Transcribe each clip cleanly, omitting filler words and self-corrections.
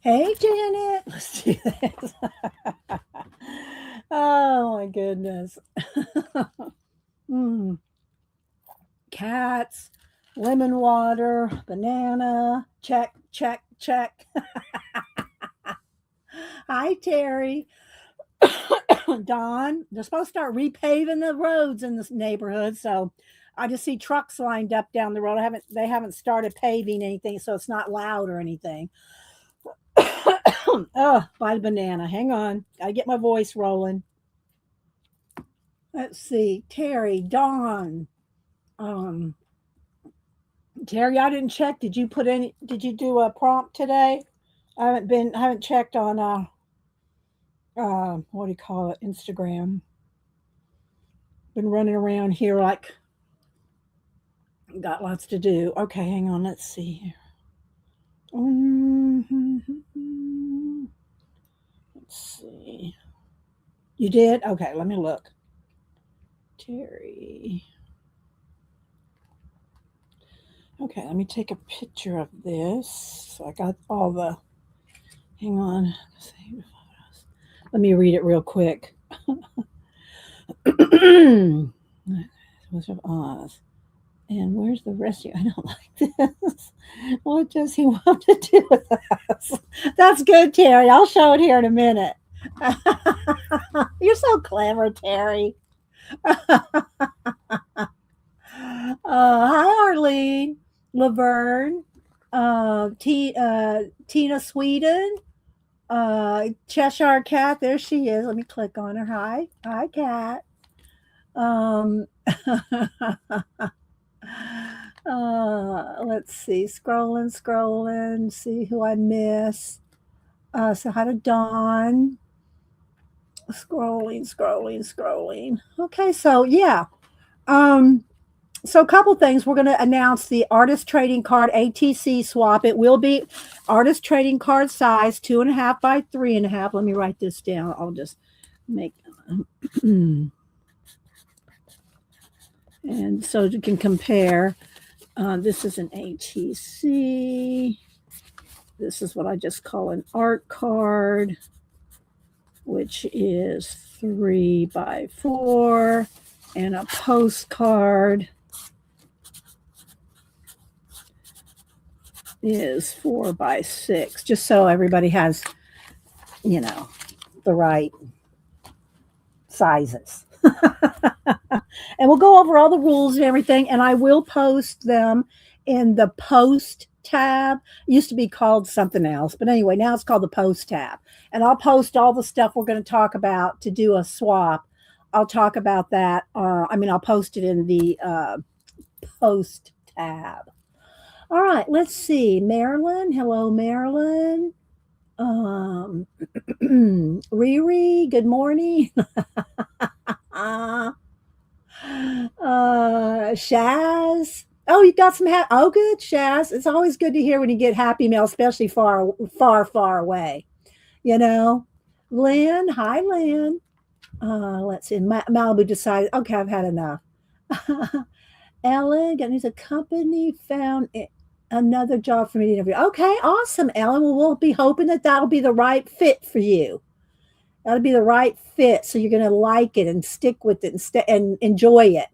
Hey, Janet. Let's do this. Oh, my goodness. mm. Cats, lemon water, banana. Check, check, check. Hi, Terry. Don, they're supposed to start repaving the roads in this neighborhood. So I just see trucks lined up down the road. They haven't started paving anything, so it's not loud or anything. Oh, buy the banana. Hang on. Gotta get my voice rolling. Let's see. Terry, Dawn. Um, Terry, I didn't check. Did you do a prompt today? I haven't checked on what do you call it? Instagram. Been running around here like got lots to do. Okay, hang on. Let's see here. Let's see. You did? Okay, let me look. Terry. Okay, let me take a picture of this. So I got all the. Hang on. Let me read it real quick. Wizard of Oz. And where's the rest of you? I don't like this. What does he want to do with us? That's good, Terry. I'll show it here in a minute. You're so clever, Terry. Hi, Arlene, Laverne, Tina Sweden, Cheshire Cat. There she is. Let me click on her. Hi, Cat. Um, let's see. Scrolling. See who I miss. So hi to Dawn. Scrolling. Okay, so yeah. Um, so a couple things. We're going to announce the artist trading card ATC swap. It will be artist trading card size 2.5 by 3.5. Let me write this down. I'll just make and so you can compare. This is an ATC. This is what I just call an art card, which is 3 by 4, and a postcard is 4 by 6, just so everybody has, the right sizes. And we'll go over all the rules and everything, and I will post them in the post tab. It used to be called something else, but anyway, now it's called the post tab. And I'll post all the stuff we're going to talk about to do a swap. I'll talk about that. I'll post it in the post tab. All right, let's see. Marilyn. Hello, Marilyn. Riri, good morning. Shaz. Oh, you got some oh, good, Shaz. It's always good to hear when you get happy mail, especially far away. You know, Lynn. Hi, Lynn. Let's see. Malibu decided. Okay, I've had enough. Ellen, got news. A company found another job for me to interview. Okay, awesome, Ellen. Well, we'll be hoping that that'll be the right fit for you. That'll be the right fit, so you're going to like it and stick with it and enjoy it.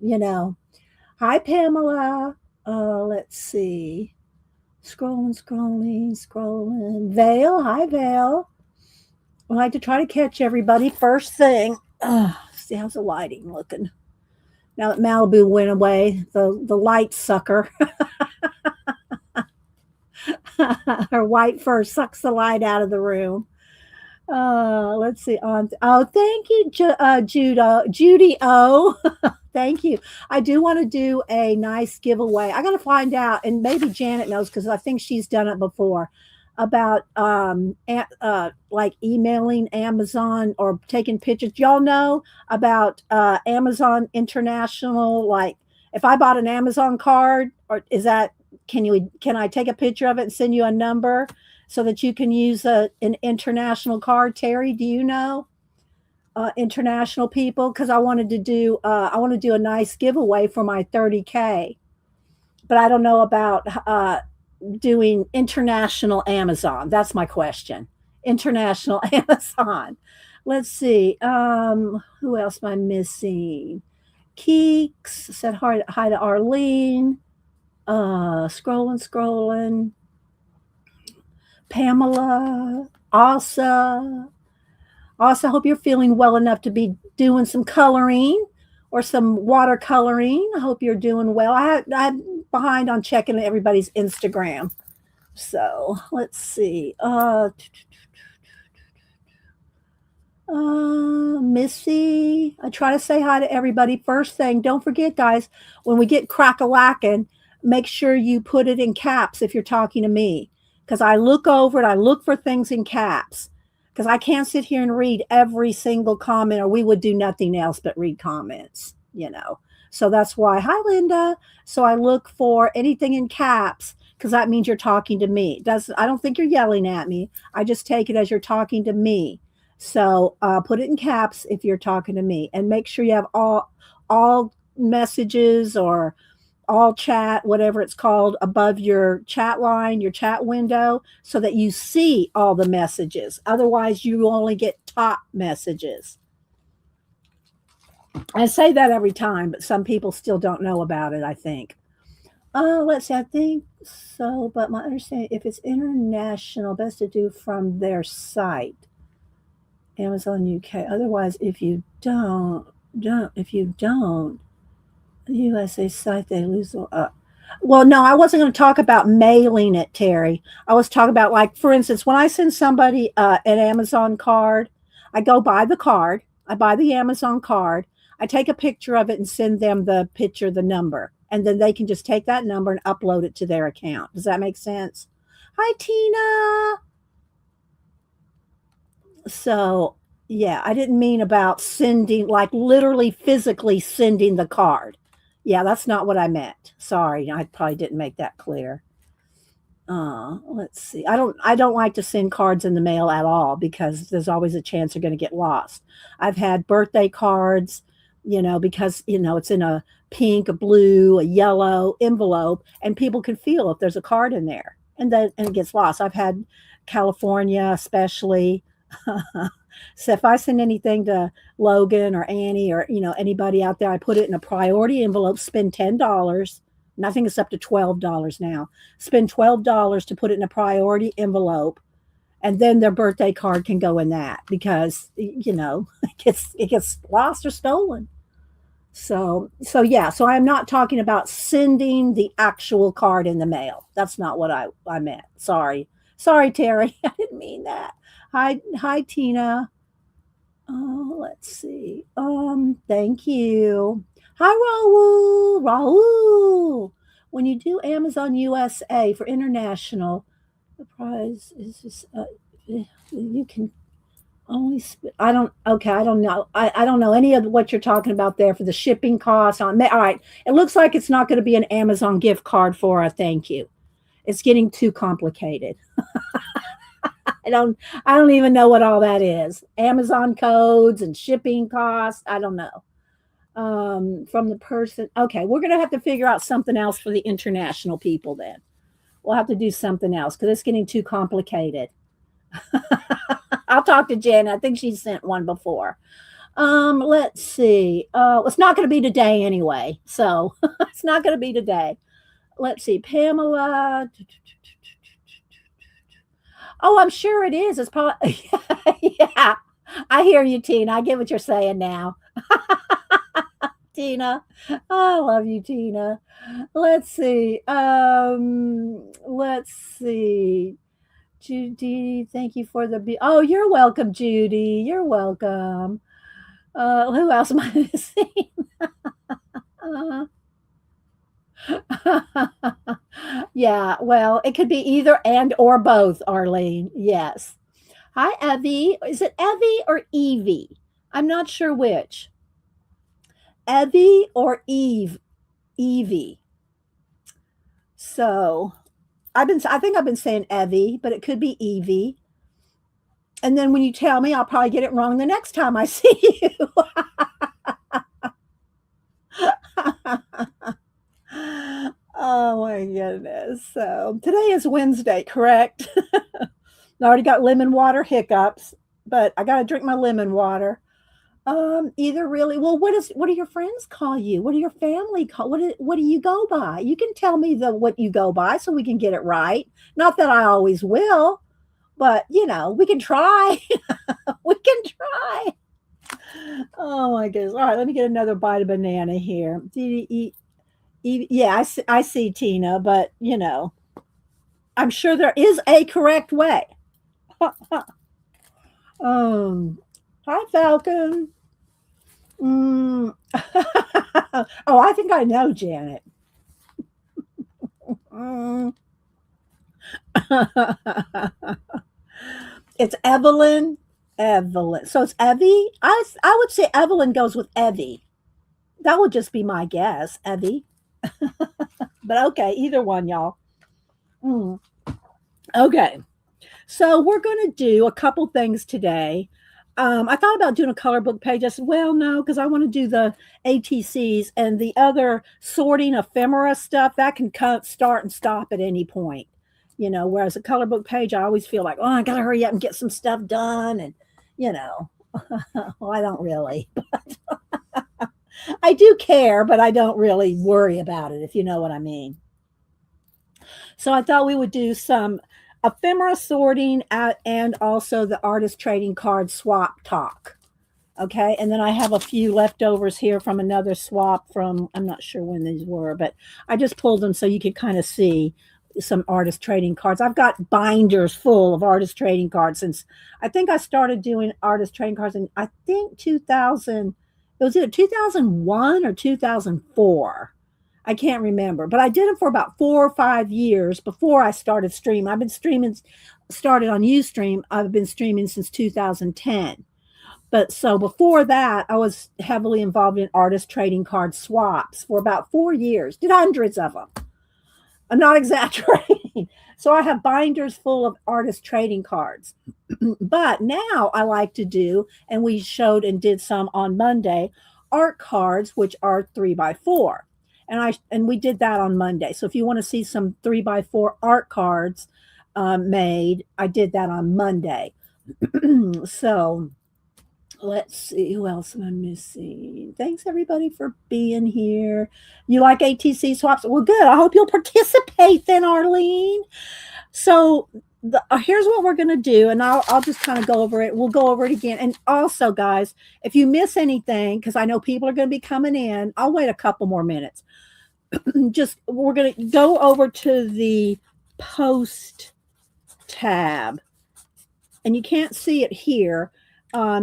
Hi, Pamela. Let's see. Scrolling. Vale. Hi, Vale. I like to try to catch everybody first thing. See how's the lighting looking now that Malibu went away. The light sucker. Her white fur sucks the light out of the room. Let's see. Thank you, Judy O. Thank you. I do want to do a nice giveaway. I got to find out, and maybe Janet knows because I think she's done it before, about like emailing Amazon or taking pictures. Y'all know about Amazon International? Like, if I bought an Amazon card, or can I take a picture of it and send you a number so that you can use an international card? Terry, do you know international people? Because I want to do a nice giveaway for my 30K, but I don't know about doing international Amazon? That's my question. International Amazon. Let's see. Who else am I missing? Keeks said hi to Arlene. Scrolling. Pamela. Asa. Also, I hope you're feeling well enough to be doing some coloring or some watercoloring. I hope you're doing well. I'm behind on checking everybody's Instagram. So let's see. Missy, I try to say hi to everybody. First thing, don't forget, guys, when we get crack-a-lackin', make sure you put it in caps if you're talking to me. Because I look over it, I look for things in caps. Because I can't sit here and read every single comment, or we would do nothing else but read comments, you know. So that's why, hi, Linda. So I look for anything in caps because that means you're talking to me. I don't think you're yelling at me. I just take it as you're talking to me. So put it in caps if you're talking to me, and make sure you have all messages or all chat, whatever it's called, above your chat line, your chat window, so that you see all the messages. Otherwise, you only get top messages. I say that every time, but some people still don't know about it, I think. Let's see, I think so, but my understanding, if it's international, best to do from their site. Amazon UK. Otherwise, if you don't, USA site, they lose. Well, no, I wasn't going to talk about mailing it, Terry. I was talking about, like, for instance, when I send somebody an Amazon card, I go buy the card. I buy the Amazon card. I take a picture of it and send them the picture, the number, and then they can just take that number and upload it to their account. Does that make sense? Hi, Tina. So, yeah, I didn't mean about sending, like literally physically sending the card. Yeah, that's not what I meant. Sorry, I probably didn't make that clear. Let's see. I don't like to send cards in the mail at all because there's always a chance they're going to get lost. I've had birthday cards, because it's in a pink, a blue, a yellow envelope, and people can feel if there's a card in there, and it gets lost. I've had California, especially. So if I send anything to Logan or Annie or anybody out there, I put it in a priority envelope, spend $10. Nothing is up to $12 now. Spend $12 to put it in a priority envelope, and then their birthday card can go in that because it gets lost or stolen. So yeah. So I'm not talking about sending the actual card in the mail. That's not what I meant. Sorry, Terry. I didn't mean that. Hi, Tina. Let's see. Thank you. Hi, Raul. Raul. When you do Amazon USA for international, the price is just you can only. I don't. Okay, I don't know. I don't know any of what you're talking about there for the shipping costs. All right. It looks like it's not going to be an Amazon gift card for a thank you. It's getting too complicated. I don't even know what all that is. Amazon codes and shipping costs. I don't know. From the person. Okay, we're gonna have to figure out something else for the international people then. We'll have to do something else because it's getting too complicated. I'll talk to Jen. I think she sent one before. Let's see. It's not going to be today anyway, so it's not going to be today. Let's see, Pamela. Oh, I'm sure it is. It's probably yeah. I hear you, Tina. I get what you're saying now. Tina. I love you, Tina. Let's see. Let's see. Judy, thank you for the oh, you're welcome, Judy. You're welcome. Who else am I missing? Yeah, well, it could be either and or both, Arlene. Yes. Hi, Evie. Is it Evie or Evie? I'm not sure which. Evie or Eve? Evie. So I think I've been saying Evie, but it could be Evie. And then when you tell me, I'll probably get it wrong the next time I see you. Oh my goodness. So today is Wednesday, correct? I already got lemon water hiccups, but I got to drink my lemon water. Either really well. What do your friends call you? What do your family call? What do you go by? You can tell me the what you go by so we can get it right. Not that I always will, but we can try. We can try. Oh my goodness! All right, let me get another bite of banana here. Yeah, I see Tina, but I'm sure there is a correct way. um, Hi Falcon. Mm. Oh, I think I know Janet. Mm. It's Evelyn. Evelyn. So it's Evie. I would say Evelyn goes with Evie. That would just be my guess, Evie. But okay, either one, y'all. Mm. Okay. So we're going to do a couple things today. I thought about doing a color book page. I said, well, no, because I want to do the ATCs and the other sorting ephemera stuff that can start and stop at any point. Whereas a color book page, I always feel like, oh, I got to hurry up and get some stuff done. And, well, I don't really. I do care, but I don't really worry about it, if you know what I mean. So I thought we would do some ephemera sorting and also the artist trading card swap talk. Okay. And then I have a few leftovers here from another swap from, I'm not sure when these were, but I just pulled them so you could kind of see some artist trading cards. I've got binders full of artist trading cards since I think I started doing artist trading cards in, I think 2000, it was either 2001 or 2004. I can't remember, but I did it for about 4 or 5 years before I started streaming. I've been started on Ustream. I've been streaming since 2010. But so before that, I was heavily involved in artist trading card swaps for about 4 years. Did hundreds of them. I'm not exaggerating. So I have binders full of artist trading cards. But now I like to do, and we showed and did some on Monday, art cards, which are 3x4. And we did that on Monday. So if you want to see some 3x4 art cards made, I did that on Monday. So let's see, who else am I missing? Thanks everybody for being here. You like ATC swaps? Well, good. I hope you'll participate then, Arlene. So here's what we're going to do, and I'll just kind of go over it. We'll go over it again. And also, guys, if you miss anything, because I know people are going to be coming in, I'll wait a couple more minutes. We're going to go over to the post tab, and you can't see it here. I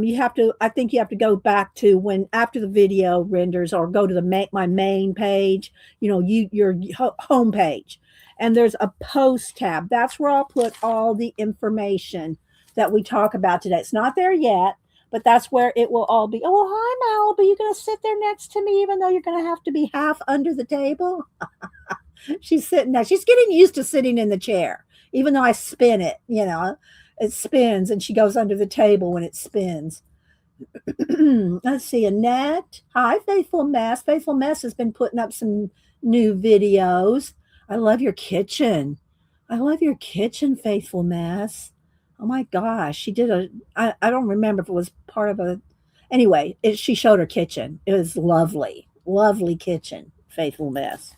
think you have to go back to when after the video renders, or go to my main page, your home page. And there's a post tab. That's where I'll put all the information that we talk about today. It's not there yet, but that's where it will all be. Oh, hi, Malibu. You're going to sit there next to me, even though you're going to have to be half under the table. She's sitting there. She's getting used to sitting in the chair, even though I spin it, it spins and she goes under the table when it spins. Let's see, Annette. Hi, Faithful Mess. Faithful Mess has been putting up some new videos. I love your kitchen. I love your kitchen, Faithful Mess. Oh my gosh. She did I don't remember if it was part of anyway, she showed her kitchen. It was lovely. Lovely kitchen, Faithful Mess.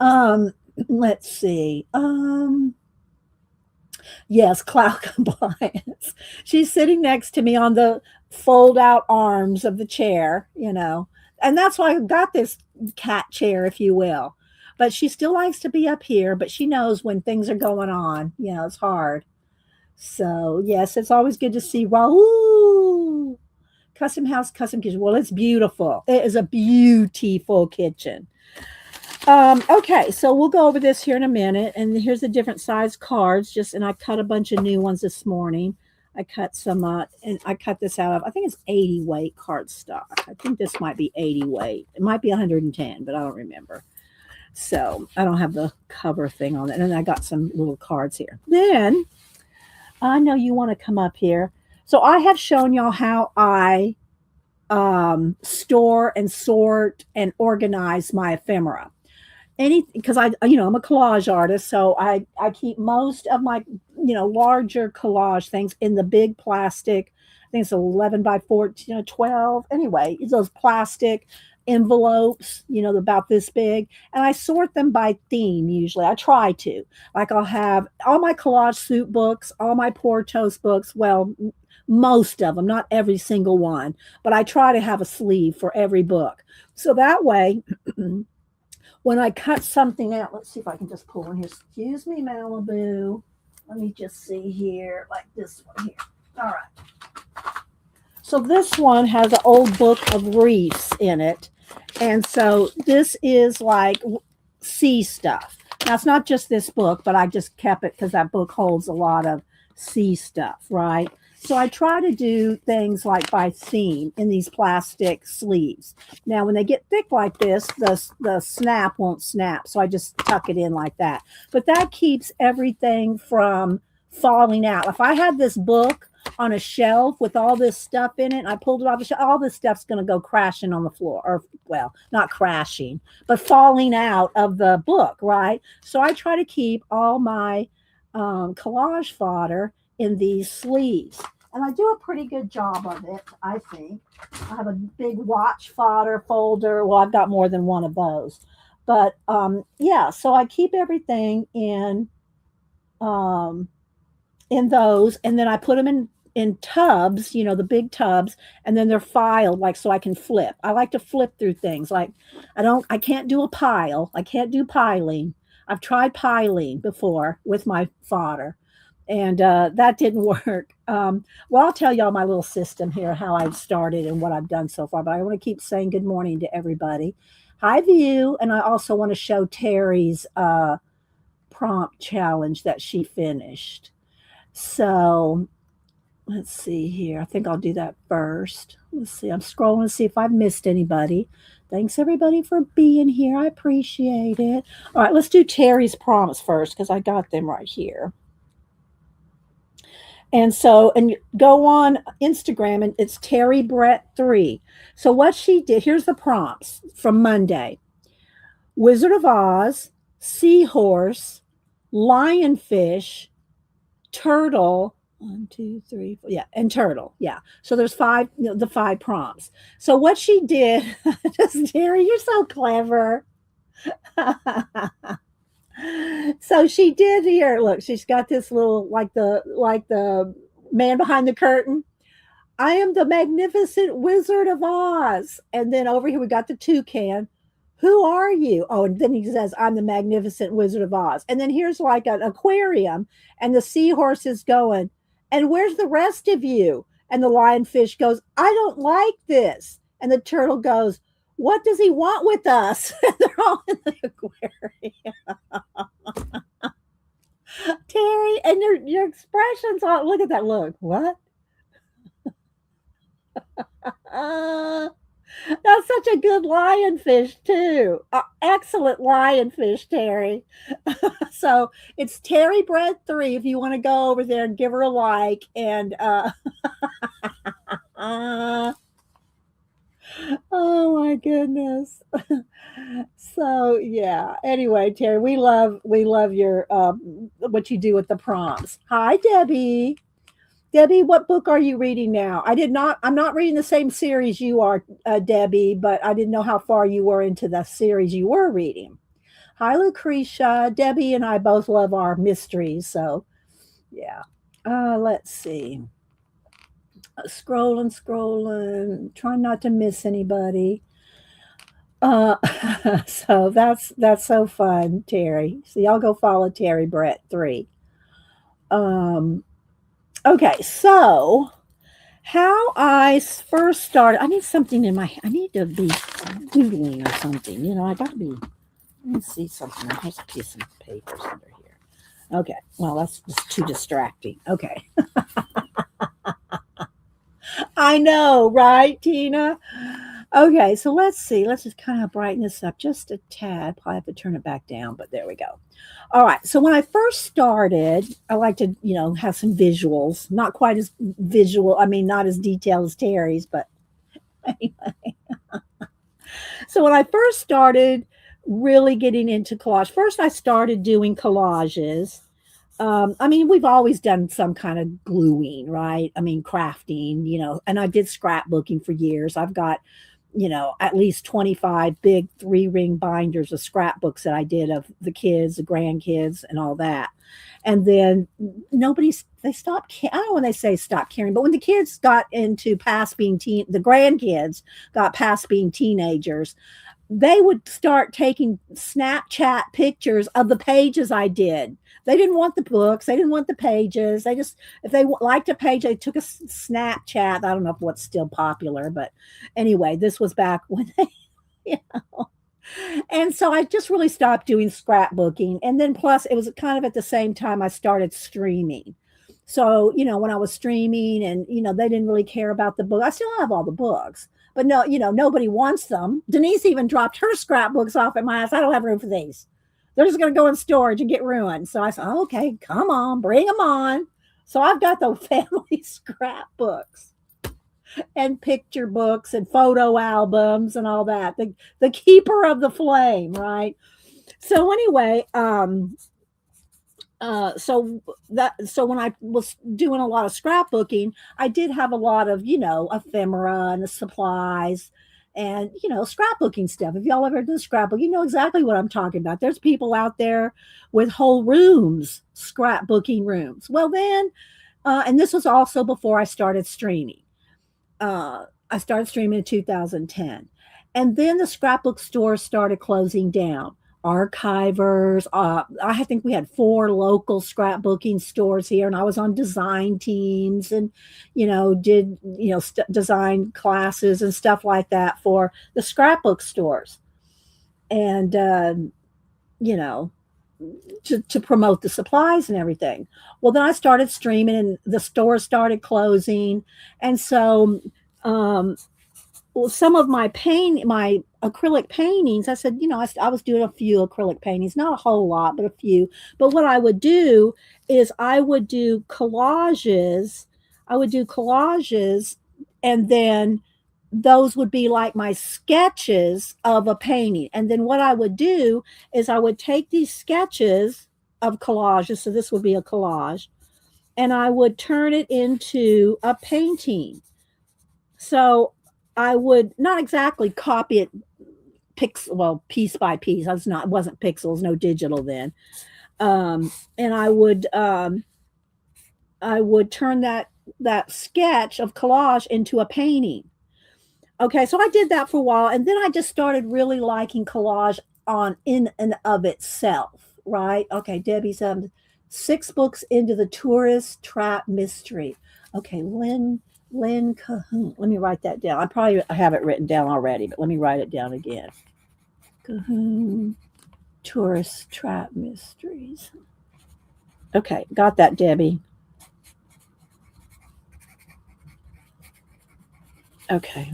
Let's see. Yes, cloud compliance. She's sitting next to me on the fold out arms of the chair, and that's why I got this cat chair, if you will. But she still likes to be up here, but she knows when things are going on. It's hard. So, yes, it's always good to see Raul. Custom house, custom kitchen. Well, it's beautiful. It is a beautiful kitchen. Okay, so we'll go over this here in a minute. And here's the different size cards. And I cut a bunch of new ones this morning. I cut some, and I cut this out of, I think it's 80 weight cardstock. I think this might be 80 weight. It might be 110, but I don't remember. So I don't have the cover thing on it. And then I got some little cards here. Then I know you want to come up here. So I have shown y'all how I store and sort and organize my ephemera. any because I'm a collage artist, so I keep most of my larger collage things in the big plastic. I think it's 11 by 14 or 12. Anyway, it's those plastic envelopes, about this big, and I sort them by theme. Usually, I try to. Like, I'll have all my collage soup books, all my Portos books. Well, most of them, not every single one, but I try to have a sleeve for every book, so that way. When I cut something out, let's see if I can just pull in here. Excuse me, Malibu. Let me just see here, like this one here. All right. So this one has an old book of wreaths in it. And so this is like sea stuff. Now, it's not just this book, but I just kept it because that book holds a lot of sea stuff, right? So I try to do things like by theme in these plastic sleeves. Now, when they get thick like this, the snap won't snap. So I just tuck it in like that. But that keeps everything from falling out. If I had this book on a shelf with all this stuff in it, and I pulled it off the shelf, all this stuff's going to go crashing on the floor. Or, well, not crashing, but falling out of the book, right? So I try to keep all my collage fodder in these sleeves. And I do a pretty good job of it, I think. I have a big watch fodder folder. Well, I've got more than one of those. But yeah, so I keep everything in those, and then I put them in tubs, the big tubs, and then they're filed like so I can flip. I like to flip through things. Like I can't do a pile. I can't do piling. I've tried piling before with my fodder, and that didn't work. Well, I'll tell y'all my little system here, how I've started and what I've done so far, but I want to keep saying good morning to everybody. Hi, View, and I also want to show Terry's prompt challenge that she finished. So let's see here. I think I'll do that first. Let's see. I'm scrolling to see if I've missed anybody. Thanks, everybody, for being here. I appreciate it. All right, let's do Terry's prompts first because I got them right here. And so, and go on Instagram, and it's Terry Brett 3. So what she did, here's the prompts from Monday: Wizard of Oz, seahorse, lionfish, turtle. 1, 2, 3, 4, yeah, and turtle. Yeah. So there's five, the 5 prompts. So what she did, just Terry, you're so clever. So she did here. Look, she's got this little like the man behind the curtain. I am the magnificent Wizard of Oz. And then over here we got the toucan. Who are you? Oh, and then he says, I'm the magnificent Wizard of Oz. And then here's like an aquarium, and the seahorse is going, and where's the rest of you? And the lionfish goes, I don't like this. And the turtle goes, what does he want with us? They're all in the aquarium. Terry, and your expressions on, look at that look. What? That's such a good lionfish too. Excellent lionfish, Terry. So it's Terry Bread 3 if you want to go over there and give her a like. And oh my goodness. So yeah. Anyway, Terry, we love your what you do with the prompts. Hi, Debbie. Debbie, what book are you reading now? I'm not reading the same series you are, Debbie, but I didn't know how far you were into the series you were reading. Hi, Lucretia. Debbie and I both love our mysteries. So, yeah. Let's see. Scrolling, trying not to miss anybody. So that's so fun, Terry. So y'all go follow Terry Brett 3. Okay, so how I first started, I need something in I need to be doodling or something. I got to be, let me see something. I have a piece of papers under here. Okay, well, that's just too distracting. Okay. I know, right, Tina? Okay, so let's see. Let's just kind of brighten this up just a tad. Probably have to turn it back down, but there we go. All right. So when I first started, I like to, have some visuals. Not quite as visual. I mean, not as detailed as Terry's, but anyway. So when I first started really getting into collage. First, I started doing collages. I mean, we've always done some kind of gluing, right? I mean, crafting, and I did scrapbooking for years. I've got, at least 25 big 3-ring binders of scrapbooks that I did of the kids, the grandkids, and all that. And then they stopped, I don't know when they say stop caring, but when the kids got into past being the grandkids got past being teenagers, they would start taking Snapchat pictures of the pages I did. They didn't want the books. They didn't want the pages. They just, if they liked a page, they took a Snapchat. I don't know if what's still popular, but anyway, this was back when they, you know. And so I just really stopped doing scrapbooking. And then plus, it was kind of at the same time I started streaming. So, when I was streaming and, they didn't really care about the book, I still have all the books, but no, nobody wants them. Denise even dropped her scrapbooks off at my house. I don't have room for these. They're just going to go in storage and get ruined. So I said, oh, okay, come on, bring them on. So I've got the family scrapbooks and picture books and photo albums and all that. The keeper of the flame, right? So anyway, so when I was doing a lot of scrapbooking, I did have a lot of, ephemera and the supplies and, scrapbooking stuff. If y'all ever done scrapbook, you know exactly what I'm talking about. There's people out there with whole rooms, scrapbooking rooms. Well, then, and this was also before I started streaming. I started streaming in 2010. And then the scrapbook stores started closing down. Archivers, I think we had 4 local scrapbooking stores here, and I was on design teams and, did, design classes and stuff like that for the scrapbook stores. And, you know, to promote the supplies and everything. Well, then I started streaming and the stores started closing. And so, well, some of my acrylic paintings, I said, I was doing a few acrylic paintings, not a whole lot, but a few. But what I would do is I would do collages. And then those would be like my sketches of a painting. And then what I would do is I would take these sketches of collages. So this would be a collage, and I would turn it into a painting. So I would not exactly copy it piece by piece. It wasn't pixels, no digital then. And I would turn that sketch of collage into a painting. Okay, so I did that for a while, and then I just started really liking collage in and of itself, right? Okay, Debbie's 6 books into the tourist trap mystery. Okay, Lynn Cahoon. Let me write that down. I have it written down already, but let me write it down again. Cahoon, tourist trap mysteries. Okay, got that, Debbie. Okay.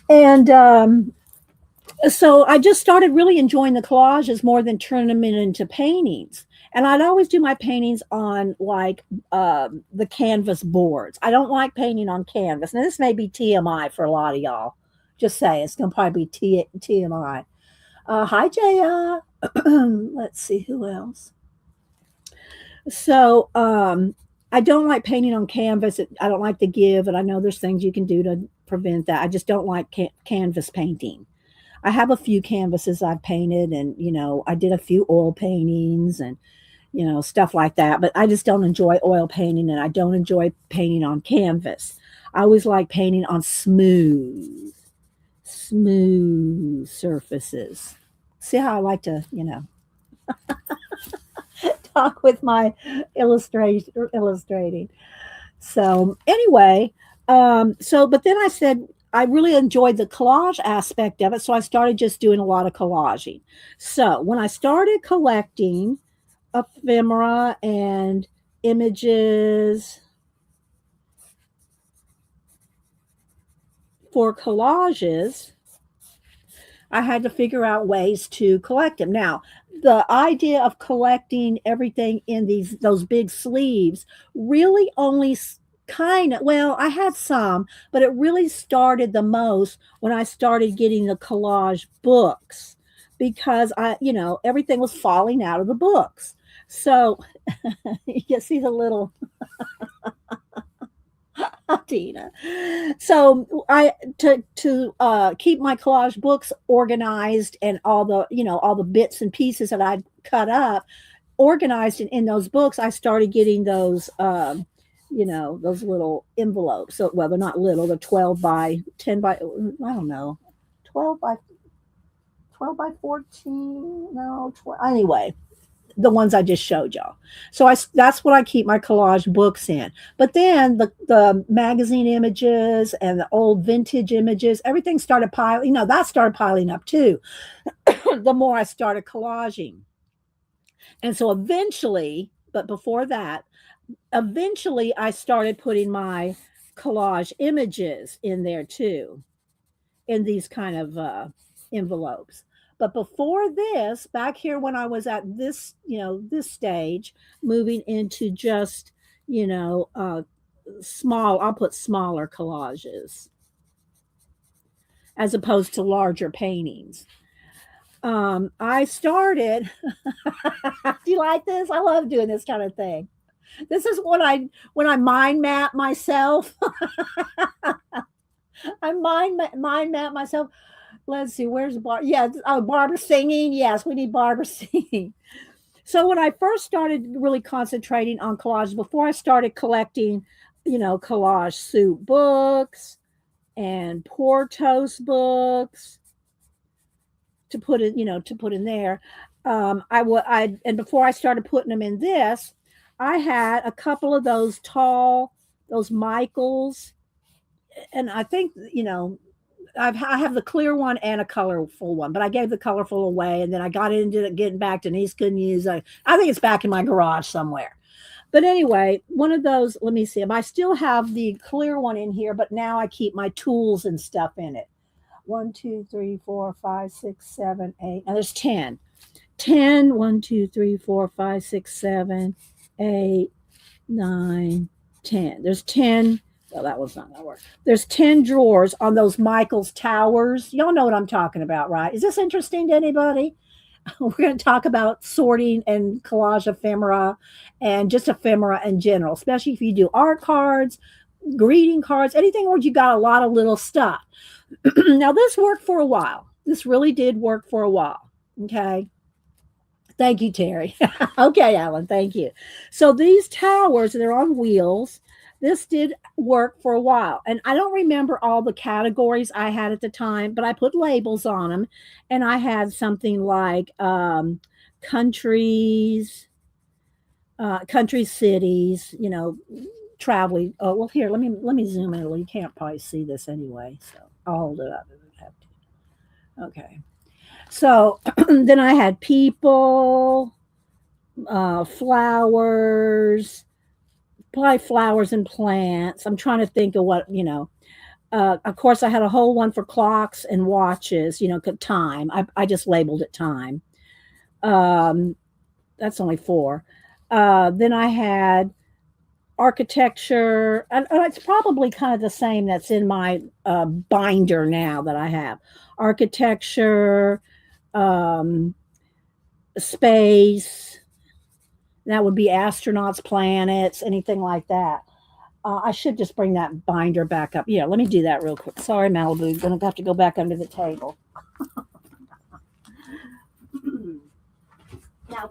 And so I just started really enjoying the collages more than turning them into paintings. And I'd always do my paintings on like the canvas boards. I don't like painting on canvas. Now, this may be TMI for a lot of y'all. Just say it's going to probably be TMI. Hi, Jaya. Let's see who else. So I don't like painting on canvas. I don't like the give, and I know there's things you can do to prevent that. I just don't like canvas painting. I have a few canvases I've painted, and I did a few oil paintings and stuff like that. But I just don't enjoy oil painting, and I don't enjoy painting on canvas. I always like painting on smooth surfaces. See how I like to, talk with my illustrating. So anyway, but then I said I really enjoyed the collage aspect of it, so I started just doing a lot of collaging. So when I started collecting ephemera and images for collages, I had to figure out ways to collect them. Now, the idea of collecting everything in those big sleeves really only Kind of. Well, I had some, but it really started the most when I started getting the collage books because everything was falling out of the books. So you can see the little Tina. So I to keep my collage books organized and all the bits and pieces that I'd cut up organized in those books, I started getting those, those little envelopes. So, well, they're not little; they're 12 by 10 by, I don't know, 12 by 14. No, 12. Anyway, the ones I just showed y'all. So that's what I keep my collage books in. But then the magazine images and the old vintage images, everything started piling. That started piling up too. The more I started collaging. And so eventually, but before that, eventually I started putting my collage images in there too, in these kind of envelopes. But before this, back here when I was at this, this stage, moving into just, I'll put smaller collages as opposed to larger paintings. I started. Do you like this? I love doing this kind of thing. This is when I mind map myself. I mind map myself. Let's see, where's Barbara? Yeah, oh, Barbara singing. Yes, we need Barbara singing. So when I first started really concentrating on collage, before I started collecting, collage soup books and pour toast books to put in there, and before I started putting them in this, I had a couple of those Michaels, and I think I have the clear one and a colorful one, but I gave the colorful away, and then I got into it getting back. Denise couldn't use it. I think it's back in my garage somewhere. But anyway, one of those. Let me see. I still have the clear one in here, but now I keep my tools and stuff in it. 1, 2, 3, 4, 5, 6, 7, 8. Now there's 10. 10, 1, 2, 3, 4, 5, 6, 7, 8, 9, 10. There's 10. Well, that was not going to work. There's 10 drawers on those Michael's towers. Y'all know what I'm talking about, right? Is this interesting to anybody? We're going to talk about sorting and collage ephemera and just ephemera in general, especially if you do art cards, greeting cards, anything where you got a lot of little stuff. Now, this worked for a while. This really did work for a while. Okay. Thank you, Terry. Okay, Alan, thank you. So these towers, they're on wheels. This did work for a while. And I don't remember all the categories I had at the time, but I put labels on them. And I had something like countries, country cities, traveling. Oh, well, here, let me zoom in a little. You can't probably see this anyway. So I'll hold it up. Okay. So then I had people, flowers, probably flowers and plants. I'm trying to think of what, of course, I had a whole one for clocks and watches, time. I just labeled it time. That's only 4. Then I had architecture, and it's probably kind of the same that's in my binder now that I have. Architecture, space, that would be astronauts, planets, anything like that. I should just bring that binder back up. Yeah, let me do that real quick. Sorry, Malibu, gonna have to go back under the table. Now,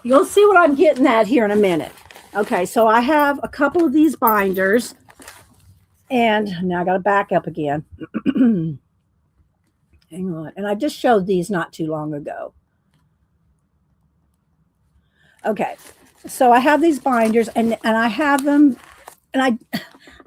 you'll see what I'm getting at here in a minute. Okay, so I have a couple of these binders, and now I got to back up again. Hang on. And I just showed these not too long ago. Okay, so I have these binders, and I have them, and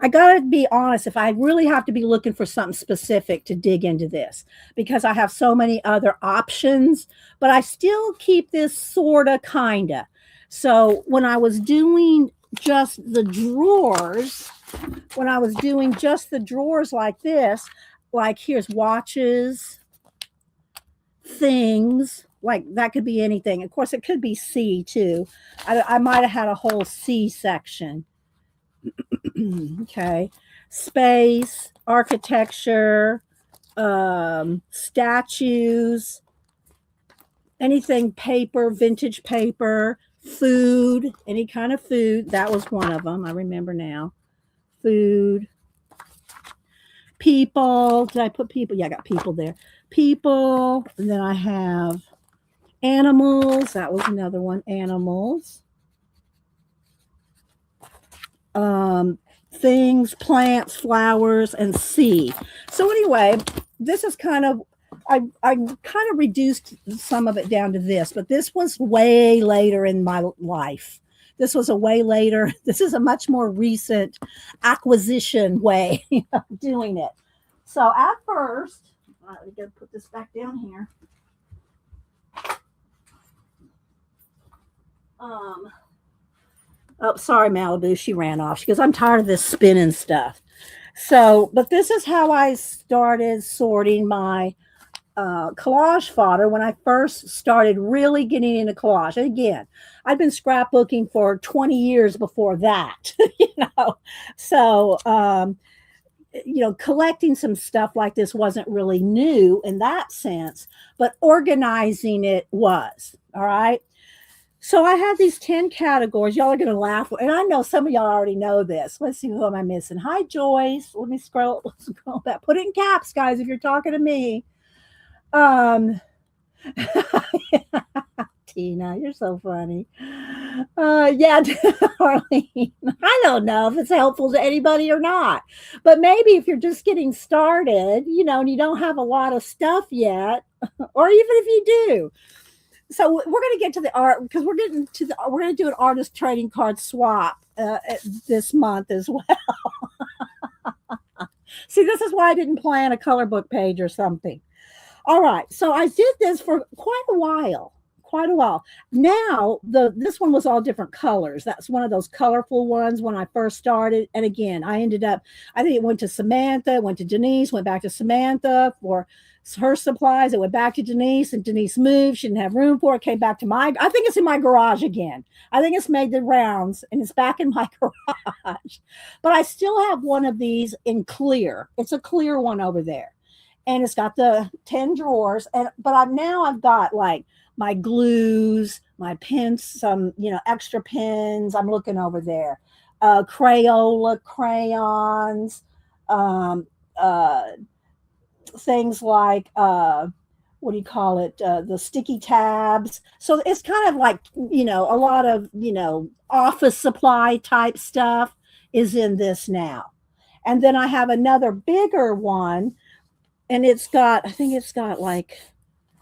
I got to be honest, if I really have to be looking for something specific to dig into this, because I have so many other options, but I still keep this sort of, kind of. So when I was doing just the drawers, like this, like here's watches, things, like that could be anything. Of course, it could be C too. I might have had a whole C section. Okay. Space, architecture, statues, anything paper, vintage paper, food, any kind of food. That was one of them. I remember now. Food, people. Did I put people? Yeah, I got people there. People. And then I have animals. That was another one. Animals. Um, things, plants, flowers, and sea. So anyway, this is kind of I kind of reduced some of it down to this, but this was way later in my life. This was a way later. This is a much more recent acquisition way of doing it. So at first, I got to put this back down here. Um, oh, sorry, Malibu. She ran off. She goes, I'm tired of this spinning stuff. So, but this is how I started sorting my collage fodder when I first started really getting into collage. And again, I'd been scrapbooking for 20 years before that, So, collecting some stuff like this wasn't really new in that sense, but organizing it was. All right. So I have these 10 categories. Y'all are going to laugh. And I know some of y'all already know this. Let's see, who am I missing? Hi, Joyce. Let me scroll back. Put it in caps, guys, if you're talking to me. Um, Tina, you're so funny. Yeah, Arlene. I don't know if it's helpful to anybody or not, but maybe if you're just getting started, and you don't have a lot of stuff yet, or even if you do. So we're going to get to the art because we're going to do an artist trading card swap this month as well. See, this is why I didn't plan a color book page or something. All right, so I did this for quite a while. Quite a while. Now this one was all different colors. That's one of those colorful ones when I first started. And again, I think it went to Samantha, went to Denise, went back to Samantha for her supplies. It went back to Denise, and Denise moved. She didn't have room for it. Came back to I think it's in my garage again. I think it's made the rounds and it's back in my garage. But I still have one of these in clear. It's a clear one over there. And it's got the 10 drawers. But I've got like my glues, my pens, some, extra pens. I'm looking over there. Crayola crayons, um, things like, what do you call it? The sticky tabs. So it's kind of like, a lot of, office supply type stuff is in this now. And then I have another bigger one, and I think it's got like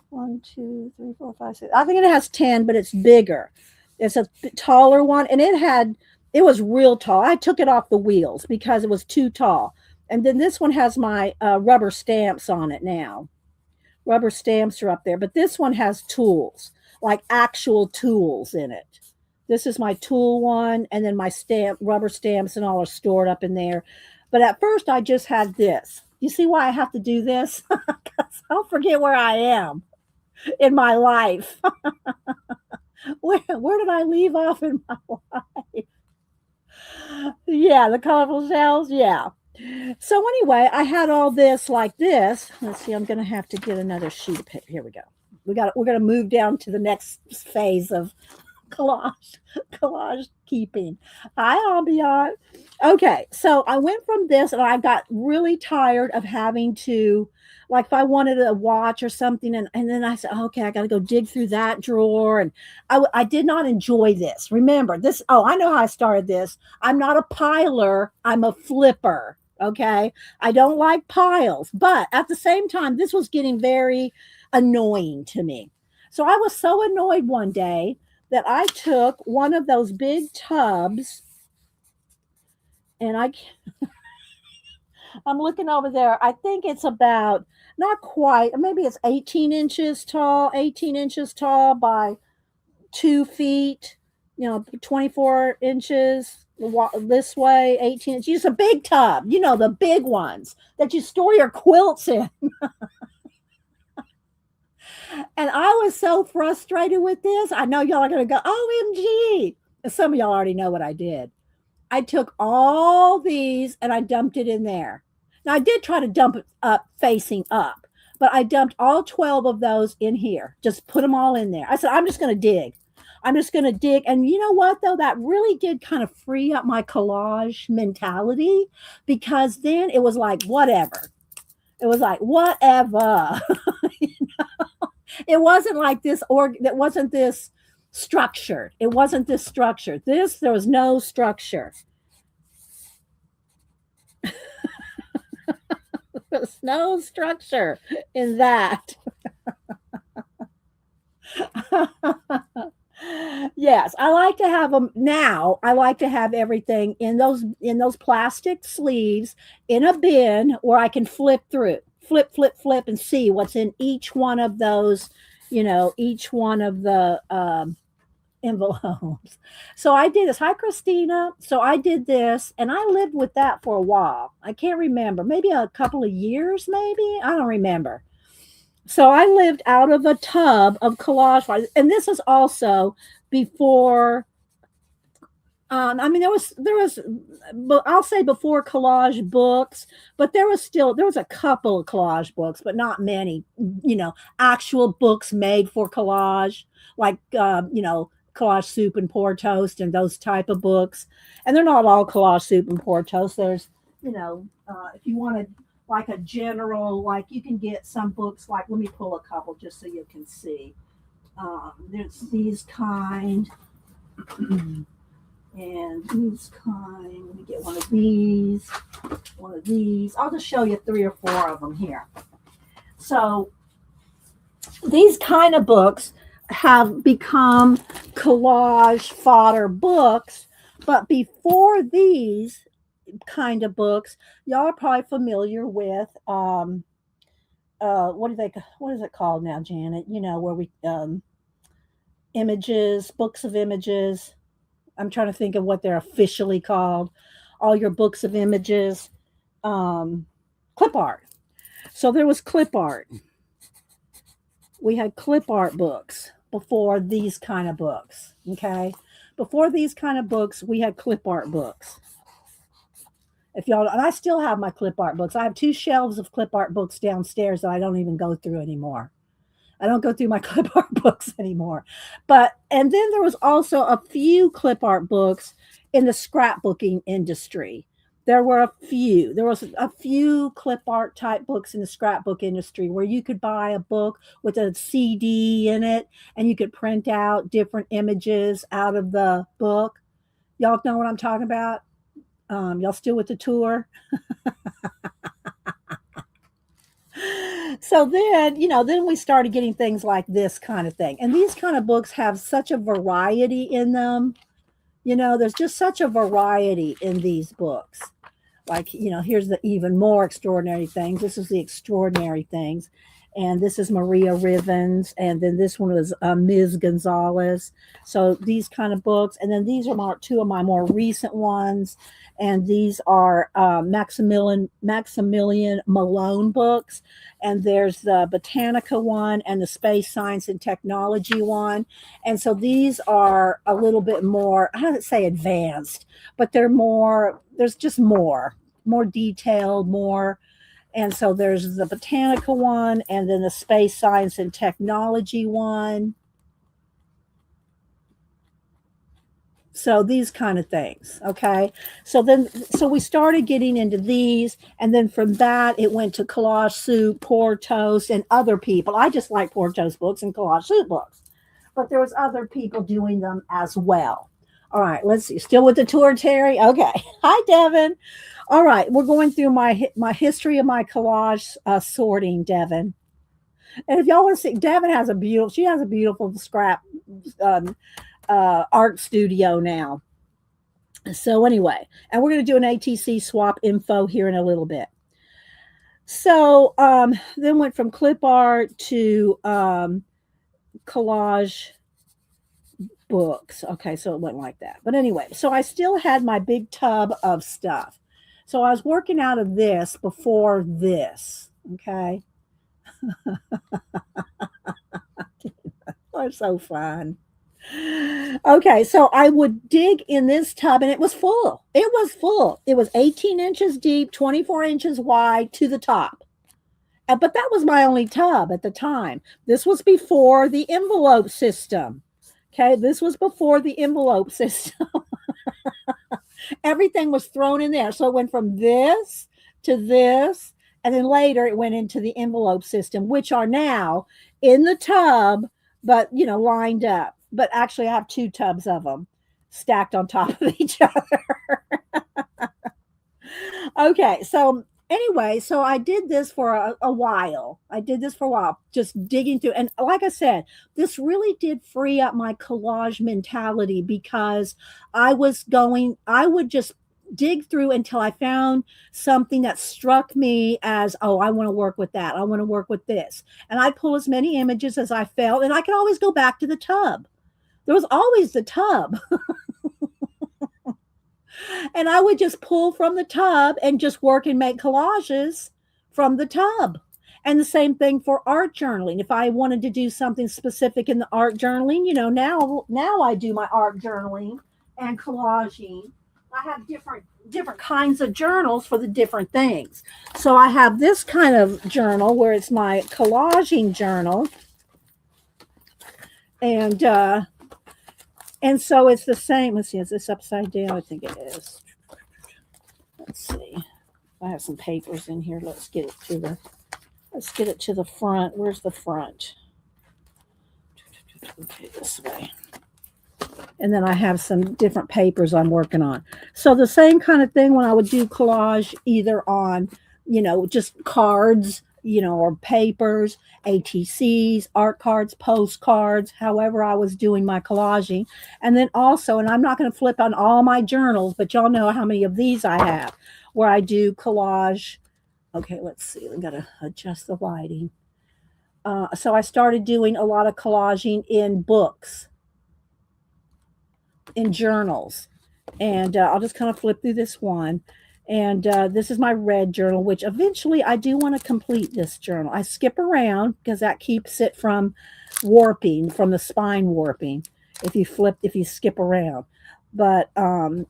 1, 2, 3, 4, 5, 6. I think it has 10, but it's bigger. It's a taller one, and it was real tall. I took it off the wheels because it was too tall. And then this one has my rubber stamps on it now. Rubber stamps are up there, but this one has tools, like actual tools in it. This is my tool one, and then my rubber stamps and all are stored up in there. But at first, I just had this. You see why I have to do this? Because I'll forget where I am in my life. Where did I leave off in my life? Yeah, the colorful shells. Yeah. So anyway, I had all this like this. Let's see. I'm going to have to get another sheet of paper. Here we go. We're going to move down to the next phase of collage keeping. Hi, Ambiant. Okay, so I went from this, and I got really tired of having to, like, if I wanted a watch or something, and then I said, okay, I got to go dig through that drawer, and I did not enjoy this. Remember this? Oh, I know how I started this. I'm not a piler. I'm a flipper. Okay, I don't like piles, but at the same time, this was getting very annoying to me. So I was so annoyed one day that I took one of those big tubs, and I'm looking over there. I think it's about, not quite, maybe it's 18 inches tall by 2 feet, 24 inches this way, 18 inches. It's a big tub, the big ones that you store your quilts in. And I was so frustrated with this. I know y'all are going to go, OMG. And some of y'all already know what I did. I took all these and I dumped it in there. Now I did try to dump it up facing up, but I dumped all 12 of those in here. Just put them all in there. I said, I'm just going to dig. I'm just going to dig. And you know what, though? That really did kind of free up my collage mentality because then it was like, whatever. It was like, whatever. It wasn't like this, or it wasn't this structured. It wasn't this structured. There was no structure. There's no structure in that. Yes, I like to have them now. I like to have everything in those plastic sleeves in a bin where I can flip through, flip, and see what's in each one of those. Each one of the envelopes. So I did this. Hi, Christina. So I did this, and I lived with that for a while. I can't remember, maybe a couple of years, maybe I don't remember. So I lived out of a tub of collage files, and this is also before. I mean, there was, but I'll say before collage books, but there was a couple of collage books, but not many. Actual books made for collage, like collage soup and pour toast and those type of books. And they're not all collage soup and pour toast. There's, if you wanted like a general, like you can get some books. Like, let me pull a couple just so you can see. There's these kind. And these kind, let me get one of these, one of these. I'll just show you 3 or 4 of them here. So these kind of books have become collage fodder books, but before these kind of books, y'all are probably familiar with what is it called now, Janet? Where we images, books of images. I'm trying to think of what they're officially called. All your books of images, clip art. So there was clip art. We had clip art books before these kind of books. Okay, before these kind of books, we had clip art books. If y'all, and I still have my clip art books. I have 2 shelves of clip art books downstairs that I don't even go through anymore. I don't go through my clip art books anymore. And then there was also a few clip art books in the scrapbooking industry. There was a few clip art type books in the scrapbook industry where you could buy a book with a CD in it and you could print out different images out of the book. Y'all know what I'm talking about? Y'all still with the tour? So then we started getting things like this kind of thing. And these kind of books have such a variety in them. There's just such a variety in these books. Like, here's the even more extraordinary things. This is the extraordinary things. And this is Maria Rivens. And then this one was Ms. Gonzalez. So these kind of books. And then these are 2 of my more recent ones. And these are Maximilian Malone books. And there's the Botanica one and the Space Science and Technology one. And so these are a little bit more, I don't say advanced, but there's just more detailed, more. And so there's the Botanica one and then the Space Science and Technology one. So these kind of things. Okay. So we started getting into these. And then from that, it went to Collage Soup, Pour Toast, and other people. I just like Pour Toast books and Collage Soup books. But there was other people doing them as well. All right. Let's see. Still with the tour, Terry? Okay. Hi, Devin. All right. We're going through my history of my collage sorting, Devin. And if y'all want to see, Devin has she has a beautiful scrap art studio now. So anyway, and we're going to do an ATC swap info here in a little bit. So then went from clip art to collage books. Okay, so it went like that. But anyway, so I still had my big tub of stuff. So I was working out of this before this. Okay. They're so fun. Okay, so I would dig in this tub and it was full. It was full. It was 18 inches deep, 24 inches wide to the top. But that was my only tub at the time. This was before the envelope system. Okay, this was before the envelope system. Everything was thrown in there. So it went from this to this, and then later it went into the envelope system, which are now in the tub, but lined up. But actually, I have two tubs of them stacked on top of each other. Okay, so anyway, so I did this for a while. I did this for a while, just digging through. And like I said, this really did free up my collage mentality because I would just dig through until I found something that struck me as, oh, I want to work with that. I want to work with this. And I'd pull as many images as I felt, and I could always go back to the tub. There was always the tub. And I would just pull from the tub and just work and make collages from the tub. And the same thing for art journaling. If I wanted to do something specific in the art journaling, now I do my art journaling and collaging. I have different kinds of journals for the different things. So I have this kind of journal where it's my collaging journal. And so it's the same. Let's see, is this upside down? I think it is. Let's see. I have some papers in here. Let's get it to the front. Where's the front? Okay, this way. And then I have some different papers I'm working on. So the same kind of thing when I would do collage either on, just cards, or papers, ATCs, art cards, postcards, however I was doing my collaging. And then also, and I'm not going to flip on all my journals, but y'all know how many of these I have where I do collage. Okay, let's see. I got to adjust the lighting. So I started doing a lot of collaging in books, in journals. And I'll just kind of flip through this one. And this is my red journal, which eventually I do want to complete this journal. I skip around because that keeps it from warping, from the spine warping, if you skip around. But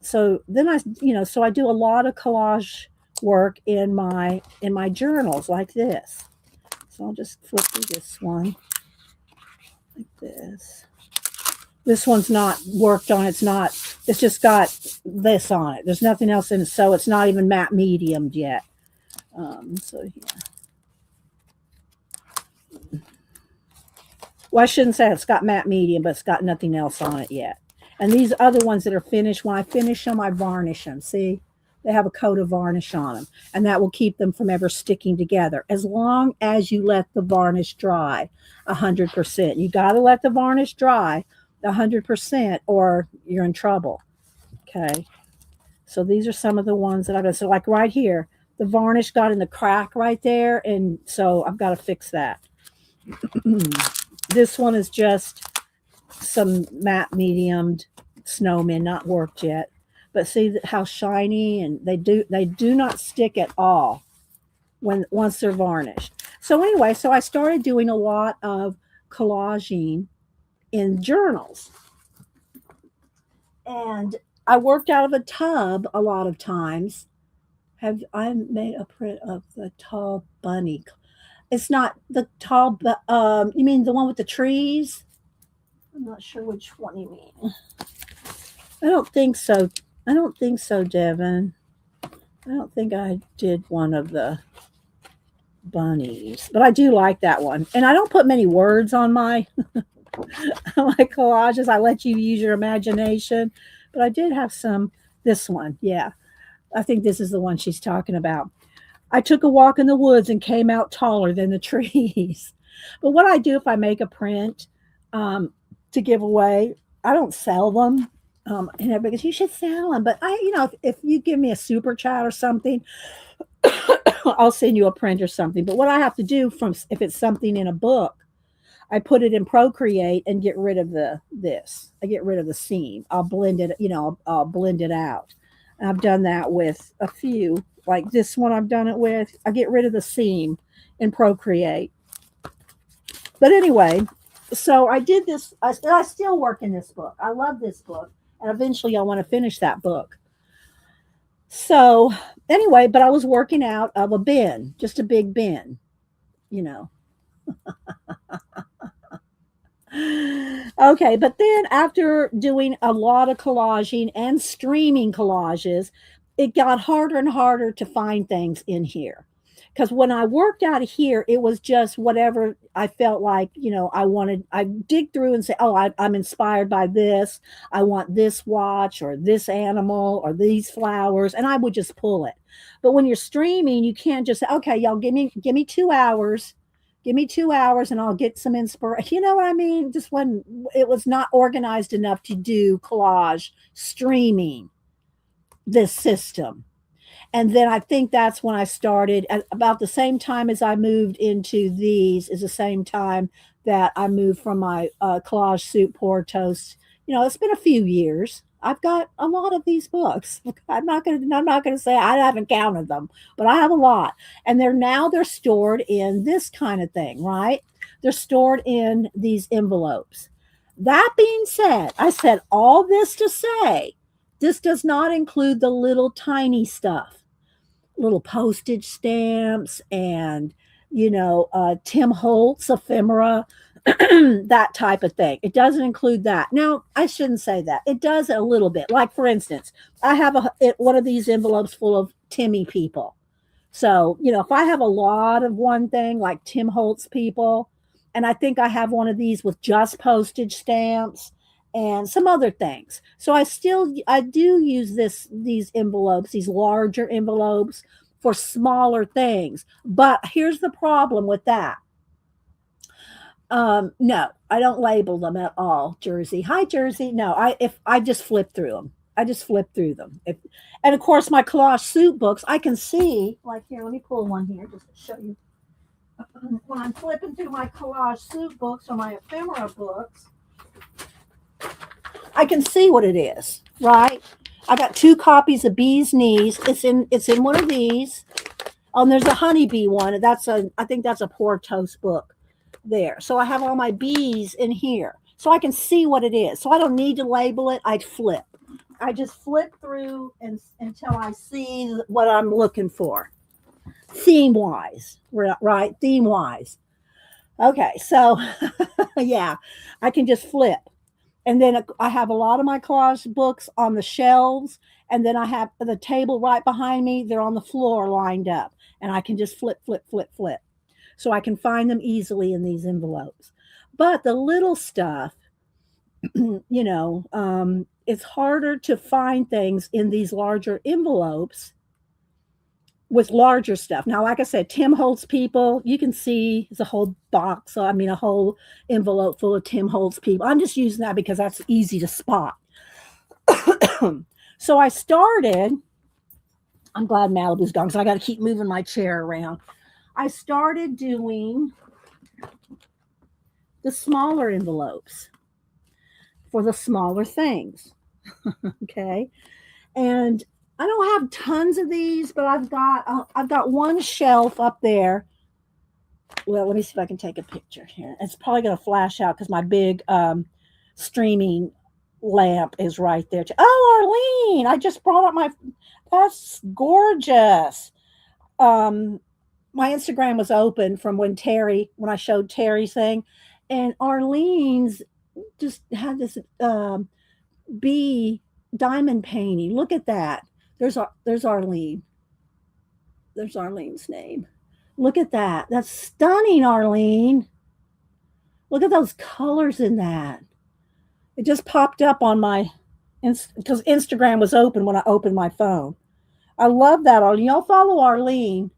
so then so I do a lot of collage work in my journals like this. So I'll just flip through this one like this. This one's not worked on. It's just got this on it. There's nothing else in it. So it's not even matte mediumed yet. So yeah. Well, I shouldn't say it's got matte medium, but it's got nothing else on it yet. And these other ones that are finished, when I finish them, I varnish them. See, they have a coat of varnish on them. And that will keep them from ever sticking together. As long as you let the varnish dry 100%. You got to let the varnish dry 100% or you're in trouble. Okay, so these are some of the ones that I've done. So like right here, the varnish got in the crack right there, and so I've got to fix that. This one is just some matte mediumed snowmen, not worked yet, but see how shiny, and they do not stick at all once they're varnished. So anyway, so I started doing a lot of collaging in journals, and I worked out of a tub a lot of times. I made a print of the tall bunny? It's not the tall, but you mean the one with the trees? I'm not sure which one you mean. I don't think so. Devin. I don't think I did one of the bunnies, but I do like that one. And I don't put many words on my my collages. I let you use your imagination, but I did have some. This one, yeah, I think this is the one she's talking about. I took a walk in the woods and came out taller than the trees. But what I do if I make a print to give away, I don't sell them. And everybody goes, you should sell them. But if you give me a super chat or something, I'll send you a print or something. But what I have to do if it's something in a book, I put it in Procreate and get rid of this. I get rid of the seam. I'll blend it, I'll blend it out. And I've done that with a few, like this one I've done it with. I get rid of the seam in Procreate. But anyway, So I did this. I still work in this book. I love this book, and eventually I want to finish that book. So anyway, but I was working out of a bin, just a big bin, you know. Okay, but then after doing a lot of collaging and streaming collages, it got harder and harder to find things in here. Because when I worked out of here, it was just whatever I felt like, I wanted. I dig through and say, oh, I'm inspired by this. I want this watch or this animal or these flowers, and I would just pull it. But when you're streaming, you can't just say, okay, y'all, give me 2 hours, give me 2 hours and I'll get some inspiration. You know what I mean? Just when it was not organized enough to do collage streaming this system. And then I think that's when I started at about the same time as I moved into these is the same time that I moved from my collage soup pour toast. It's been a few years. I've got a lot of these books. I'm not gonna say I haven't counted them, but I have a lot. And they're stored in this kind of thing, right? They're stored in these envelopes. That being said, I said all this to say this does not include the little tiny stuff, little postage stamps and, Tim Holtz ephemera, that type of thing. It doesn't include that. Now, I shouldn't say that. It does a little bit. Like, for instance, I have one of these envelopes full of Timmy people. So, if I have a lot of one thing like Tim Holtz people, and I think I have one of these with just postage stamps and some other things. So I do use these envelopes, these larger envelopes for smaller things. But here's the problem with that. No, I don't label them at all. Jersey, hi Jersey. No, I just flip through them. I just flip through them. And of course, my collage soup books, I can see. Like here, let me pull one here just to show you. When I'm flipping through my collage soup books or my ephemera books, I can see what it is. Right? I got 2 copies of Bee's Knees. It's in one of these. Oh, and there's a honeybee one. I think that's a pour toast book there. So I have all my bees in here. So I can see what it is. So I don't need to label it. I flip. I just flip through until I see what I'm looking for. Theme wise, right? Theme wise. Okay, so yeah, I can just flip. And then I have a lot of my collage books on the shelves. And then I have the table right behind me. They're on the floor lined up. And I can just flip, flip, flip, flip. So I can find them easily in these envelopes. But the little stuff, it's harder to find things in these larger envelopes with larger stuff. Now, like I said, Tim Holtz people, you can see it's a whole box. So, I mean, a whole envelope full of Tim Holtz people. I'm just using that because that's easy to spot. So I started, I'm glad Malibu's gone because I got to keep moving my chair around. I started doing the smaller envelopes for the smaller things. Okay. And I don't have tons of these, but I've got one shelf up there. Well, let me see if I can take a picture here. It's probably going to flash out because my big streaming lamp is right there. Oh, Arlene, I just brought up that's gorgeous. My Instagram was open from when I showed Terry's thing, and Arlene's just had this bee diamond painting. Look at that. There's Arlene. There's Arlene's name. Look at that. That's stunning, Arlene. Look at those colors in that. It just popped up on my because Instagram was open when I opened my phone. I love that, Arlene. Y'all follow Arlene.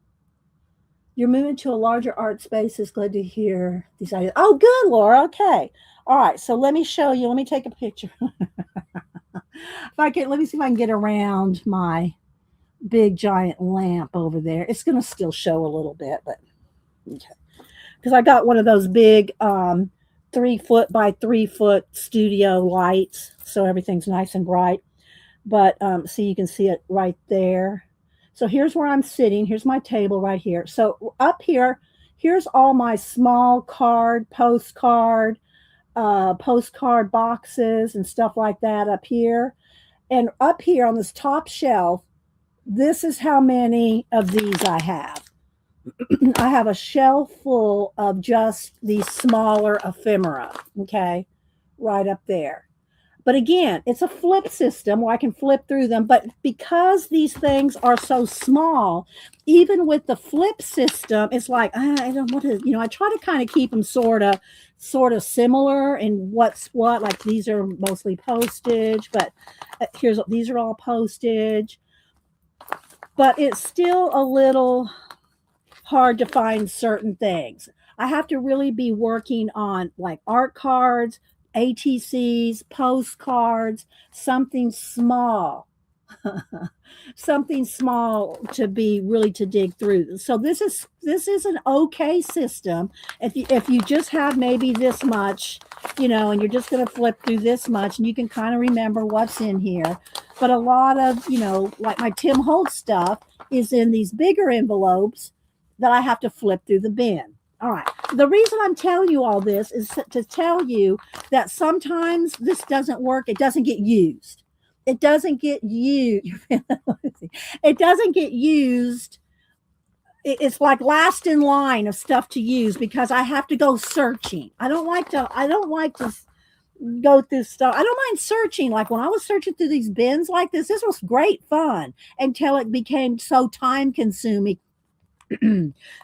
You're moving to a larger art space. It's glad to hear these ideas. Oh, good, Laura. Okay. All right. So let me show you. Let me take a picture. Let me see if I can get around my big giant lamp over there. It's going to still show a little bit, but okay. Because I got one of those big 3 foot by 3 foot studio lights, so everything's nice and bright. But see, you can see it right there. So here's where I'm sitting. Here's my table right here. So up here, here's all my small postcard, postcard boxes and stuff like that up here. And up here on this top shelf, this is how many of these I have. I have a shelf full of just these smaller ephemera, okay, right up there. But again, it's a flip system where I can flip through them. But because these things are so small, even with the flip system, it's like I don't want to. I try to kind of keep them sort of similar in what's what. Like these are mostly postage, but these are all postage. But it's still a little hard to find certain things. I have to really be working on like art cards, ATCs, postcards, something small. Something small to be really to dig through. So this is an okay system. If you just have maybe this much, and you're just going to flip through this much, and you can kind of remember what's in here. But a lot of like my Tim Holtz stuff is in these bigger envelopes that I have to flip through the bin. All right. The reason I'm telling you all this is to tell you that sometimes this doesn't work. It doesn't get used. It doesn't get used. It doesn't get used. It's like last in line of stuff to use because I have to go searching. I don't like to go through stuff. I don't mind searching. Like when I was searching through these bins like this was great fun until it became so time consuming.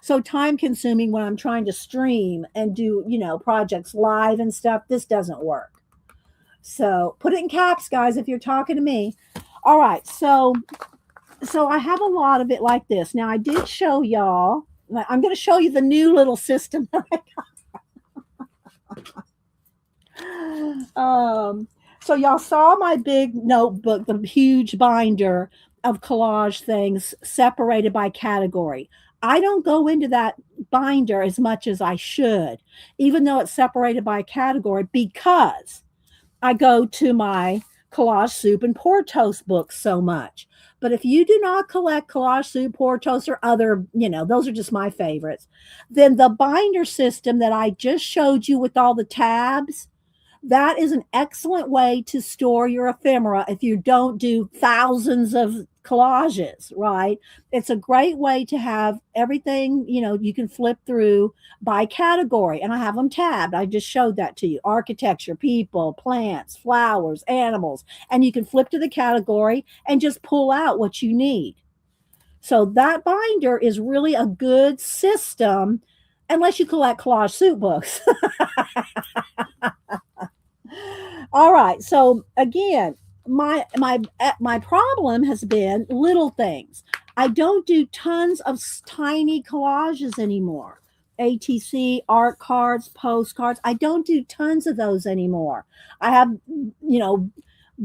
So time consuming when I'm trying to stream and do, projects live and stuff. This doesn't work. So put it in caps, guys, if you're talking to me. All right. So I have a lot of it like this. Now I did show y'all. I'm going to show you the new little system that I got. So y'all saw my big notebook, the huge binder of collage things separated by category. I don't go into that binder as much as I should, even though it's separated by category, because I go to my collage soup and pour toast books so much. But if you do not collect collage soup, pour toast, or other, those are just my favorites, then the binder system that I just showed you with all the tabs, that is an excellent way to store your ephemera if you don't do thousands of collages, right? It's a great way to have everything, you can flip through by category. And I have them tabbed. I just showed that to you. Architecture, people, plants, flowers, animals. And you can flip to the category and just pull out what you need. So that binder is really a good system unless you collect collage soup books. All right. So again, my problem has been little things. I don't do tons of tiny collages anymore. ATC, art cards, postcards. I don't do tons of those anymore. I have,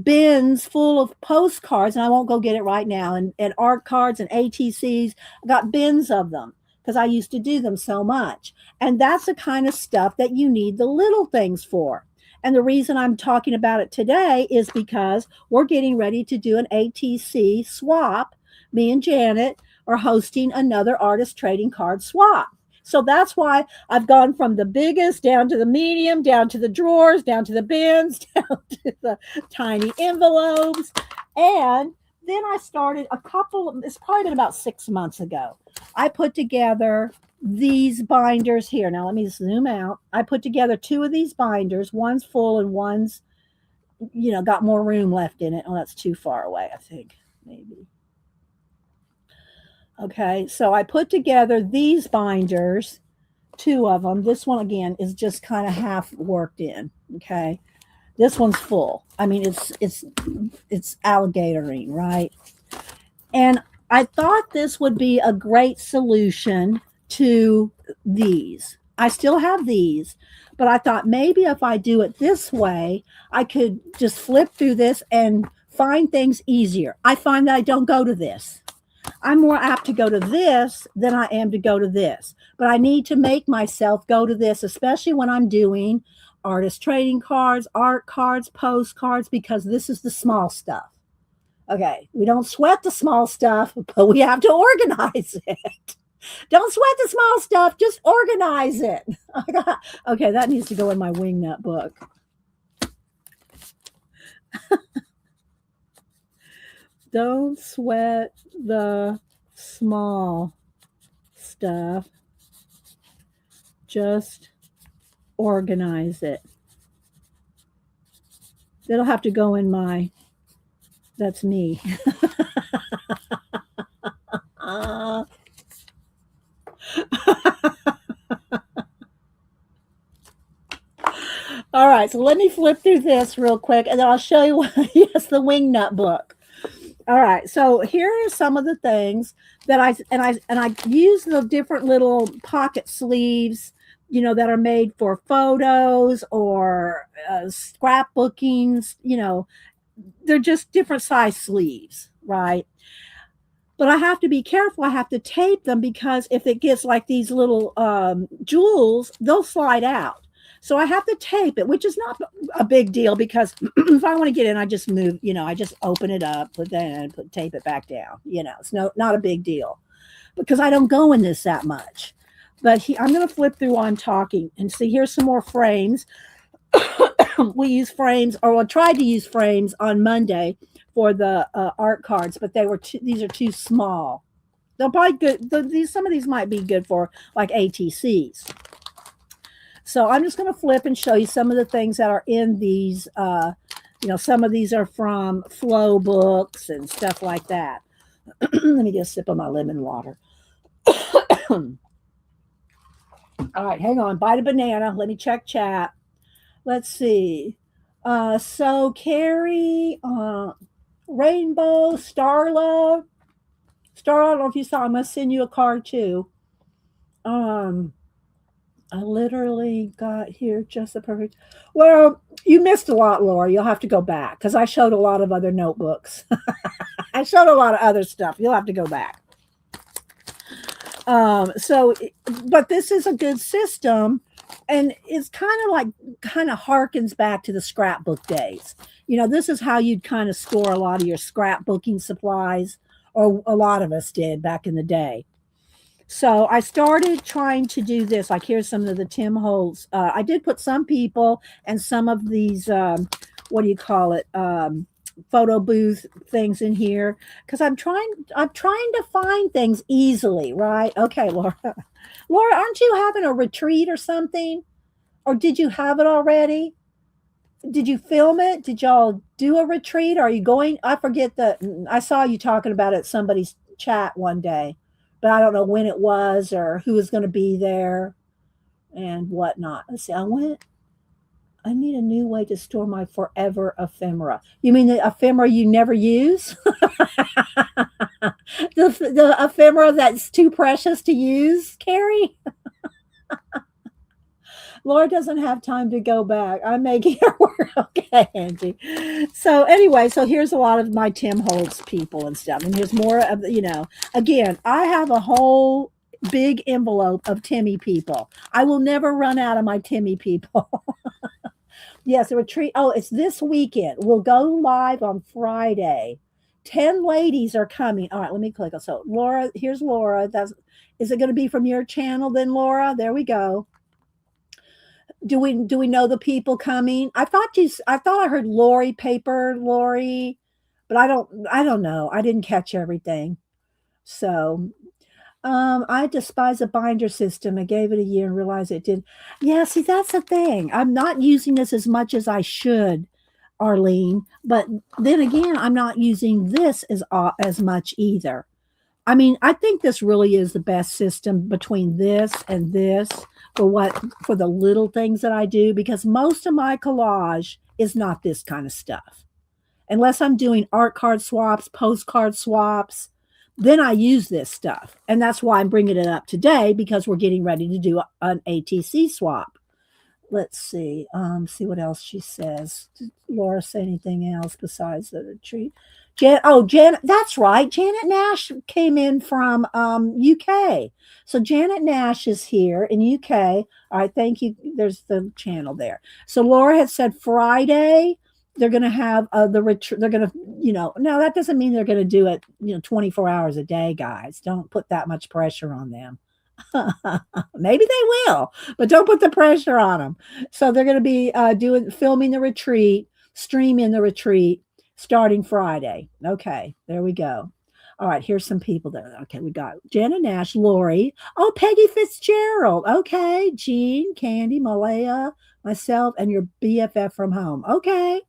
bins full of postcards, and I won't go get it right now, and art cards and ATCs. I got bins of them because I used to do them so much. And that's the kind of stuff that you need the little things for. And the reason I'm talking about it today is because we're getting ready to do an ATC swap. Me and Janet are hosting another artist trading card swap. So that's why I've gone from the biggest down to the medium, down to the drawers, down to the bins, down to the tiny envelopes. And then I started it's probably been about 6 months ago. I put together these binders here. Now let me zoom out. I put together 2 of these binders. One's full and one's, got more room left in it. Oh, that's too far away, I think, maybe. Okay, so I put together these binders, 2 of them. This one, again, is just kind of half worked in, okay? This one's full. I mean, it's alligatoring, right? And I thought this would be a great solution to these. I still have these, but I thought maybe if I do it this way, I could just flip through this and find things easier. I find that I don't go to this. I'm more apt to go to this than I am to go to this. But I need to make myself go to this, especially when I'm doing artist trading cards, art cards, postcards, because this is the small stuff. Okay, we don't sweat the small stuff, but we have to organize it. Don't sweat the small stuff. Just organize it. Okay, that needs to go in my wingnut book. Don't sweat the small stuff. Just organize it. It'll have to go in my, that's me. uh, All right, so let me flip through this real quick and then I'll show you yes, the wingnut book. All right, so here are some of the things that I use the different little pocket sleeves, that are made for photos or scrapbookings. They're just different size sleeves, right? But I have to be careful. I have to tape them because if it gets like these little jewels, they'll slide out. So I have to tape it, which is not a big deal because if I want to get in, I just move, I just open it up, put that in, tape it back down. It's not a big deal because I don't go in this that much. But I'm going to flip through on talking and see. Here's some more frames. We use frames, or I tried to use frames on Monday for the art cards, but these are too small. They'll probably good. Some of these might be good for like ATCs. So I'm just going to flip and show you some of the things that are in these. Some of these are from flow books and stuff like that. Let me get a sip of my lemon water. All right, hang on. Bite a banana. Let me check chat. Let's see. So Carrie, Rainbow, Starla. Starla, I don't know if you saw. I must send you a card too. I literally got here just the perfect. Well, you missed a lot, Laura. You'll have to go back because I showed a lot of other notebooks. I showed a lot of other stuff. You'll have to go back. But this is a good system, and it's kind of harkens back to the scrapbook days. This is how you'd kind of store a lot of your scrapbooking supplies, or a lot of us did back in the day. So I started trying to do this. Like here's some of the Tim Holtz. I did put some people and some of these, what do you call it? Photo booth things in here because I'm trying to find things easily, right? Okay, Laura. Laura, aren't you having a retreat or something? Or did you have it already? Did you film it? Did y'all do a retreat? Are you going? I forget I saw you talking about it at somebody's chat one day, but I don't know when it was or who was going to be there and whatnot. Let's see. I need a new way to store my forever ephemera. You mean the ephemera you never use? the ephemera that's too precious to use, Carrie? Laura doesn't have time to go back. I'm making her work. Okay, Angie. So anyway, here's a lot of my Tim Holtz people and stuff. And here's more of, again, I have a whole big envelope of Timmy people. I will never run out of my Timmy people. Yes, a retreat. Oh, it's this weekend. We'll go live on Friday. 10 ladies are coming. All right, let me click. So Laura, here's Laura. Is it going to be from your channel then, Laura? There we go. Do we know the people coming? I thought I heard Lori, but I don't know. I didn't catch everything. So I despise a binder system. I gave it a year and realized it did. Yeah, see, that's the thing. I'm not using this as much as I should, Arlene. But then again, I'm not using this as much either. I mean, I think this really is the best system between this and this for the little things that I do, because most of my collage is not this kind of stuff. Unless I'm doing art card swaps, postcard swaps, then I use this stuff. And that's why I'm bringing it up today, because we're getting ready to do an ATC swap. Let's see. See what else she says. Did Laura say anything else besides the retreat? Janet, that's right. Janet Nash came in from UK. So Janet Nash is here in UK. All right, thank you. There's the channel there. So Laura had said Friday they're going to have the retreat. They're going to no, that doesn't mean they're going to do it, 24 hours a day, guys. Don't put that much pressure on them. Maybe they will, but don't put the pressure on them. So they're going to be filming the retreat, streaming the retreat starting Friday. Okay, there we go. All right, here's some people there. Okay, we got Jenna Nash, Lori. Oh, Peggy Fitzgerald. Okay, Jean, Candy, Malaya, myself, and your BFF from home. Okay.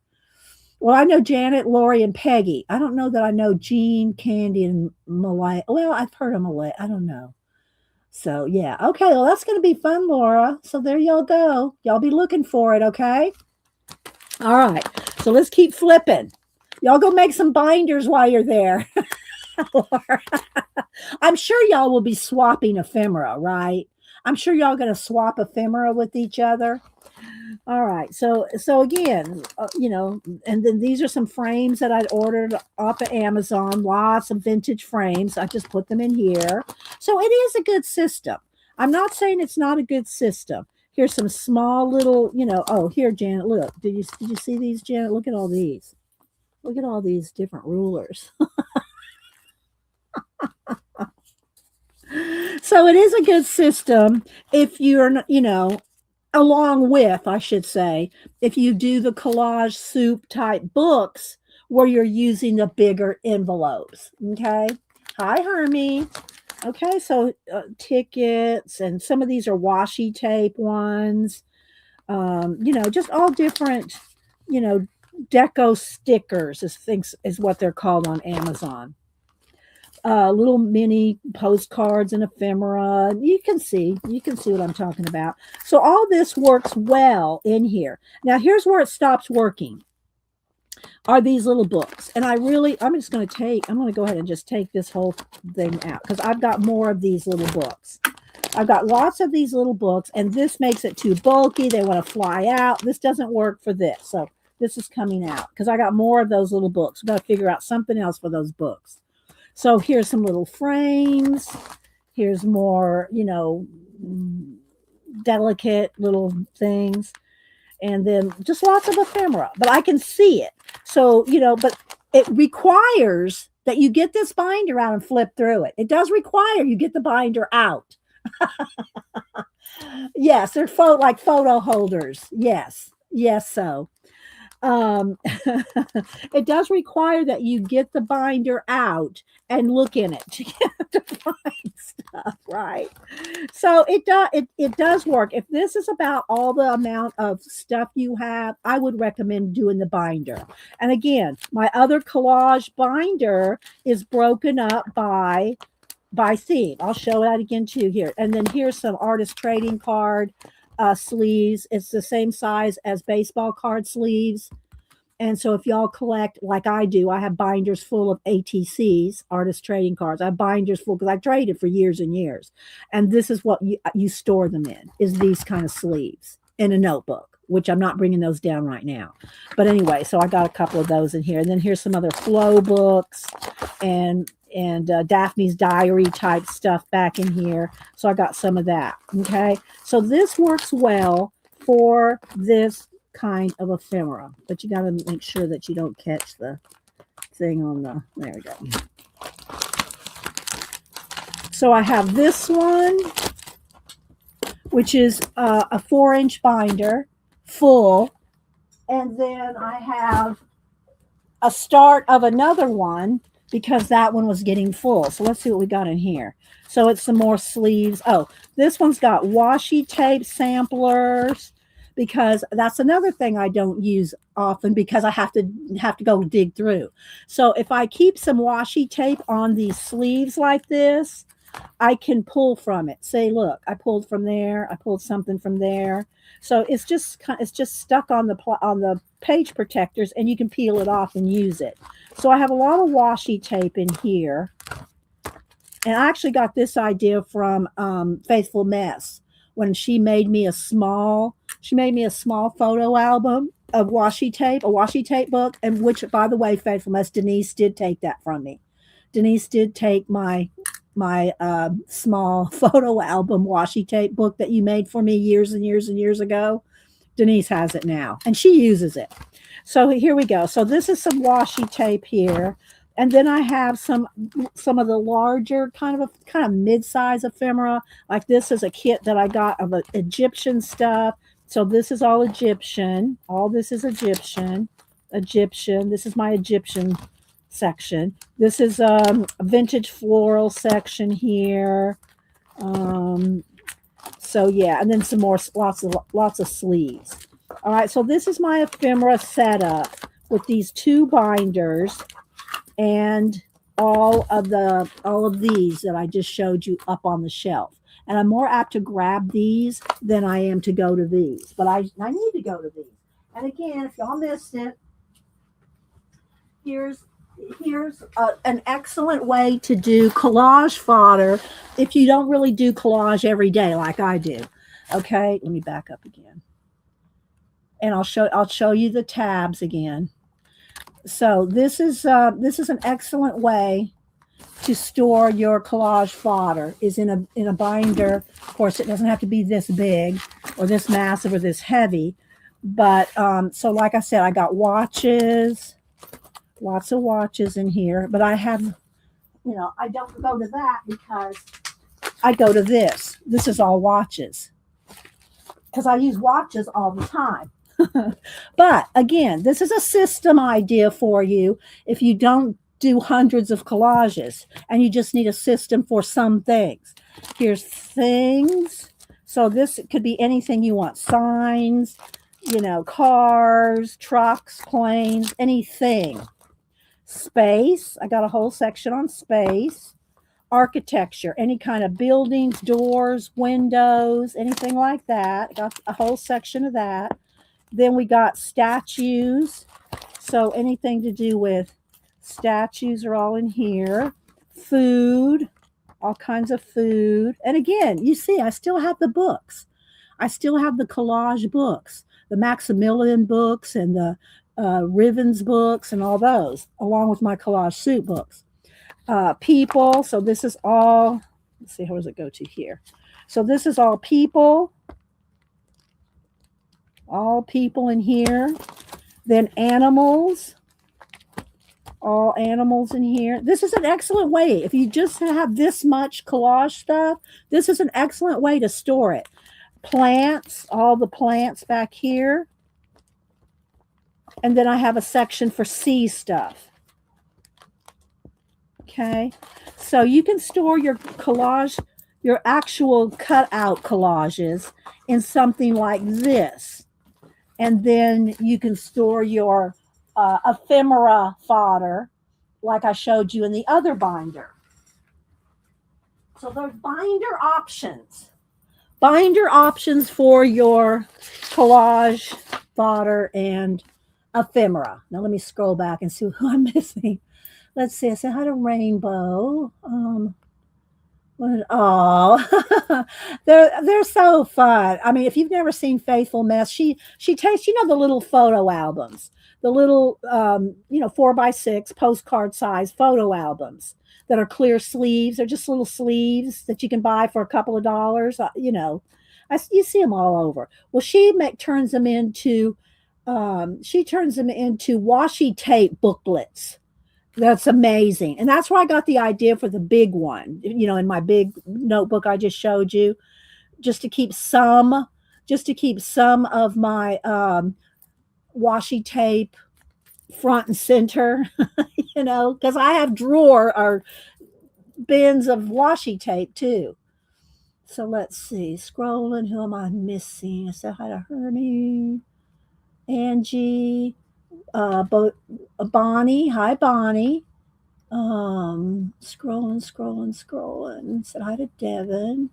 Well, I know Janet, Lori, and Peggy. I don't know that I know Jean, Candy, and Malaya. Well, I've heard of Malaya. I don't know. So, yeah. Okay, well, that's going to be fun, Laura. So there y'all go. Y'all be looking for it, okay? All right. So let's keep flipping. Y'all go make some binders while you're there. I'm sure y'all will be swapping ephemera, right? I'm sure y'all going to swap ephemera with each other. All right. So again, and then these are some frames that I'd ordered off of Amazon, lots of vintage frames. I just put them in here. So it is a good system. I'm not saying it's not a good system. Here's some small little, oh, here, Janet, look. Did you see these, Janet? Look at all these. Look at all these different rulers. So it is a good system if you're, along with, I should say, if you do the collage soup type books where you're using the bigger envelopes. Okay. Hi, Hermie. Okay. So tickets, and some of these are washi tape ones, just all different, deco stickers is what they're called on Amazon. Little mini postcards and ephemera. You can see what I'm talking about. So all this works well in here. Now here's where it stops working. Are these little books. And I'm going to go ahead and just take this whole thing out because I've got more of these little books. I've got lots of these little books, and this makes it too bulky. They want to fly out. This doesn't work for this. So this is coming out because I got more of those little books. We've got to figure out something else for those books. So here's some little frames. Here's more, delicate little things. And then just lots of ephemera. But I can see it. So, but it requires that you get this binder out and flip through it. It does require you get the binder out. Yes, they're like photo holders. Yes. Yes, so. It does require that you get the binder out and look in it to find stuff, right? So it does work. If this is about all the amount of stuff you have, I would recommend doing the binder. And again, my other collage binder is broken up by theme. I'll show that again too here. And then here's some artist trading card sleeves. It's the same size as baseball card sleeves. And so if y'all collect like I do, I have binders full of ATCs, artist trading cards. I have binders full because I traded for years and years. And this is what you store them in, is these kind of sleeves in a notebook, which I'm not bringing those down right now. But anyway, so I got a couple of those in here. And then here's some other flow books and Daphne's diary type stuff back in here. So I got some of that. Okay. So this works well for this kind of ephemera, but you got to make sure that you don't catch the thing on there we go. So I have this one, which is a 4-inch binder full. And then I have a start of another one because that one was getting full. So let's see what we got in here. So it's some more sleeves. Oh, this one's got washi tape samplers, because that's another thing I don't use often because I have to go dig through. So if I keep some washi tape on these sleeves like this, I can pull from it. Say, look, I pulled from there. I pulled something from there. So it's just stuck on the page protectors, and you can peel it off and use it. So I have a lot of washi tape in here. And I actually got this idea from Faithful Mess when she made me a small photo album of washi tape, a washi tape book, and which, by the way, Faithful Mess, Denise did take that from me. Denise did take my small photo album washi tape book that you made for me years and years and years ago. Denise has it now, and she uses it. So here we go. So this is some washi tape here. And then I have some of the larger kind of mid-size ephemera. Like this is a kit that I got of Egyptian stuff. So this is all Egyptian. All this is Egyptian. Egyptian. This is my Egyptian section. This is a vintage floral section here. So yeah, and then some more lots of sleeves. All right, so this is my ephemera setup with these two binders and all of these that I just showed you up on the shelf. And I'm more apt to grab these than I am to go to these. But I need to go to these. And again, if y'all missed it, here's an excellent way to do collage fodder if you don't really do collage every day like I do. Okay, let me back up again. And I'll show you the tabs again. So this is an excellent way to store your collage fodder is in a binder. Of course, it doesn't have to be this big or this massive or this heavy. But so like I said, I got watches, lots of watches in here. But I have, I don't go to that because I go to this. This is all watches because I use watches all the time. But again, this is a system idea for you if you don't do hundreds of collages and you just need a system for some things. Here's things. So this could be anything you want. Signs, cars, trucks, planes, anything. Space. I got a whole section on space. Architecture, any kind of buildings, doors, windows, anything like that. Got a whole section of that. Then we got statues. So anything to do with statues are all in here. Food, all kinds of food. And again, you see, I still have the books. I still have the collage books, the Maximilian books and the Rivens books and all those, along with my collage suit books. People. So this is all, let's see, how does it go to here? So this is all people. All people in here. Then animals. All animals in here. This is an excellent way. If you just have this much collage stuff, this is an excellent way to store it. Plants, all the plants back here. And then I have a section for sea stuff. Okay. So you can store your collage, your actual cutout collages in something like this. And then you can store your ephemera fodder like I showed you in the other binder. So there's binder options. Binder options for your collage fodder and ephemera. Now let me scroll back and see who I'm missing. Let's see. I said hi to Rainbow. They're so fun. I mean, if you've never seen Faithful Mess, she takes the little photo albums, the little 4x6 postcard size photo albums that are clear sleeves. They're just little sleeves that you can buy for a couple of dollars. You see them all over. Well, she turns them into washi tape booklets. That's amazing. And that's where I got the idea for the big one, in my big notebook I just showed you, just to keep some of my washi tape front and center, because I have drawer or bins of washi tape too. So let's see, scrolling, who am I missing? I said hi to Hermie, Angie, Bonnie. Hi, Bonnie. Scrolling. Said hi to Devin.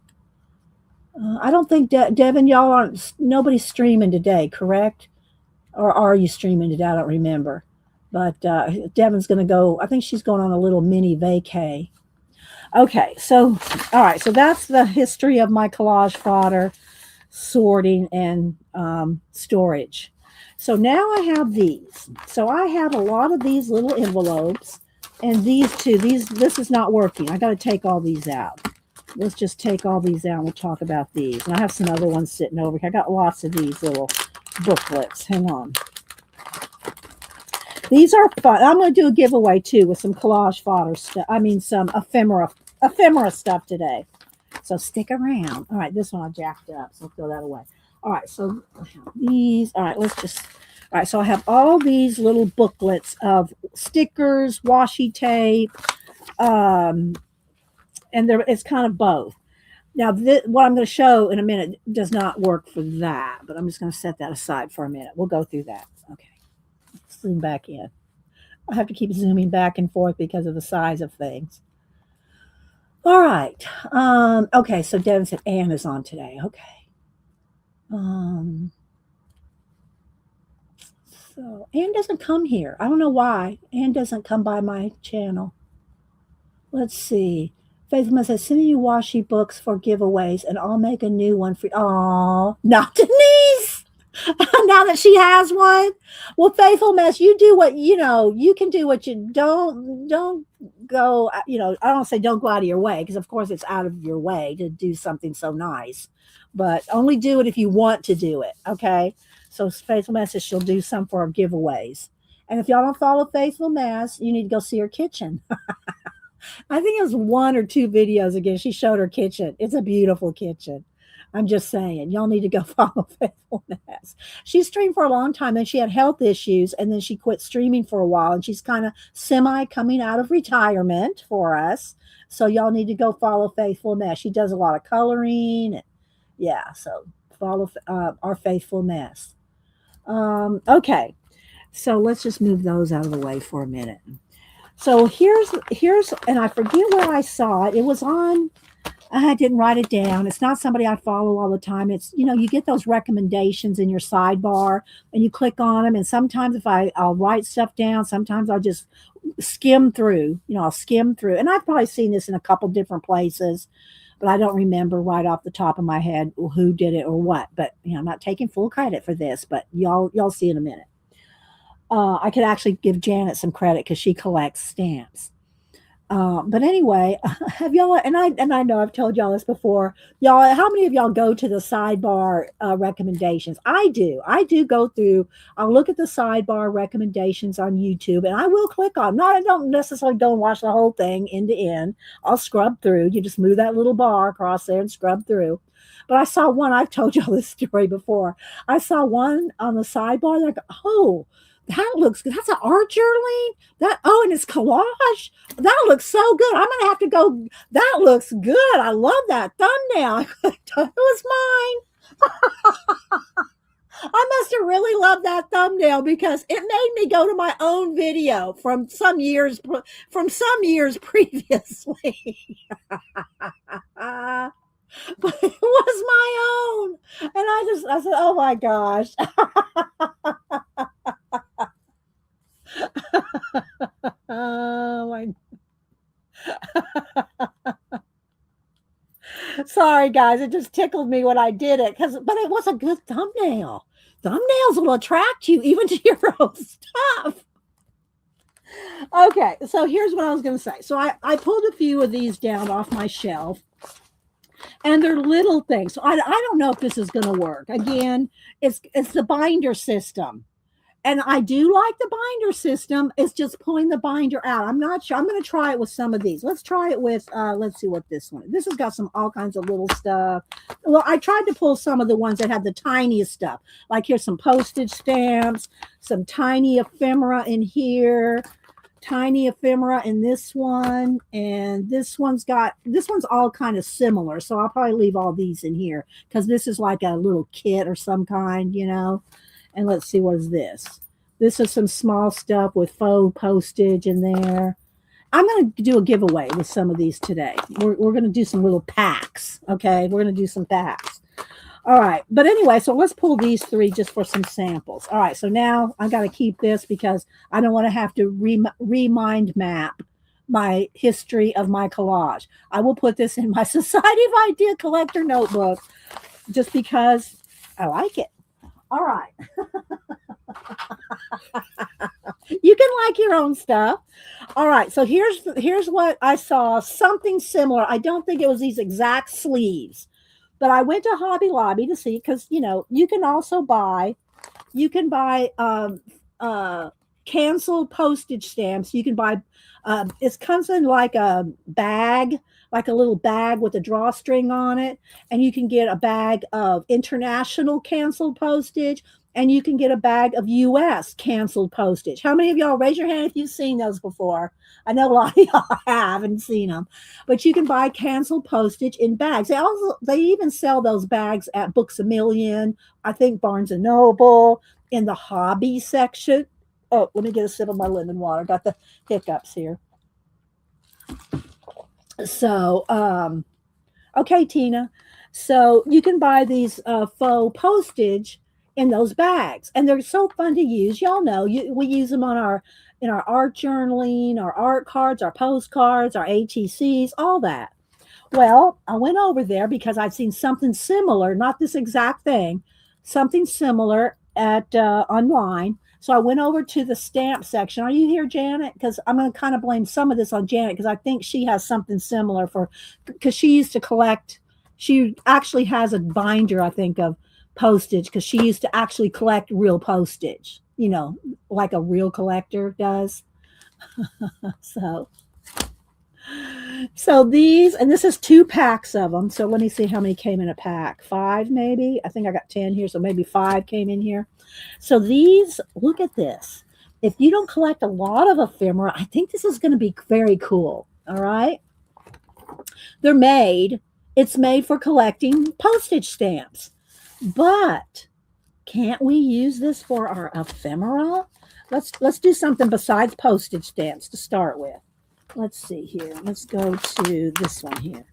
I don't think Devin, y'all aren't. Nobody's streaming today, correct? Or are you streaming today? I don't remember. But Devin's going to go. I think she's going on a little mini vacay. Okay, so all right. So that's the history of my collage fodder, sorting, and storage. So now I have these. So I have a lot of these little envelopes, and these two. This is not working. I got to take all these out. Let's just take all these out. And we'll talk about these. And I have some other ones sitting over here. I got lots of these little booklets. Hang on. These are fun. I'm going to do a giveaway too with some collage fodder stuff. I mean, some ephemera stuff today. So stick around. All right, this one I jacked up, so I'll throw that away. All right, so these. All right, let's just. All right, so I have all these little booklets of stickers, washi tape, and it's kind of both. Now, what I'm going to show in a minute does not work for that, but I'm just going to set that aside for a minute. We'll go through that. Okay, zoom back in. I have to keep zooming back and forth because of the size of things. All right. Okay, so Devin said Anne is on today. Okay. So Anne doesn't come here. I don't know why. Anne doesn't come by my channel. Let's see. Faithful says, sending you washi books for giveaways, and I'll make a new one for you. Oh, not Denise. Now that she has one. Well, Faithful Mess, you do what you can do what you don't go, I don't say don't go out of your way, because of course it's out of your way to do something so nice. But only do it if you want to do it. Okay. So Faithful Mess says she'll do some for our giveaways. And if y'all don't follow Faithful Mess, you need to go see her kitchen. I think it was 1 or 2 videos ago. She showed her kitchen. It's a beautiful kitchen. I'm just saying, y'all need to go follow Faithful Mess. She streamed for a long time, and she had health issues, and then she quit streaming for a while, and she's kind of semi coming out of retirement for us. So y'all need to go follow Faithful Mess. She does a lot of coloring. And yeah, so follow our Faithful Mess. Okay, so let's just move those out of the way for a minute. So here's, and I forget where I saw it. It was on, I didn't write it down. It's not somebody I follow all the time. It's, you get those recommendations in your sidebar and you click on them. And sometimes if I'll write stuff down, sometimes I'll just skim through, I'll skim through. And I've probably seen this in a couple different places, but I don't remember right off the top of my head who did it or what. But, I'm not taking full credit for this, but y'all see in a minute. I could actually give Janet some credit because she collects stamps. But anyway, have y'all, and I know I've told y'all this before, y'all, how many of y'all go to the sidebar recommendations? I do go through, I'll look at the sidebar recommendations on YouTube, and I will click on, I don't necessarily go and watch the whole thing end to end. I'll scrub through. You just move that little bar across there and scrub through. But I saw one, I've told y'all this story before. I saw one on the sidebar, like, oh, that looks good. That's an art journaling. And it's collage. That looks so good. I'm gonna have to go. That looks good. I love that thumbnail. It was mine. I must have really loved that thumbnail because it made me go to my own video from some years previously. But it was my own. And I said, oh my gosh. Oh my. Sorry guys, it just tickled me when I did it, but it was a good thumbnail. Thumbnails will attract you even to your own stuff. Okay, so here's what I was going to say. So I pulled a few of these down off my shelf, and they're little things. So I don't know if this is going to work. Again, it's the binder system. And I do like the binder system. It's just pulling the binder out. I'm not sure. I'm going to try it with some of these. Let's try it with, let's see what this one. This has got all kinds of little stuff. Well, I tried to pull some of the ones that have the tiniest stuff. Like here's some postage stamps, some tiny ephemera in here, tiny ephemera in this one. And this one's all kind of similar. So I'll probably leave all these in here because this is like a little kit or some kind, And let's see, what is this? This is some small stuff with faux postage in there. I'm going to do a giveaway with some of these today. We're going to do some little packs, okay? We're going to do some packs. All right. But anyway, so let's pull these 3 just for some samples. All right. So now I got to keep this because I don't want to have to remind map my history of my collage. I will put this in my Society of Idea Collector notebook just because I like it. All right. You can like your own stuff. All right. So here's what I saw. Something similar. I don't think it was these exact sleeves, but I went to Hobby Lobby to see because, you can also buy, canceled postage stamps. You can buy, it comes in like a bag, like a little bag with a drawstring on it. And you can get a bag of international canceled postage, and you can get a bag of US canceled postage. How many of y'all, raise your hand if you've seen those before? I know a lot of y'all haven't seen them, but you can buy canceled postage in bags. They even sell those bags at Books a Million, I think Barnes and Noble, in the hobby section. Oh, let me get a sip of my lemon water. Got the hiccups here. So, okay, Tina. So you can buy these faux postage in those bags, and they're so fun to use. Y'all know we use them on in our art journaling, our art cards, our postcards, our ATCs, all that. Well, I went over there because I've seen something similar, not this exact thing, something similar at online. So I went over to the stamp section. Are you here, Janet? Because I'm going to kind of blame some of this on Janet, because I think she has something similar because she used to collect. She actually has a binder, I think, of postage, because she used to actually collect real postage, like a real collector does. So these, and this is 2 packs of them. So let me see how many came in a pack. 5 maybe. I think I got 10 here, so maybe 5 came in here. So these, look at this. If you don't collect a lot of ephemera, I think this is going to be very cool. All right. It's made for collecting postage stamps. But can't we use this for our ephemera? Let's do something besides postage stamps to start with. Let's see here. Let's go to this one here.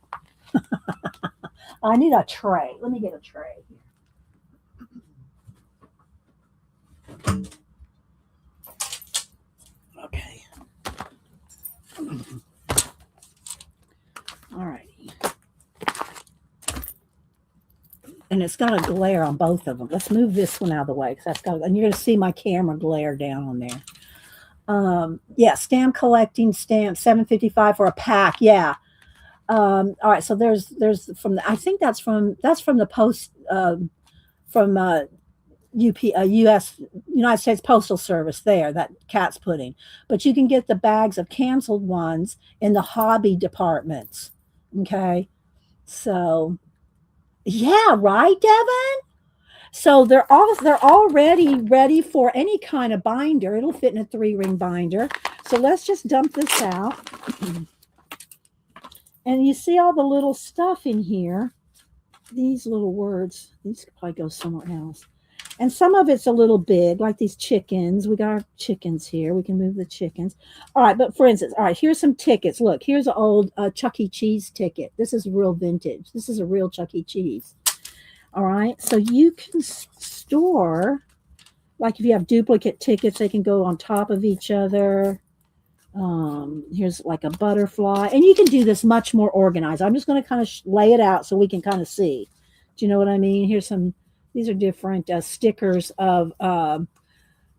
I need a tray. Let me get a tray here. Okay. All right. And it's got a glare on both of them. Let's move this one out of the way, because and you're going to see my camera glare down on there. Yeah, stamp collecting stamp, $7.55 for a pack. Yeah. All right. So there's I think that's from the post from U.S. United States Postal Service there, that Cat's pudding. But you can get the bags of canceled ones in the hobby departments. Okay. So yeah, right, Devin? So they're already ready for any kind of binder. It'll fit in a 3-ring binder. So let's just dump this out. And you see all the little stuff in here. These little words, these could probably go somewhere else. And some of it's a little big, like these chickens. We got our chickens here. We can move the chickens. All right, but for instance, all right, here's some tickets. Look, here's an old Chuck E. Cheese ticket. This is real vintage. This is a real Chuck E. Cheese. All right, so you can store, like if you have duplicate tickets, they can go on top of each other. Here's like a butterfly, and you can do this much more organized. I'm just going to kind of lay it out so we can kind of see. Do you know what I mean? Here's these are different stickers of,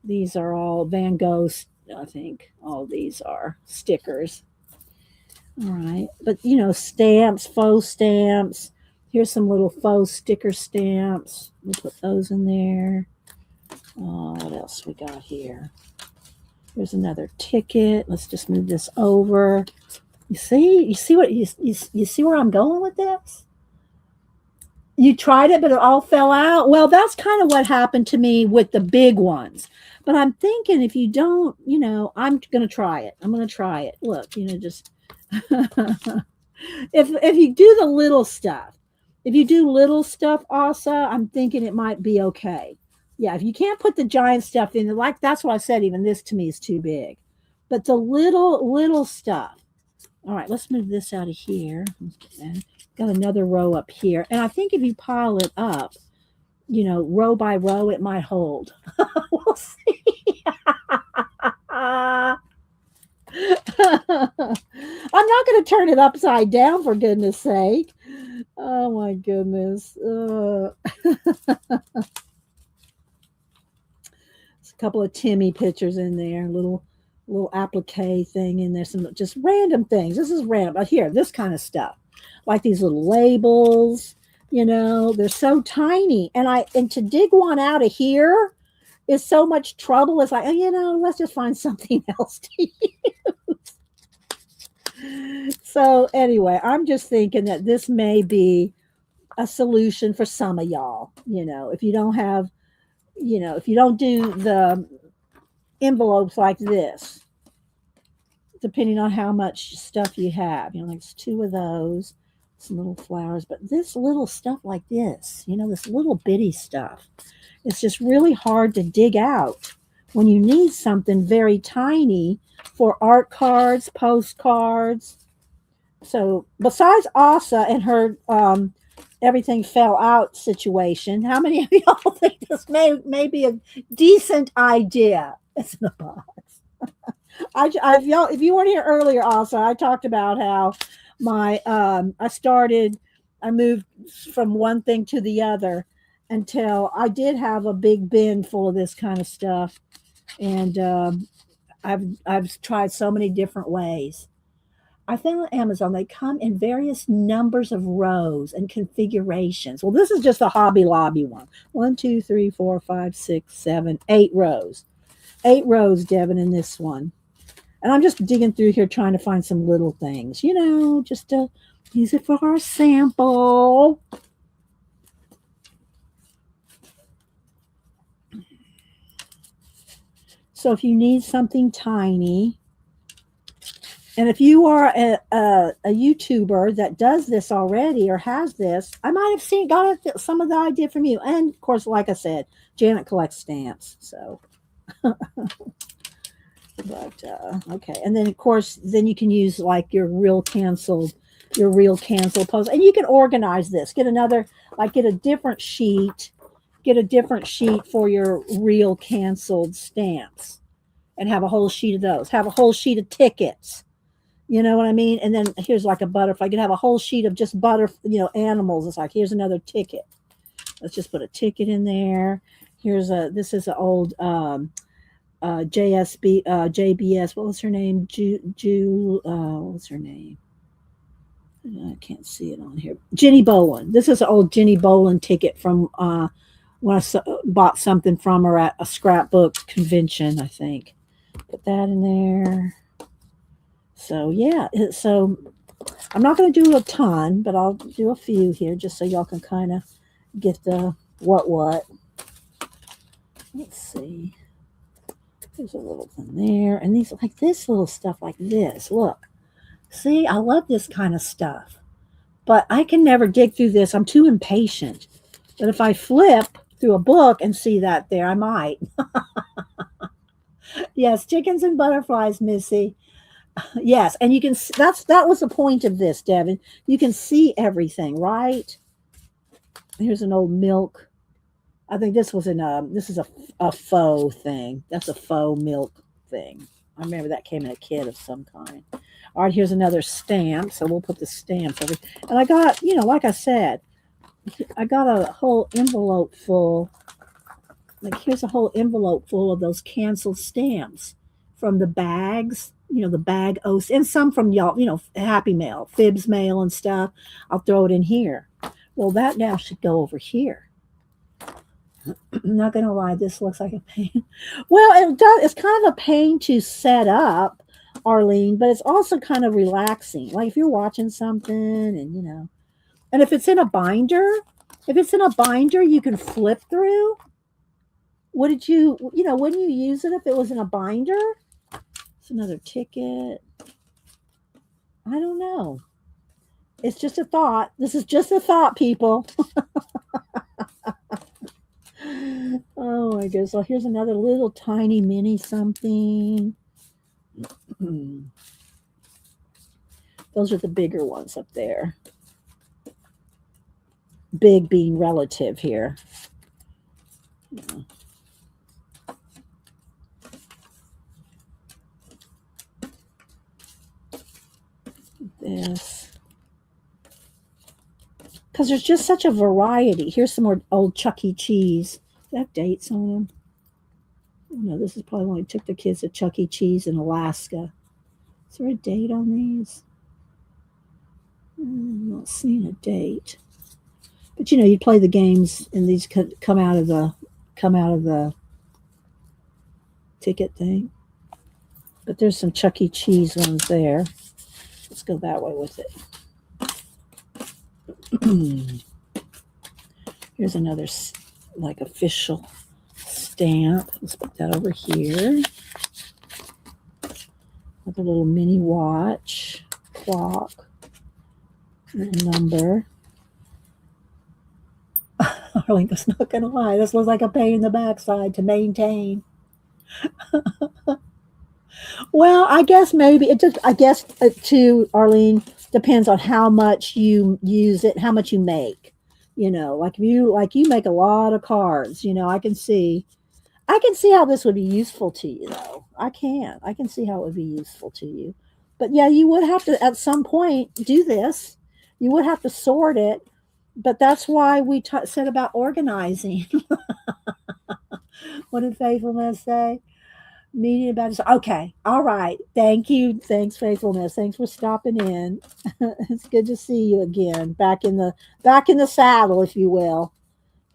these are all Van Gogh, I think. All these are stickers. All right, but stamps, faux stamps. Here's some little faux sticker stamps. We'll put those in there. What else we got here? There's another ticket. Let's just move this over. You see where I'm going with this? You tried it, but it all fell out. Well, that's kind of what happened to me with the big ones. But I'm thinking, if you don't, I'm going to try it. I'm going to try it. Look, just if you do the little stuff. If you do little stuff, Asa, I'm thinking it might be okay. Yeah, if you can't put the giant stuff in, like that's what I said, even this to me is too big. But the little stuff. All right, let's move this out of here. Got another row up here. And I think if you pile it up, row by row, it might hold. We'll see. I'm not going to turn it upside down, for goodness sake. Oh my goodness. There's a couple of Timmy pictures in there, little applique thing in there, some just random things. This is random. But here, this kind of stuff, like these little labels, they're so tiny. And to dig one out of here is so much trouble. It's like, oh, let's just find something else to use. So anyway, I'm just thinking that this may be a solution for some of y'all. If you don't have, if you don't do the envelopes like this, depending on how much stuff you have, like it's two of those, some little flowers, but this little stuff like this, this little bitty stuff, it's just really hard to dig out when you need something very tiny for art cards, postcards. So besides Asa and her everything fell out situation, how many of y'all think this may be a decent idea? It's in a box. If you weren't here earlier, also I talked about how my I moved from one thing to the other until I did have a big bin full of this kind of stuff, and I've tried so many different ways. I think on Amazon they come in various numbers of rows and configurations. Well, this is just a Hobby Lobby one. 1, 2, 3, 4, 5, 6, 7, 8 rows. 8 rows, Devin, in this one. And I'm just digging through here trying to find some little things, just to use it for our sample. So if you need something tiny, and if you are a YouTuber that does this already or has this, I might have got some of the idea from you. And of course, like I said, Janet collects stamps, so. But okay, and then of course, then you can use like your real canceled post, and you can organize this. Get a different sheet. Get a different sheet for your real canceled stamps, and have a whole sheet of those. Have a whole sheet of tickets. You know what I mean? And then here's like a butterfly. You can have a whole sheet of just animals. It's like, here's another ticket. Let's just put a ticket in there. This is an old JBS. What was her name? What was her name? I can't see it on here. Jenny Bolin. This is an old Jenny Bolin ticket from when I bought something from her at a scrapbook convention, I think. Put that in there. So yeah, so I'm not going to do a ton, but I'll do a few here just so y'all can kind of get the what. Let's see. There's a little thing there, and these like this little stuff like this. Look, see, I love this kind of stuff, but I can never dig through this. I'm too impatient. But if I flip through a book and see that there, I might. Yes, chickens and butterflies, Missy. Yes, and you can. That was the point of this, Devin. You can see everything, right? Here's an old milk. I think this was this is a faux thing. That's a faux milk thing. I remember that came in a kit of some kind. All right, here's another stamp. So we'll put the stamps over. And I got, like I said, I got a whole envelope full. Like here's a whole envelope full of those canceled stamps from the bags, the bag oats, and some from y'all, Happy Mail, Fibs Mail and stuff. I'll throw it in here. Well, that now should go over here. I'm not going to lie, this looks like a pain. Well, it does. It's kind of a pain to set up, Arlene, but it's also kind of relaxing. Like if you're watching something and, and if it's in a binder, you can flip through. Wouldn't you use it if it was in a binder? It's another ticket. I don't know. It's just a thought. This is just a thought, people. Oh my goodness. So here's another little tiny mini something. Those are the bigger ones up there. Big being relative here. Yeah. This. Because there's just such a variety. Here's some more old Chuck E. Cheese. Do they have dates on them? Oh, no, this is probably when I took the kids to Chuck E. Cheese in Alaska. Is there a date on these? I'm not seeing a date. But you play the games, and these come out of the ticket thing. But there's some Chuck E. Cheese ones there. Let's go that way with it. Here's another like official stamp. Let's put that over here. Another little mini watch, clock, little number. Arlene was not gonna lie. This looks like a pain in the backside to maintain. Well, I guess maybe it just. I guess too, Arlene, depends on how much you use it, how much you make. Like if you make a lot of cards. I can see how this would be useful to you, though. I can see how it would be useful to you. But yeah, you would have to at some point do this. You would have to sort it. But that's why we said about organizing. What did Faithfulness say? Meeting about it. Okay. All right. Thank you. Thanks, Faithfulness. Thanks for stopping in. It's good to see you again. Back in the saddle, if you will,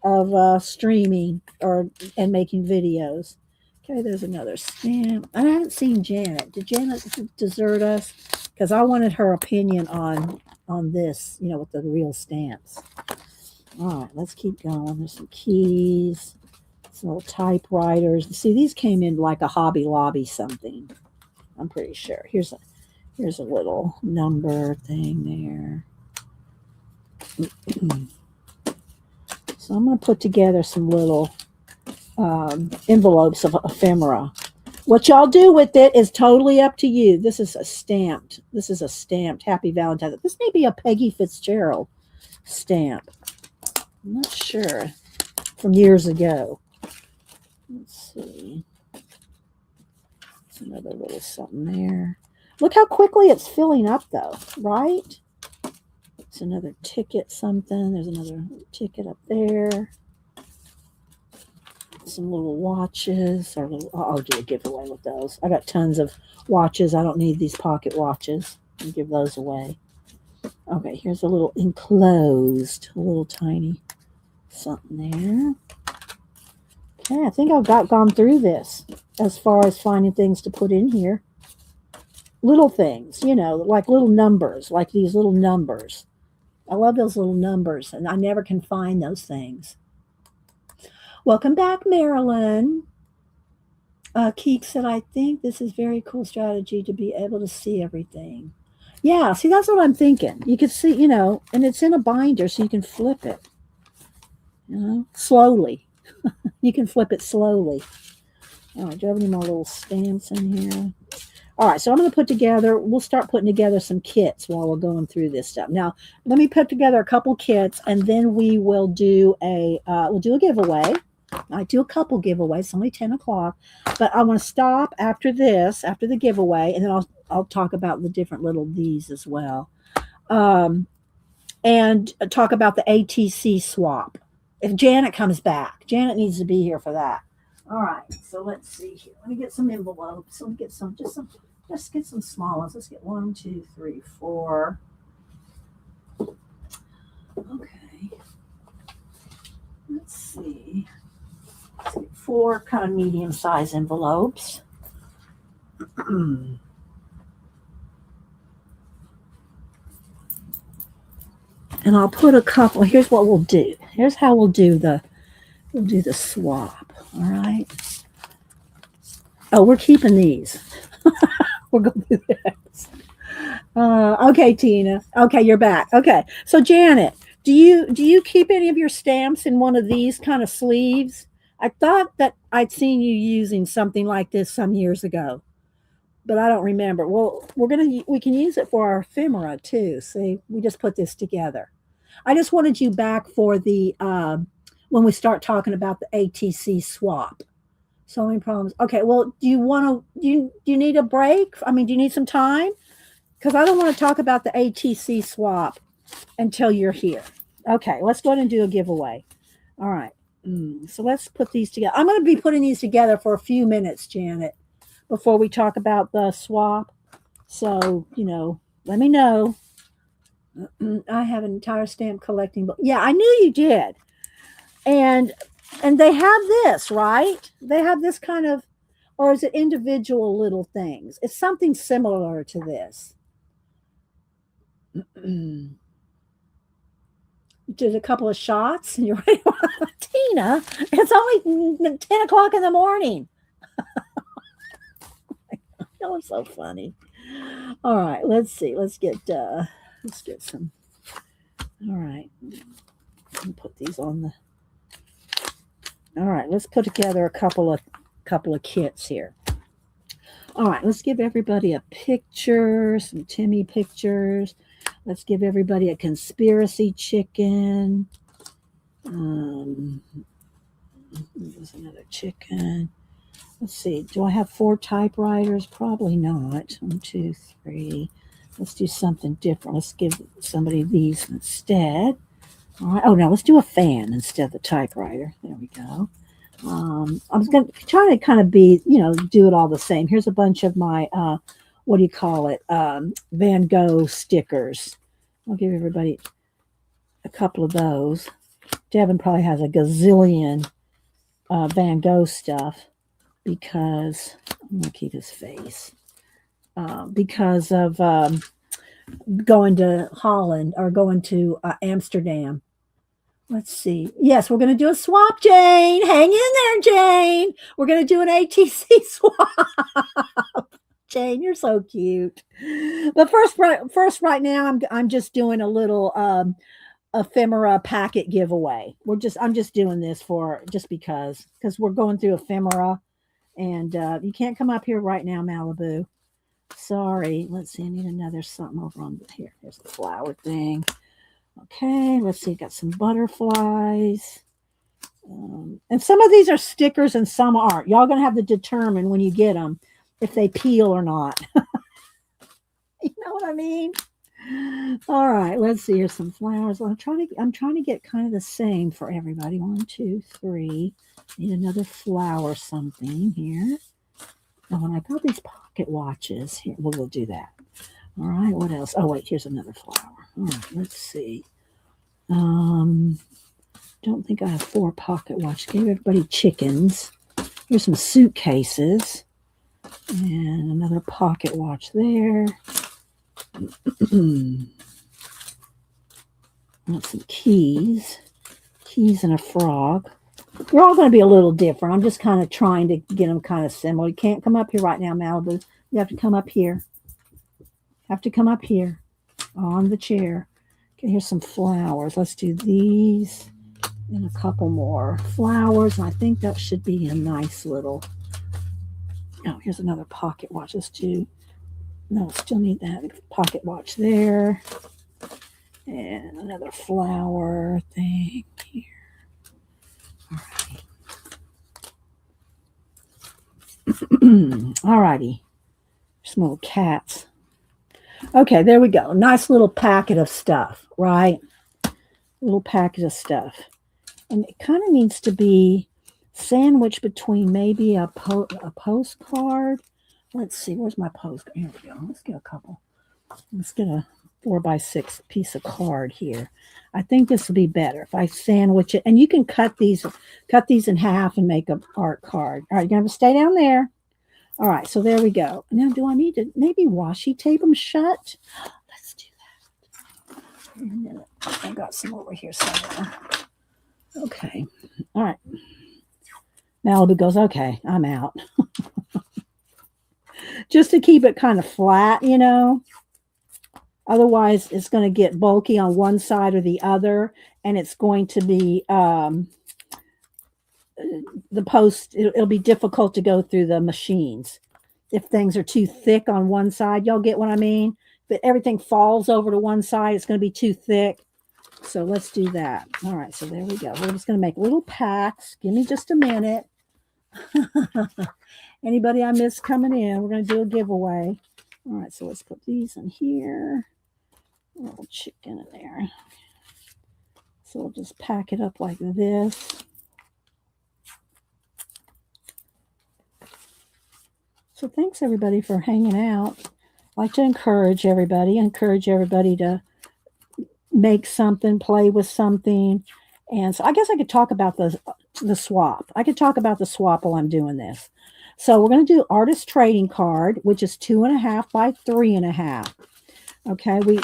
of streaming and making videos. Okay, there's another stamp. I haven't seen Janet. Did Janet desert us? Because I wanted her opinion on this, with the real stamps. All right, let's keep going. There's some keys. Little typewriters. See, these came in like a Hobby Lobby something. I'm pretty sure. Here's a little number thing there. So I'm going to put together some little envelopes of ephemera. What y'all do with it is totally up to you. This is a stamped Happy Valentine's. This may be a Peggy Fitzgerald stamp. I'm not sure. From years ago. Let's see. There's another little something there. Look how quickly it's filling up, though, right? It's another ticket something. There's another ticket up there. Some little watches. I'll do a giveaway with those. I got tons of watches. I don't need these pocket watches. I'll give those away. Okay, here's a little enclosed, a little tiny something there. Okay, I think I've gone through this as far as finding things to put in here. Little things, like little numbers, like these little numbers. I love those little numbers, and I never can find those things. Welcome back, Marilyn. Keek said, I think this is very cool strategy to be able to see everything. Yeah, see, that's what I'm thinking. You can see, and it's in a binder, so you can flip it, slowly. You can flip it slowly. All right, do you have any more little stamps in here? All right, so we'll start putting together some kits while we're going through this stuff. Now, let me put together a couple kits, and then we will do a giveaway. I do a couple giveaways. It's only 10 o'clock, but I want to stop after the giveaway, and then I'll talk about the different little these as well, and talk about the ATC swap. If Janet comes back, Janet needs to be here for that. All right, so let's see here. Let me get some envelopes. Let me get just get some small ones. Let's get 1, 2, 3, 4. Okay. Let's see. Let's get 4 kind of medium-sized envelopes. And I'll put a couple. Here's what we'll do. Here's how we'll do the swap. All right. Oh, we're keeping these. We're going to do this. Okay, Tina. Okay, you're back. Okay. So Janet, do you keep any of your stamps in one of these kind of sleeves? I thought that I'd seen you using something like this some years ago, but I don't remember. Well, we can use it for our ephemera too. See, we just put this together. I just wanted you back for the when we start talking about the ATC swap. So many problems. Okay, well, do you need a break? I mean, do you need some time? Because I don't want to talk about the ATC swap until you're here. Okay, let's go ahead and do a giveaway. All right. So let's put these together. I'm going to be putting these together for a few minutes, Janet, before we talk about the swap. So, let me know. I have an entire stamp collecting book. Yeah, I knew you did. And they have this, right? They have this kind of, Or is it individual little things? It's something similar to this. Just a couple of shots and you're ready. Tina, it's only 10 o'clock in the morning. That was so funny. All right, let's see. Let's get some. All right. Let me put these on the. All right, let's put together a couple of kits here. All right, let's give everybody a picture, some Timmy pictures. Let's give everybody a conspiracy chicken. There's another chicken. Let's see. Do I have 4 typewriters? Probably not. 1, 2, 3. Let's do something different. Let's give somebody these instead. All right. Oh, no, let's do a fan instead of the typewriter. There we go. I was going to try to kind of be, do it all the same. Here's a bunch of my, what do you call it? Van Gogh stickers. I'll give everybody a couple of those. Devin probably has a gazillion Van Gogh stuff because I'm going to keep his face. Because of going to Holland or going to Amsterdam. Let's see. Yes, we're going to do a swap, Jane. Hang in there, Jane. We're going to do an ATC swap. Jane, you're so cute. But first, right now, I'm just doing a little ephemera packet giveaway. I'm just doing this just because we're going through ephemera, and you can't come up here right now, Malibu. Sorry. Let's see. I need another something over on here. Here's the flower thing. Okay, let's see. Got some butterflies. And some of these are stickers and some aren't. Y'all going to have to determine when you get them if they peel or not. You know what I mean? All right, let's see. Here's some flowers. I'm trying to get kind of the same for everybody. 1, 2, 3. Need another flower something here. Oh, and I got these pocket watches. Here, we'll do that. All right, what else? Oh, wait, here's another flower. All right, let's see. Don't think I have 4 pocket watches. Gave everybody chickens. Here's some suitcases. And another pocket watch there. Got some keys. Keys and a frog. They're all going to be a little different. I'm just kind of trying to get them kind of similar. You can't come up here right now, Malibu. You have to come up here. On the chair. Okay, here's some flowers. Let's do these and a couple more flowers. And I think that should be a nice little. Oh, here's another pocket watch. Let's do. No, still need that pocket watch there. And another flower thing here. All right. All righty. Some little cats. Okay, there we go. Nice little packet of stuff, right? Little packet of stuff. And it kind of needs to be sandwiched between maybe a postcard. Let's see, where's my postcard? Here we go. Let's get a couple. Let's get a 4x6 piece of card here. I think this will be better if I sandwich it. And you can cut these in half and make an art card. All right, you're going to have to stay down there. All right, so there we go. Now, do I need to maybe washi tape them shut? Let's do that. In a minute. I got some over here somewhere. Okay. All right. Malibu goes, okay, I'm out. Just to keep it kind of flat, Otherwise, it's going to get bulky on one side or the other, and it's going to be it'll be difficult to go through the machines if things are too thick on one side. Y'all get what I mean? But everything falls over to one side, it's going to be too thick. So let's do that. All right, so there we go. We're just going to make little packs. Give me just a minute. Anybody I miss coming in, we're going to do a giveaway. All right, so let's put these in here. A little chicken in there. So we'll just pack it up like this. So thanks everybody for hanging out. I like to encourage everybody to make something, play with something. And so I guess I could talk about the swap. I could talk about the swap while I'm doing this. So we're going to do artist trading card, which is 2.5 by 3.5. Okay, we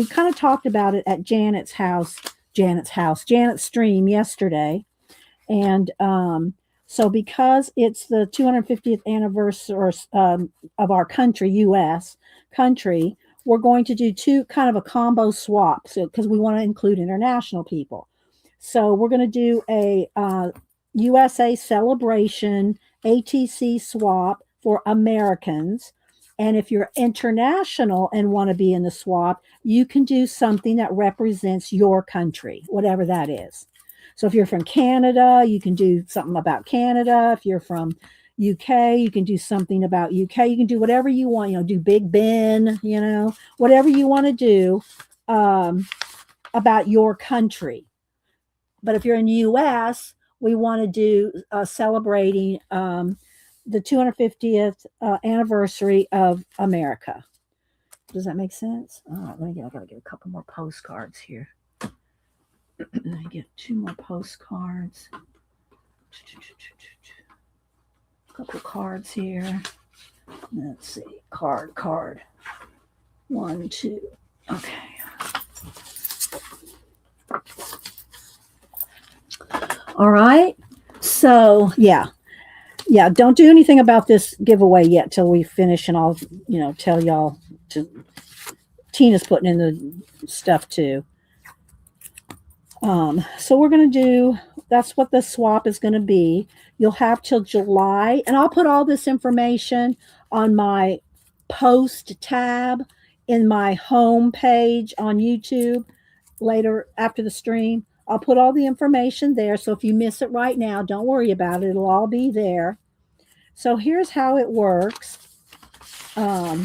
kind of talked about it at Janet's stream yesterday, and so because it's the 250th anniversary of our country, U.S. country, we're going to do two kind of a combo swap, so because we want to include international people. So we're going to do a USA celebration ATC swap for Americans. And if you're international and want to be in the swap, you can do something that represents your country, whatever that is. So if you're from Canada, you can do something about Canada. If you're from UK, you can do something about UK. You can do whatever you want, do Big Ben, whatever you want to do about your country. But if you're in the US, we want to do celebrating the 250th anniversary of America. Does that make sense? All right, I got to get a couple more postcards here. I get 2 more postcards. A couple cards here. Let's see. Card. 1, 2. Okay. All right. So, yeah. Don't do anything about this giveaway yet till we finish, and I'll, tell y'all to. Tina's putting in the stuff too. So we're going to do, that's what the swap is going to be. You'll have till July, and I'll put all this information on my post tab in my home page on YouTube later after the stream. I'll put all the information there. So if you miss it right now, don't worry about it. It'll all be there. So here's how it works. I'll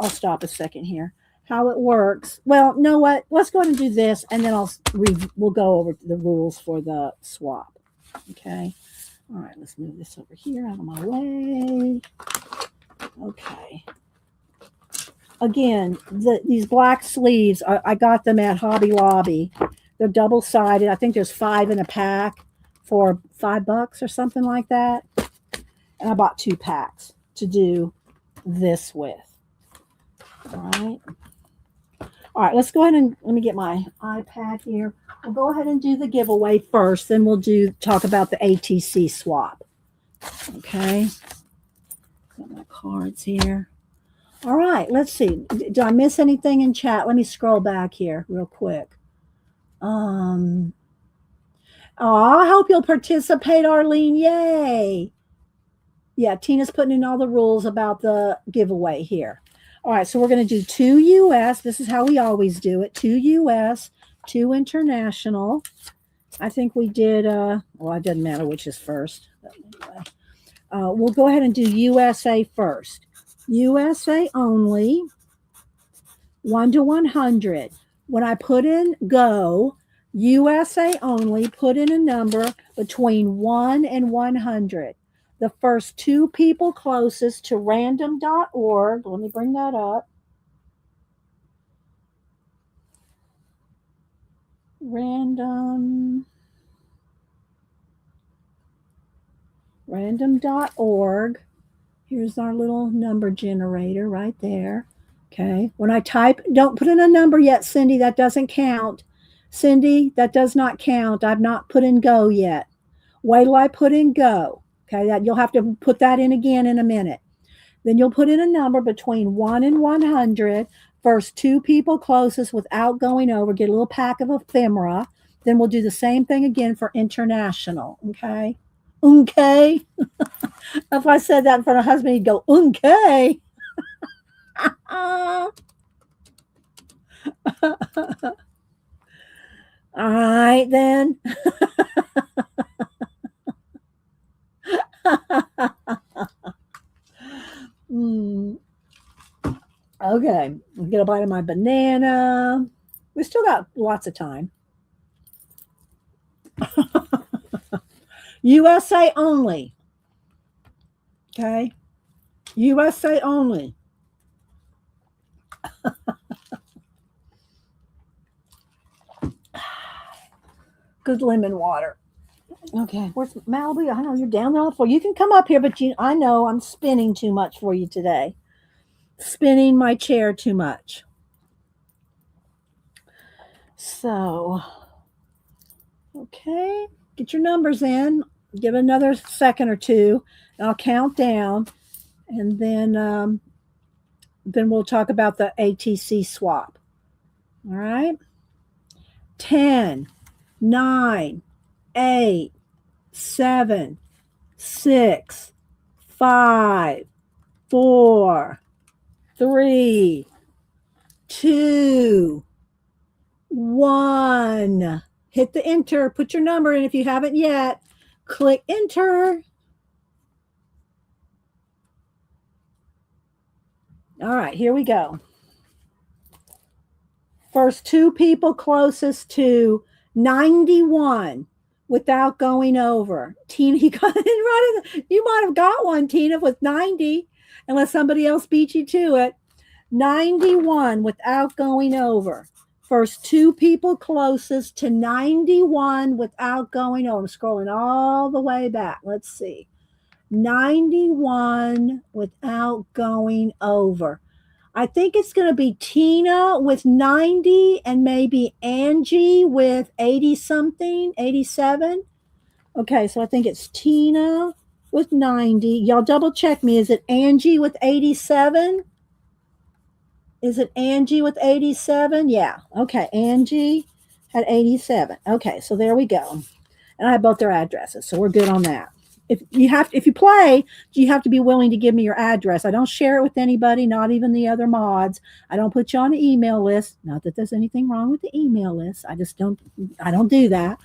stop a second here. How it works. Well, know what? Let's go ahead and do this, and then we'll go over the rules for the swap. Okay. All right. Let's move this over here out of my way. Okay. Again, these black sleeves, I got them at Hobby Lobby. They're double-sided. I think there's 5 in a pack for $5 or something like that. And I bought 2 packs to do this with. All right, let's go ahead and let me get my iPad here. We'll go ahead and do the giveaway first, then we'll talk about the ATC swap. Okay. Got my cards here. All right, let's see. Did I miss anything in chat? Let me scroll back here real quick. I hope you'll participate, Arlene. Yay. Yeah, Tina's putting in all the rules about the giveaway here. All right, so we're going to do 2 U.S. This is how we always do it. 2 U.S., 2 international. I think we did, it doesn't matter which is first. We'll go ahead and do USA first. USA only, 1 to 100. When I put in go, USA only, put in a number between 1 and 100. The first 2 people closest to random.org, let me bring that up. Random.org. Here's our little number generator right there. Okay. When I type, don't put in a number yet, Cindy. That doesn't count. Cindy, that does not count. I've not put in go yet. Wait till I put in go. Okay. You'll have to put that in again in a minute. Then you'll put in a number between 1 and 100. First 2 people closest without going over. Get a little pack of ephemera. Then we'll do the same thing again for international. Okay. Okay. If I said that in front of husband, he'd go, okay. All right, then. Okay, I'll get a bite of my banana. We still got lots of time. USA only. Okay. USA only. Good lemon water. Okay, where's Malibu? I know you're down there on the floor. You can come up here, but I know I'm spinning too much for you today. Spinning my chair too much. So, okay, get your numbers in. Give it another second or two, and I'll count down, and then we'll talk about the ATC swap. All right, 10, 9, 8, 7, 6, 5, 4, 3, 2, 1. Hit the enter. Put your number in if you haven't yet. Click enter. All right, here we go. First two people closest to 91 without going over. Tina, you got it right. You might have got one, Tina, with 90, unless somebody else beat you to it. 91 without going over. First two people closest to 91 without going over. I'm scrolling all the way back. Let's see. 91 without going over. I think it's going to be Tina with 90 and maybe Angie with 80 something, 87. Okay, so I think it's Tina with 90. Y'all double check me. Is it Angie with 87? Is it Angie with 87? Yeah. Okay, Angie had 87. Okay, so there we go. And I have both their addresses, so we're good on that. If you play, you have to be willing to give me your address. I don't share it with anybody, not even the other mods. I don't put you on an email list. Not that there's anything wrong with the email list. I don't do that.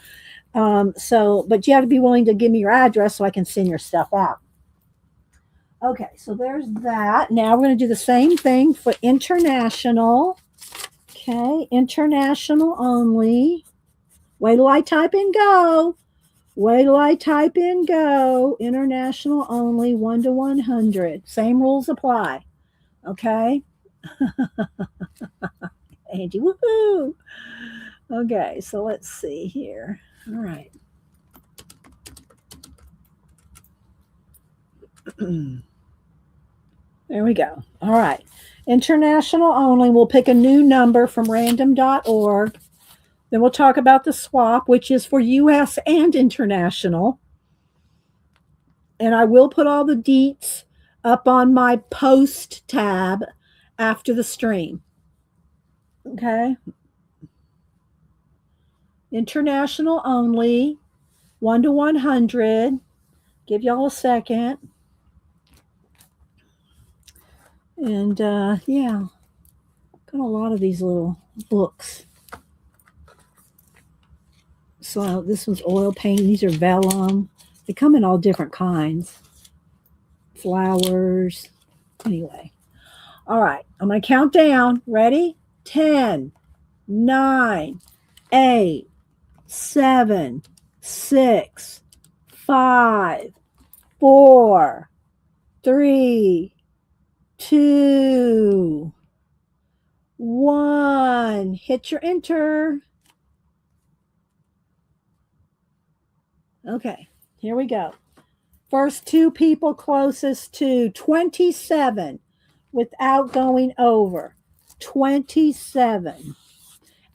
But you have to be willing to give me your address so I can send your stuff out. Okay, so there's that. Now we're going to do the same thing for international. Okay, international only. Wait till I type in go. Wait till I type in go. International only, 1 to 100. Same rules apply. Okay. Angie, woohoo. Okay, so let's see here. All right. There we go. All right. International only. We'll pick a new number from random.org. Then we'll talk about the swap, which is for U.S. and international. And I will put all the deets up on my post tab after the stream. Okay. International only, 1 to 100. Give y'all a second. And yeah, got a lot of these little books. So this one's oil paint. These are vellum. They come in all different kinds. Flowers. Anyway. All right. I'm going to count down. Ready? 10, 9, 8, 7, 6, 5, 4, 3, 2, 1. Hit your enter. Okay, here we go. First two people closest to 27 without going over. 27.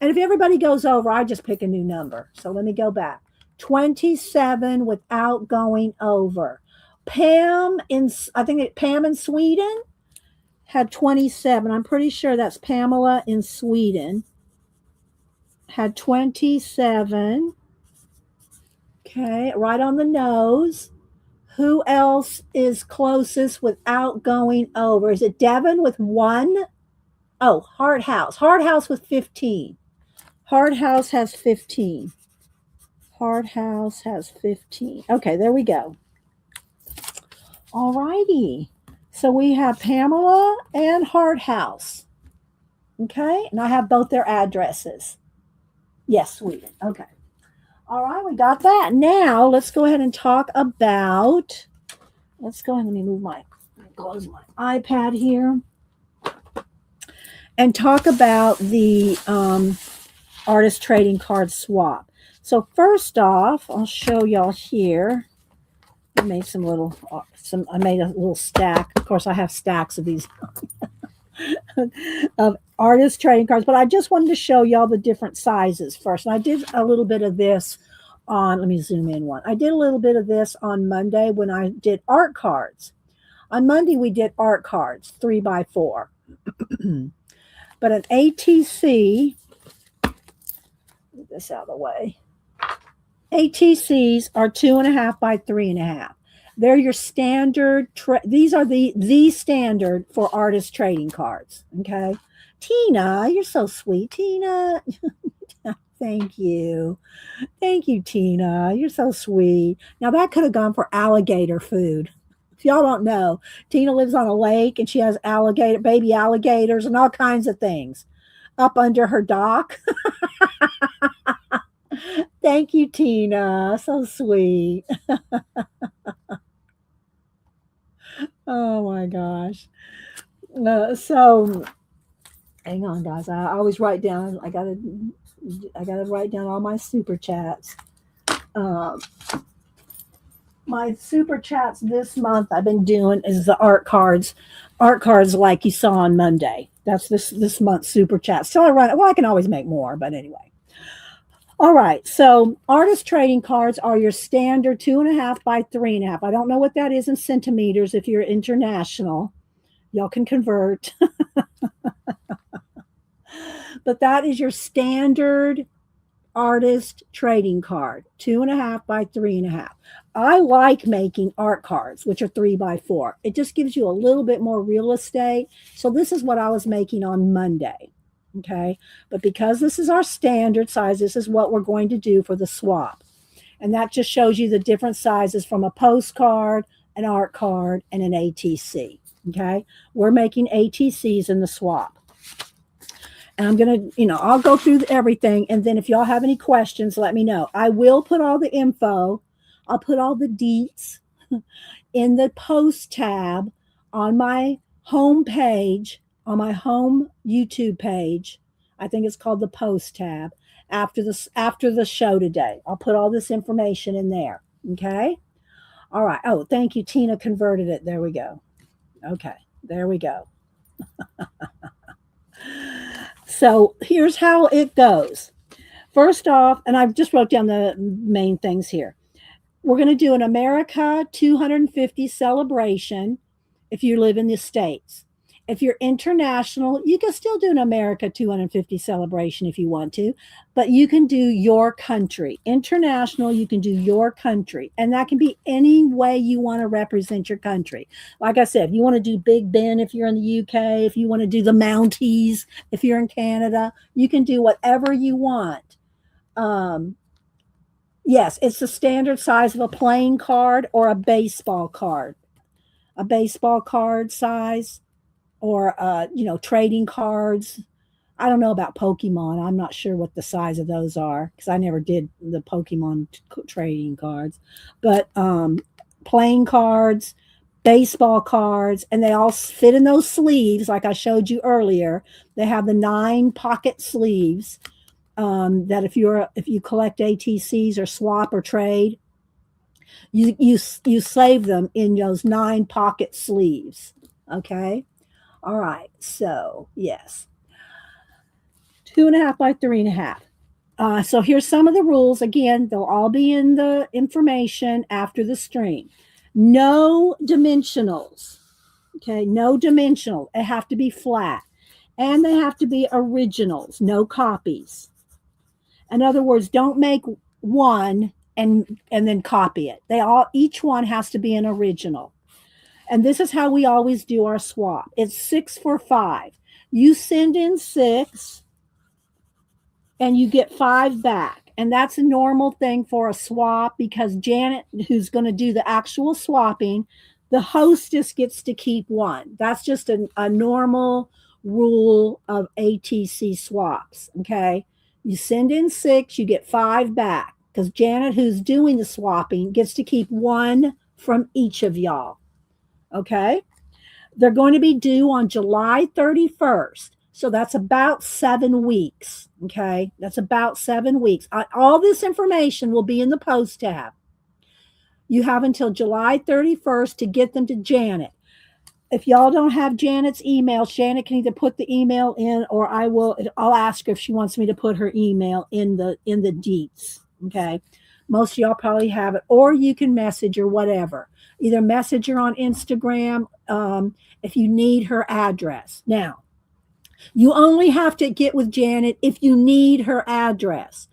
And if everybody goes over, I just pick a new number. So let me go back. 27 without going over. Pam in Sweden had 27. I'm pretty sure that's Pamela in Sweden. Had 27. Okay, right on the nose. Who else is closest without going over? Is it Devin with 1? Oh, Hard House. Hard House with 15. Hard House has 15. Hard House has 15. Okay, there we go. All righty. So we have Pamela and Hard House. Okay, and I have both their addresses. Yes, Sweden. Okay. All right, we got that. Now let's go ahead and talk about. Let's go ahead and let me close my iPad here, and talk about the artist trading card swap. So first off, I'll show y'all here. I made I made a little stack. Of course, I have stacks of these of artist trading cards, but I just wanted to show y'all the different sizes first. And I did a little bit of this on, let me zoom in one. I did a little bit of this on Monday when I did art cards. On Monday, we did art cards, 3x4. But an ATC, get this out of the way. ATCs are 2.5 by 3.5. They're your standard. These are the standard for artist trading cards. Okay, Tina, you're so sweet, Tina. Thank you, Tina. You're so sweet. Now that could have gone for alligator food. If y'all don't know, Tina lives on a lake and she has baby alligators and all kinds of things up under her dock. Thank you, Tina. So sweet. Oh my gosh. So hang on, guys. I always write down. I gotta write down all my super chats. My super chats this month I've been doing is the art cards like you saw on Monday. That's this month's super chat. So I run it. Well, I can always make more, but anyway. All right. So artist trading cards are your standard 2.5 by 3.5. I don't know what that is in centimeters if you're international. Y'all can convert. But that is your standard artist trading card, 2.5 by 3.5. I like making art cards, which are 3x4. It just gives you a little bit more real estate. So this is what I was making on Monday. Okay. But because this is our standard size, this is what we're going to do for the swap. And that just shows you the different sizes from a postcard, an art card, and an ATC. Okay. We're making ATCs in the swap. And I'm going to, I'll go through everything. And then if y'all have any questions, let me know. I will put all the info. I'll put all the deets in the post tab on my home page, on my home YouTube page. I think it's called the post tab after the show today. I'll put all this information in there. Okay. All right. Oh, thank you. Tina converted it. There we go. Okay. There we go. So here's how it goes. First off, and I just wrote down the main things here. We're going to do an America 250 celebration if you live in the States. If you're international, you can still do an America 250 celebration if you want to, but you can do your country. International, you can do your country. And that can be any way you want to represent your country. Like I said, if you want to do Big Ben if you're in the UK, if you want to do the Mounties if you're in Canada, you can do whatever you want. Yes, it's the standard size of a playing card or a baseball card. A baseball card size. Or, trading cards. I don't know about Pokemon. I'm not sure what the size of those are because I never did the Pokemon trading cards. But playing cards, baseball cards, and they all fit in those sleeves like I showed you earlier. They have the 9 pocket sleeves that if you collect ATCs or swap or trade, you save them in those 9 pocket sleeves. Okay. All right, so yes, 2.5 by 3.5. So here's some of the rules. Again, they'll all be in the information after the stream. No dimensionals. Okay, no dimensional. They have to be flat, and they have to be originals. No copies. In other words, don't make one and then copy it. Each one has to be an original. And this is how we always do our swap. It's 6 for 5. You send in 6 and you get 5 back. And that's a normal thing for a swap because Janet, who's going to do the actual swapping, the hostess gets to keep 1. That's just a normal rule of ATC swaps. Okay. You send in 6, you get 5 back because Janet, who's doing the swapping, gets to keep 1 from each of y'all. Okay, they're going to be due on July 31st. So that's about 7 weeks. Okay. That's about 7 weeks. All this information will be in the post tab. You have until July 31st to get them to Janet. If y'all don't have Janet's email, Janet can either put the email in, or I'll ask her if she wants me to put her email in the deets. Okay. Most of y'all probably have it, or you can message her, whatever. Either message her on Instagram if you need her address. Now, you only have to get with Janet if you need her address.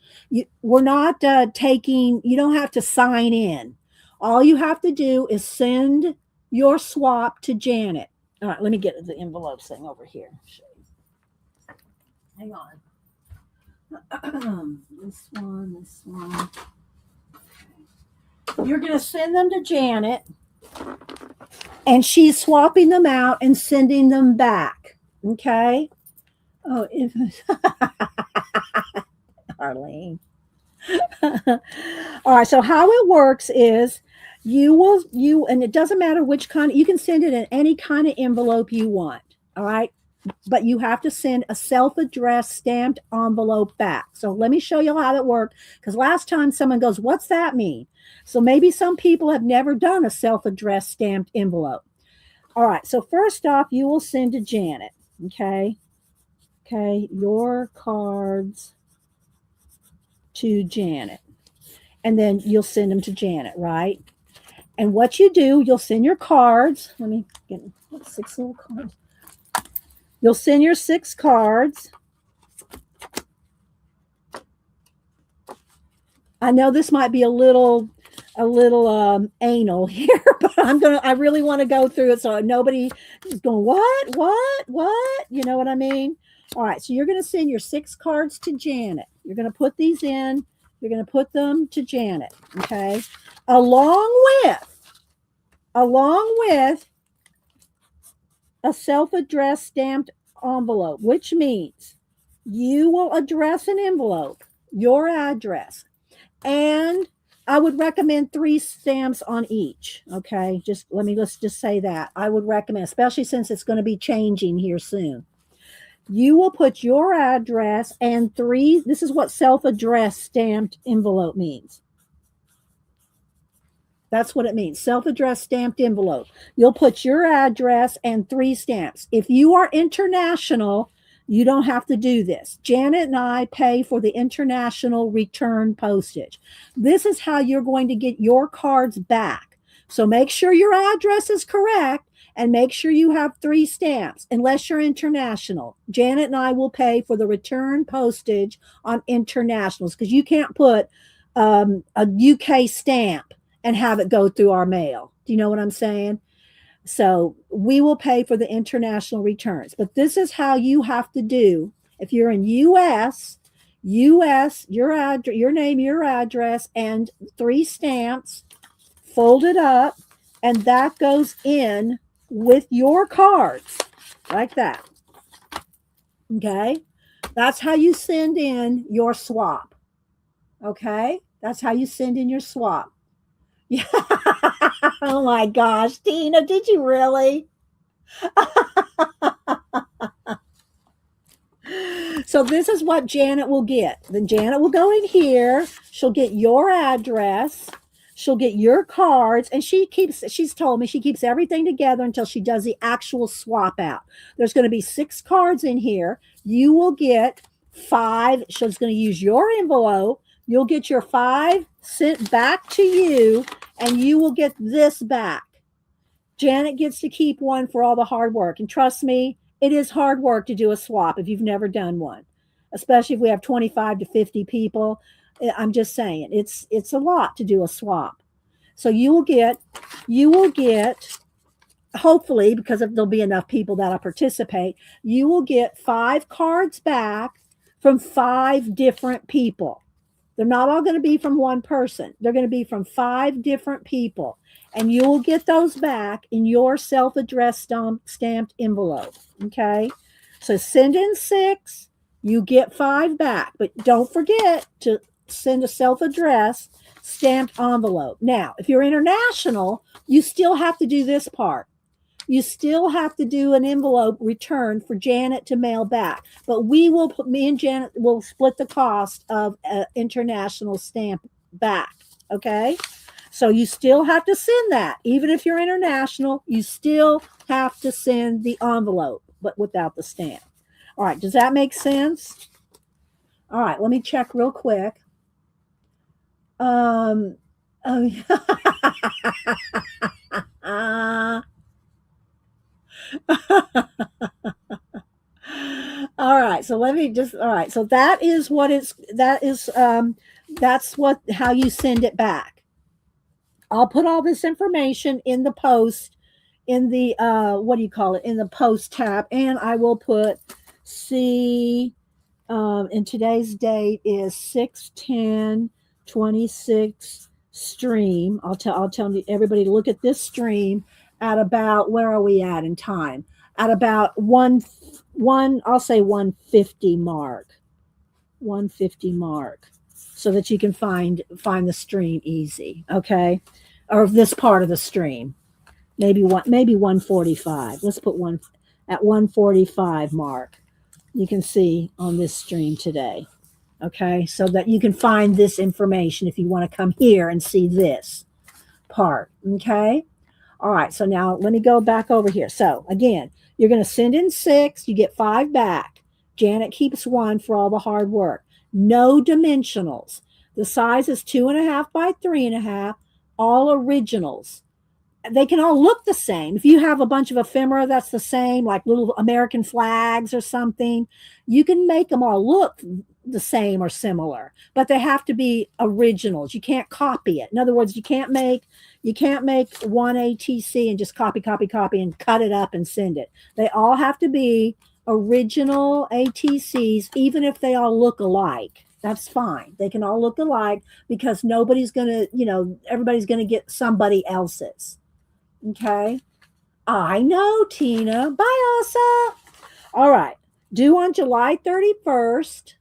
We're not you don't have to sign in. All you have to do is send your swap to Janet. All right, let me get the envelopes thing over here. Hang on. This one. You're going to send them to Janet, and she's swapping them out and sending them back. Okay? Oh, Arlene. All right, so how it works is and it doesn't matter which kind, you can send it in any kind of envelope you want. All right. But you have to send a self-addressed stamped envelope back. So let me show you how that worked. Because last time someone goes, what's that mean? So maybe some people have never done a self-addressed stamped envelope. All right. So first off, you will send to Janet. Okay. Okay. Your cards to Janet. And then you'll send them to Janet, right? And what you do, you'll send your cards. Let me get 6 little cards. You'll send your 6 cards. I know this might be a little anal here, but I really want to go through it so nobody is going, what? You know what I mean? All right, so you're going to send your 6 cards to Janet. You're going to put these in. You're going to put them to Janet, okay? Along with a self-addressed stamped envelope, which means you will address an envelope, your address, and I would recommend 3 stamps on each. Okay, let's just say that. I would recommend, especially since it's going to be changing here soon. You will put your address and 3. This is what self-addressed stamped envelope means. That's what it means. Self-addressed stamped envelope. You'll put your address and 3 stamps. If you are international, you don't have to do this. Janet and I pay for the international return postage. This is how you're going to get your cards back. So make sure your address is correct and make sure you have 3 stamps, unless you're international. Janet and I will pay for the return postage on internationals because you can't put a UK stamp and have it go through our mail. Do you know what I'm saying? So we will pay for the international returns. But this is how you have to do. If you're in US, your name, your address, and 3 stamps, fold it up, and that goes in with your cards, like that. Okay? That's how you send in your swap. Okay? That's how you send in your swap. Yeah. Oh my gosh, Tina, did you really? So this is what Janet will get. Then Janet will go in here. She'll get your address. She'll get your cards, and she's told me she keeps everything together until she does the actual swap out. There's going to be 6 cards in here. You will get 5. She's going to use your envelope. You'll get your 5 sent back to you, and you will get this back. Janet gets to keep 1 for all the hard work. And trust me, it is hard work to do a swap if you've never done one, especially if we have 25 to 50 people. I'm just saying, it's a lot to do a swap. So you will get, hopefully, because there'll be enough people that'll participate, you will get 5 cards back from 5 different people. They're not all going to be from one person. They're going to be from 5 different people. And you will get those back in your self-addressed stamped envelope. Okay? So send in 6. You get 5 back. But don't forget to send a self-addressed stamped envelope. Now, if you're international, you still have to do this part. you still have to do an envelope return for Janet to mail back. But we will put, me and Janet will split the cost of an international stamp back. Okay. So you still have to send that. Even if you're international, you still have to send the envelope, but without the stamp. All right. Does that make sense? All right. Let me check real quick. Oh, all right, so let me just all right, so that is what it's that's what how you send it back. I'll put all this information in the post in the what do you call it, in the post tab, and I will put see and today's date is 6/10/26 stream. I'll tell everybody to look at this stream at about, where are we at in time? At about I'll say 150 mark. 150 mark. So that you can find the stream easy, okay? Or this part of the stream. Maybe 145. Let's put one at 145 mark. You can see on this stream today. Okay, so that you can find this information if you want to come here and see this part. Okay, all right, so now let me go back over here. So again, you're going to send in 6, you get 5 back. Janet keeps 1 for all the hard work. No dimensionals. The size is 2.5 by 3.5, all originals. They can all look the same. If you have a bunch of ephemera that's the same, like little American flags or something, you can make them all look the same or similar, but they have to be originals. You can't copy it. In other words, you can't make one ATC and just copy and cut it up and send it. They all have to be original ATCs, even if they all look alike. That's fine. They can all look alike because nobody's going to, everybody's going to get somebody else's. Okay. I know, Tina. Bye, Asa. All right. Due on July 31st.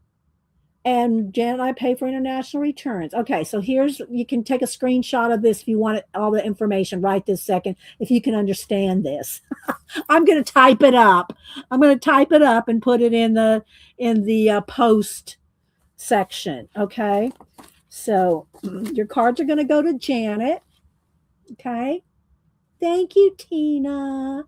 And Jan and I pay for international returns. Okay, so you can take a screenshot of this if you want all the information right this second, if you can understand this. I'm going to type it up. I'm going to type it up and put it in the post section. Okay, so your cards are going to go to Janet. Okay, thank you, Tina.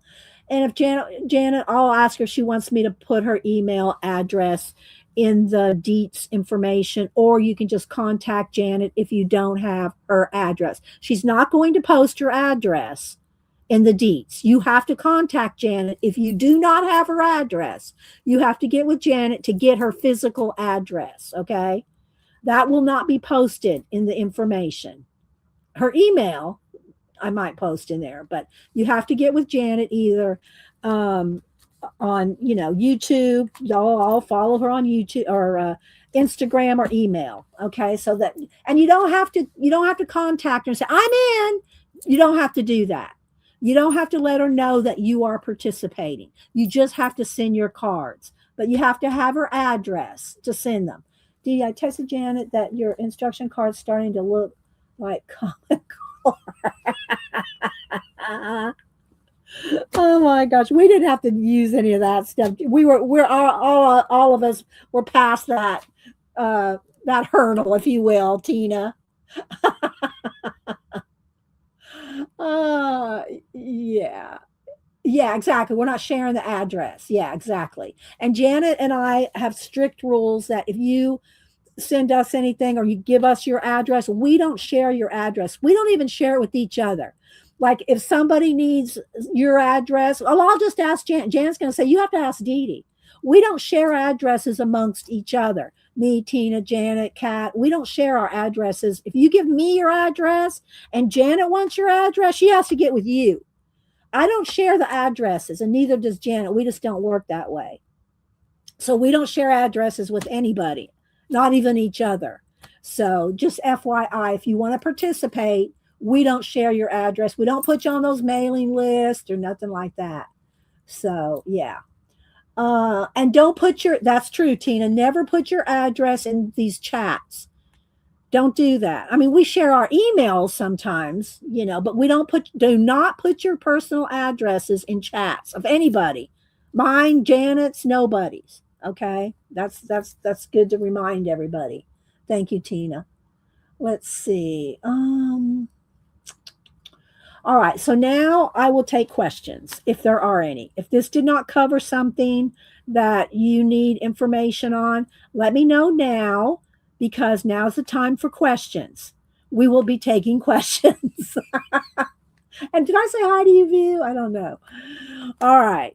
And if Janet, I'll ask her if she wants me to put her email address in the deets information, or you can just contact Janet if you don't have her address. She's not going to post her address in the deets. You have to contact Janet. If you do not have her address, you have to get with Janet to get her physical address, okay? That will not be posted in the information. Her email, I might post in there, but you have to get with Janet either on YouTube. Y'all all follow her on YouTube or Instagram or email. Okay, so that, and you don't have to contact her and say I'm in. You don't have to do that. You don't have to let her know that you are participating. You just have to send your cards, but you have to have her address to send them. Dee, I texted Janet that your instruction card's starting to look like Comic Core. Oh my gosh, we didn't have to use any of that stuff. We're all of us were past that hurdle, if you will, Tina. Yeah. Yeah, exactly. We're not sharing the address. Yeah, exactly. And Janet and I have strict rules that if you send us anything or you give us your address, we don't share your address. We don't even share it with each other. Like if somebody needs your address, I'll just ask Jan. Jan's going to say, you have to ask Dee Dee. We don't share addresses amongst each other. Me, Tina, Janet, Kat, we don't share our addresses. If you give me your address and Janet wants your address, she has to get with you. I don't share the addresses, and neither does Janet. We just don't work that way. So we don't share addresses with anybody, not even each other. So just FYI, if you want to participate, we don't share your address. We don't put you on those mailing lists or nothing like that. So yeah. And don't put that's true, Tina, never put your address in these chats. Don't do that. I mean, we share our emails sometimes, but do not put your personal addresses in chats of anybody. Mine, Janet's, nobody's. Okay. That's good to remind everybody. Thank you, Tina. Let's see. All right. So now I will take questions if there are any. If this did not cover something that you need information on, let me know now because now's the time for questions. We will be taking questions. And did I say hi to you, View? I don't know. All right.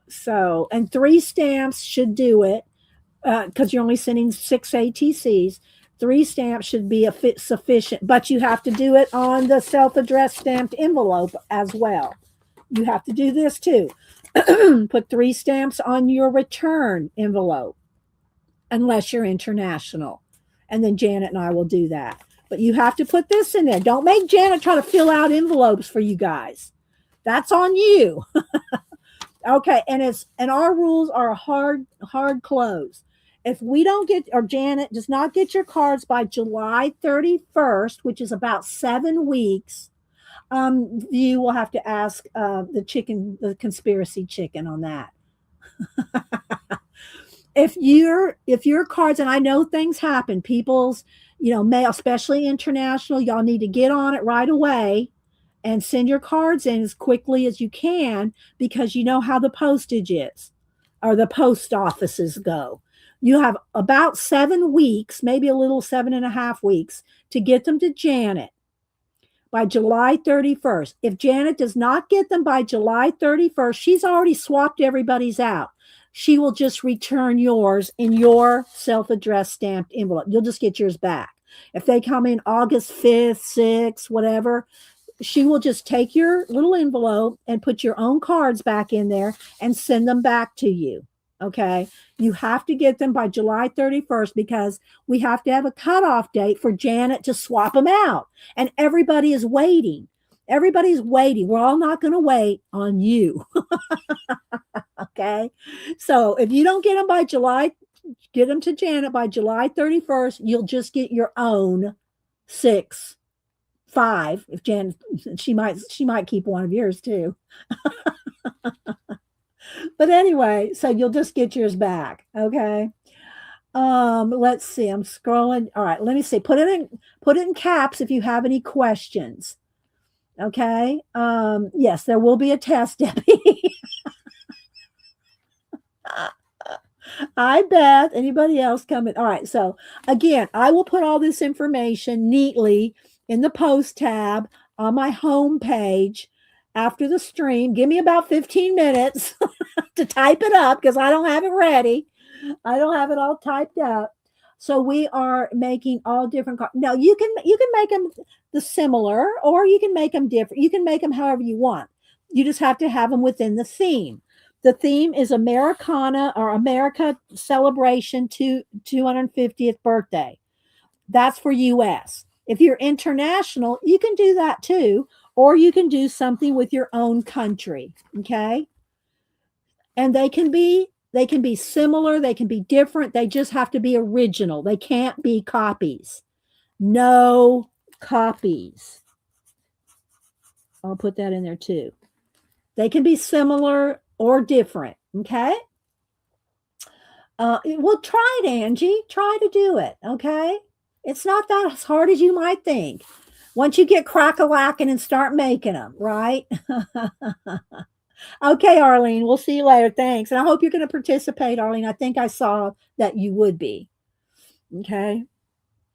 So, and 3 stamps should do it because you're only sending 6 ATCs. 3 stamps should be sufficient, but you have to do it on the self-addressed stamped envelope as well. You have to do this too. Put 3 stamps on your return envelope, unless you're international. And then Janet and I will do that. But you have to put this in there. Don't make Janet try to fill out envelopes for you guys. That's on you. Okay, and our rules are a hard close. If we don't get, or Janet does not get your cards by July 31st, which is about 7 weeks, you will have to ask the conspiracy chicken on that. If your cards, and I know things happen, people's, mail, especially international, y'all need to get on it right away and send your cards in as quickly as you can because you know how the postage is or the post offices go. You have about 7 weeks, maybe a little 7.5 weeks to get them to Janet by July 31st. If Janet does not get them by July 31st, she's already swapped everybody's out. She will just return yours in your self-addressed stamped envelope. You'll just get yours back. If they come in August 5th, 6th, whatever, she will just take your little envelope and put your own cards back in there and send them back to you. Okay. You have to get them by July 31st because we have to have a cutoff date for Janet to swap them out. And everybody is waiting. Everybody's waiting. We're all not going to wait on you. Okay. So if you don't get them by get them to Janet by July 31st, you'll just get your own 6, 5. If Janet, she might keep one of yours too. But anyway, so you'll just get yours back. Okay. Let's see. I'm scrolling. All right. Let me see. Put it in caps if you have any questions. Okay. Yes, there will be a test, Debbie. Hi, Beth. Anybody else coming? All right. So again, I will put all this information neatly in the post tab on my home page after the stream. Give me about 15 minutes to type it up because I don't have it ready. I don't have it all typed up. So we are making all different cards. Now you can make them the similar, or you can make them different. You can make them however you want. You just have to have them within the theme. The theme is Americana or America Celebration to 250th birthday. That's for US. If you're international, you can do that too, or you can do something with your own country. Okay. And they can be similar, they can be different, they just have to be original. They can't be copies. No copies. I'll put that in there too. They can be similar or different. Okay. Well, try it, Angie. Try to do it. Okay. It's not that as hard as you might think. Once you get crack-a-lacking and start making them, right? Okay, Arlene, we'll see you later. Thanks. And I hope you're going to participate, Arlene. I think I saw that you would be. Okay.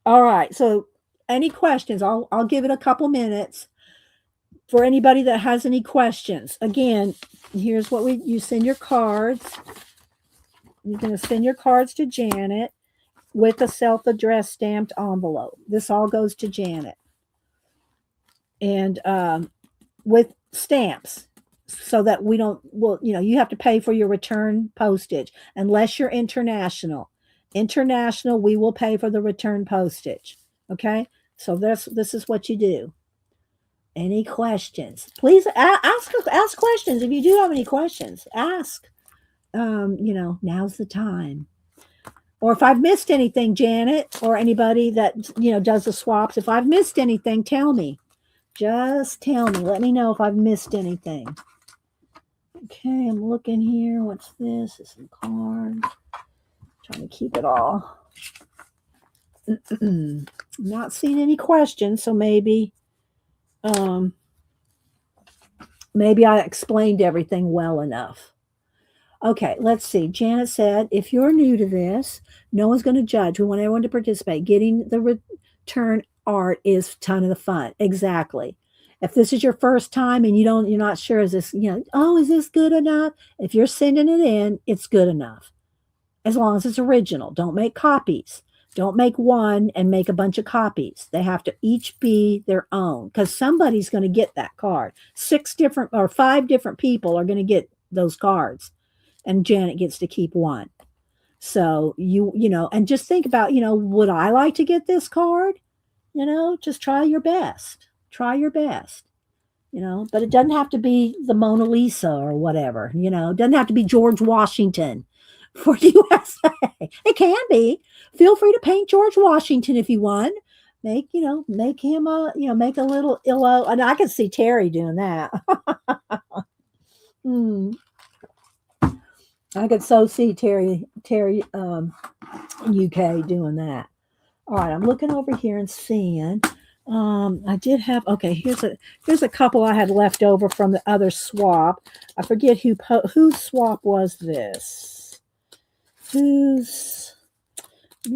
All right. So any questions? I'll give it a couple minutes for anybody that has any questions. Again, here's what you send your cards. You're going to send your cards to Janet with a self-addressed stamped envelope. This all goes to Janet. And with stamps so that we don't, you have to pay for your return postage unless you're international. International, we will pay for the return postage. Okay. So this is what you do. Any questions? Please ask questions. If you do have any questions, ask. Now's the time. Or if I've missed anything, Janet, or anybody that, does the swaps, if I've missed anything, tell me. Just tell me. Let me know if I've missed anything. Okay, I'm looking here. What's this? It's some cards. Trying to keep it all. I'm not seeing any questions, so maybe I explained everything well enough. Okay, let's see. Janet said, if you're new to this, no one's going to judge. We want everyone to participate. Getting the return art is a ton of the fun. Exactly. If this is your first time and you're not sure, is this, is this good enough? If you're sending it in, it's good enough. As long as it's original. Don't make copies. Don't make one and make a bunch of copies. They have to each be their own because somebody's going to get that card. 5 different people are going to get those cards, and Janet gets to keep one. So and just think about, would I like to get this card? Just try your best. Try your best. But it doesn't have to be the Mona Lisa or whatever. It doesn't have to be George Washington for USA. It can be. Feel free to paint George Washington if you want. Make him make a little illo. And I can see Terry doing that. I could so see Terry UK doing that. All right, I'm looking over here and seeing. I did have here's a couple I had left over from the other swap. I forget whose swap was this. Let me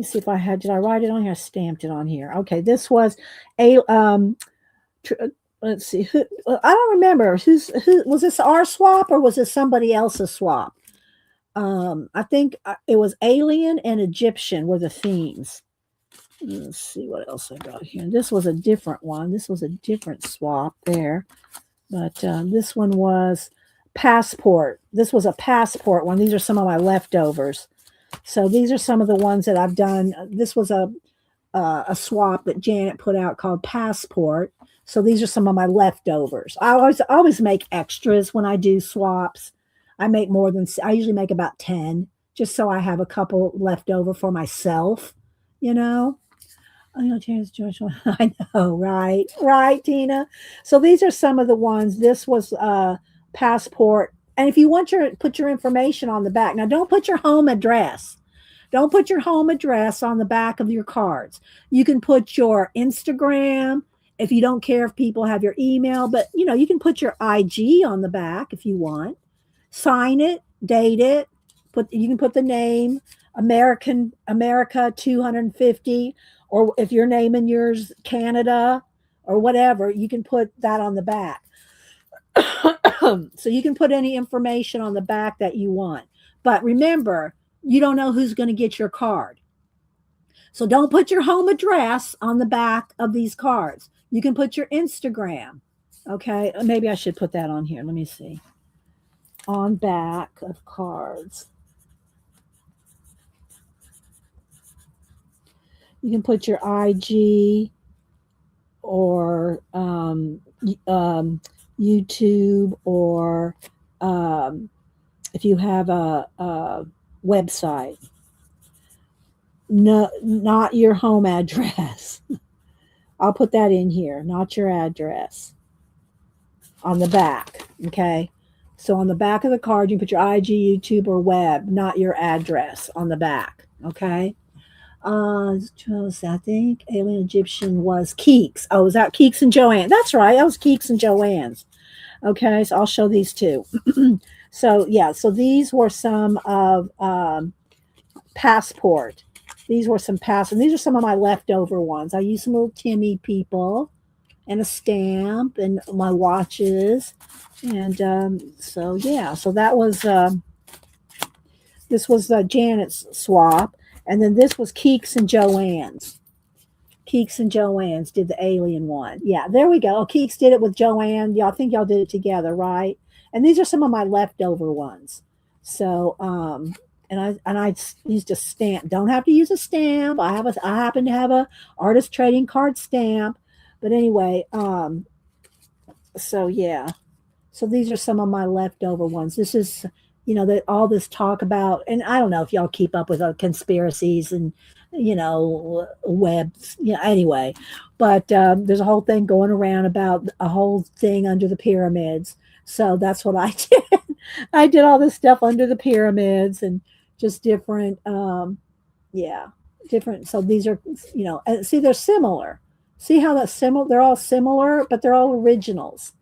see if did I write it on here? I stamped it on here. Okay, this was let's see. I don't remember. Who was this, our swap or was this somebody else's swap? I think it was alien and Egyptian were the themes. Let's see what else I got here. This was a different one. This was a different swap there. But this one was passport. This was a passport one. These are some of my leftovers. So these are some of the ones that I've done. This was a swap that Janet put out called Passport. So these are some of my leftovers. I always make extras when I do swaps. I usually make about 10, just so I have a couple left over for myself, I know, James George. I know, right, Tina. So these are some of the ones. This was Passport. And if you want put your information on the back. Now, don't put your home address. Don't put your home address on the back of your cards. You can put your Instagram if you don't care if people have your email, but you can put your IG on the back if you want. Sign it, date it. You can put the name America 250, or if you're naming yours Canada or whatever, you can put that on the back. So you can put any information on the back that you want. But remember, you don't know who's going to get your card. So don't put your home address on the back of these cards. You can put your Instagram. Okay, maybe I should put that on here. Let me see. On back of cards. You can put your IG or YouTube, or if you have a website. No, not your home address. I'll put that in here, not your address. On the back, okay? So on the back of the card, you can put your IG, YouTube, or web, not your address on the back, okay? I think Alien Egyptian was Keeks. Oh, was that Keeks and Joanne? That's right. That was Keeks and Joanne's. Okay, so I'll show these two. So these were some of Passport. These were some and these are some of my leftover ones. I used some little Timmy people and a stamp and my watches. And so that was this was Janet's swap. And then this was Keeks and Joanne's. Keeks and Joanne's did the alien one. Yeah, there we go. Oh, Keeks did it with Joanne. Y'all think y'all did it together, right? And these are some of my leftover ones. So, and I used a stamp. Don't have to use a stamp. I happen to have a artist trading card stamp. But anyway, so yeah. So these are some of my leftover ones. This is that all this talk about, and I don't know if y'all keep up with conspiracies and webs, anyway, but there's a whole thing going around about a whole thing under the pyramids. So that's what I did. I did all this stuff under the pyramids and just different, yeah, different. So these are, and see, they're similar. See how that's similar? They're all similar, but they're all originals.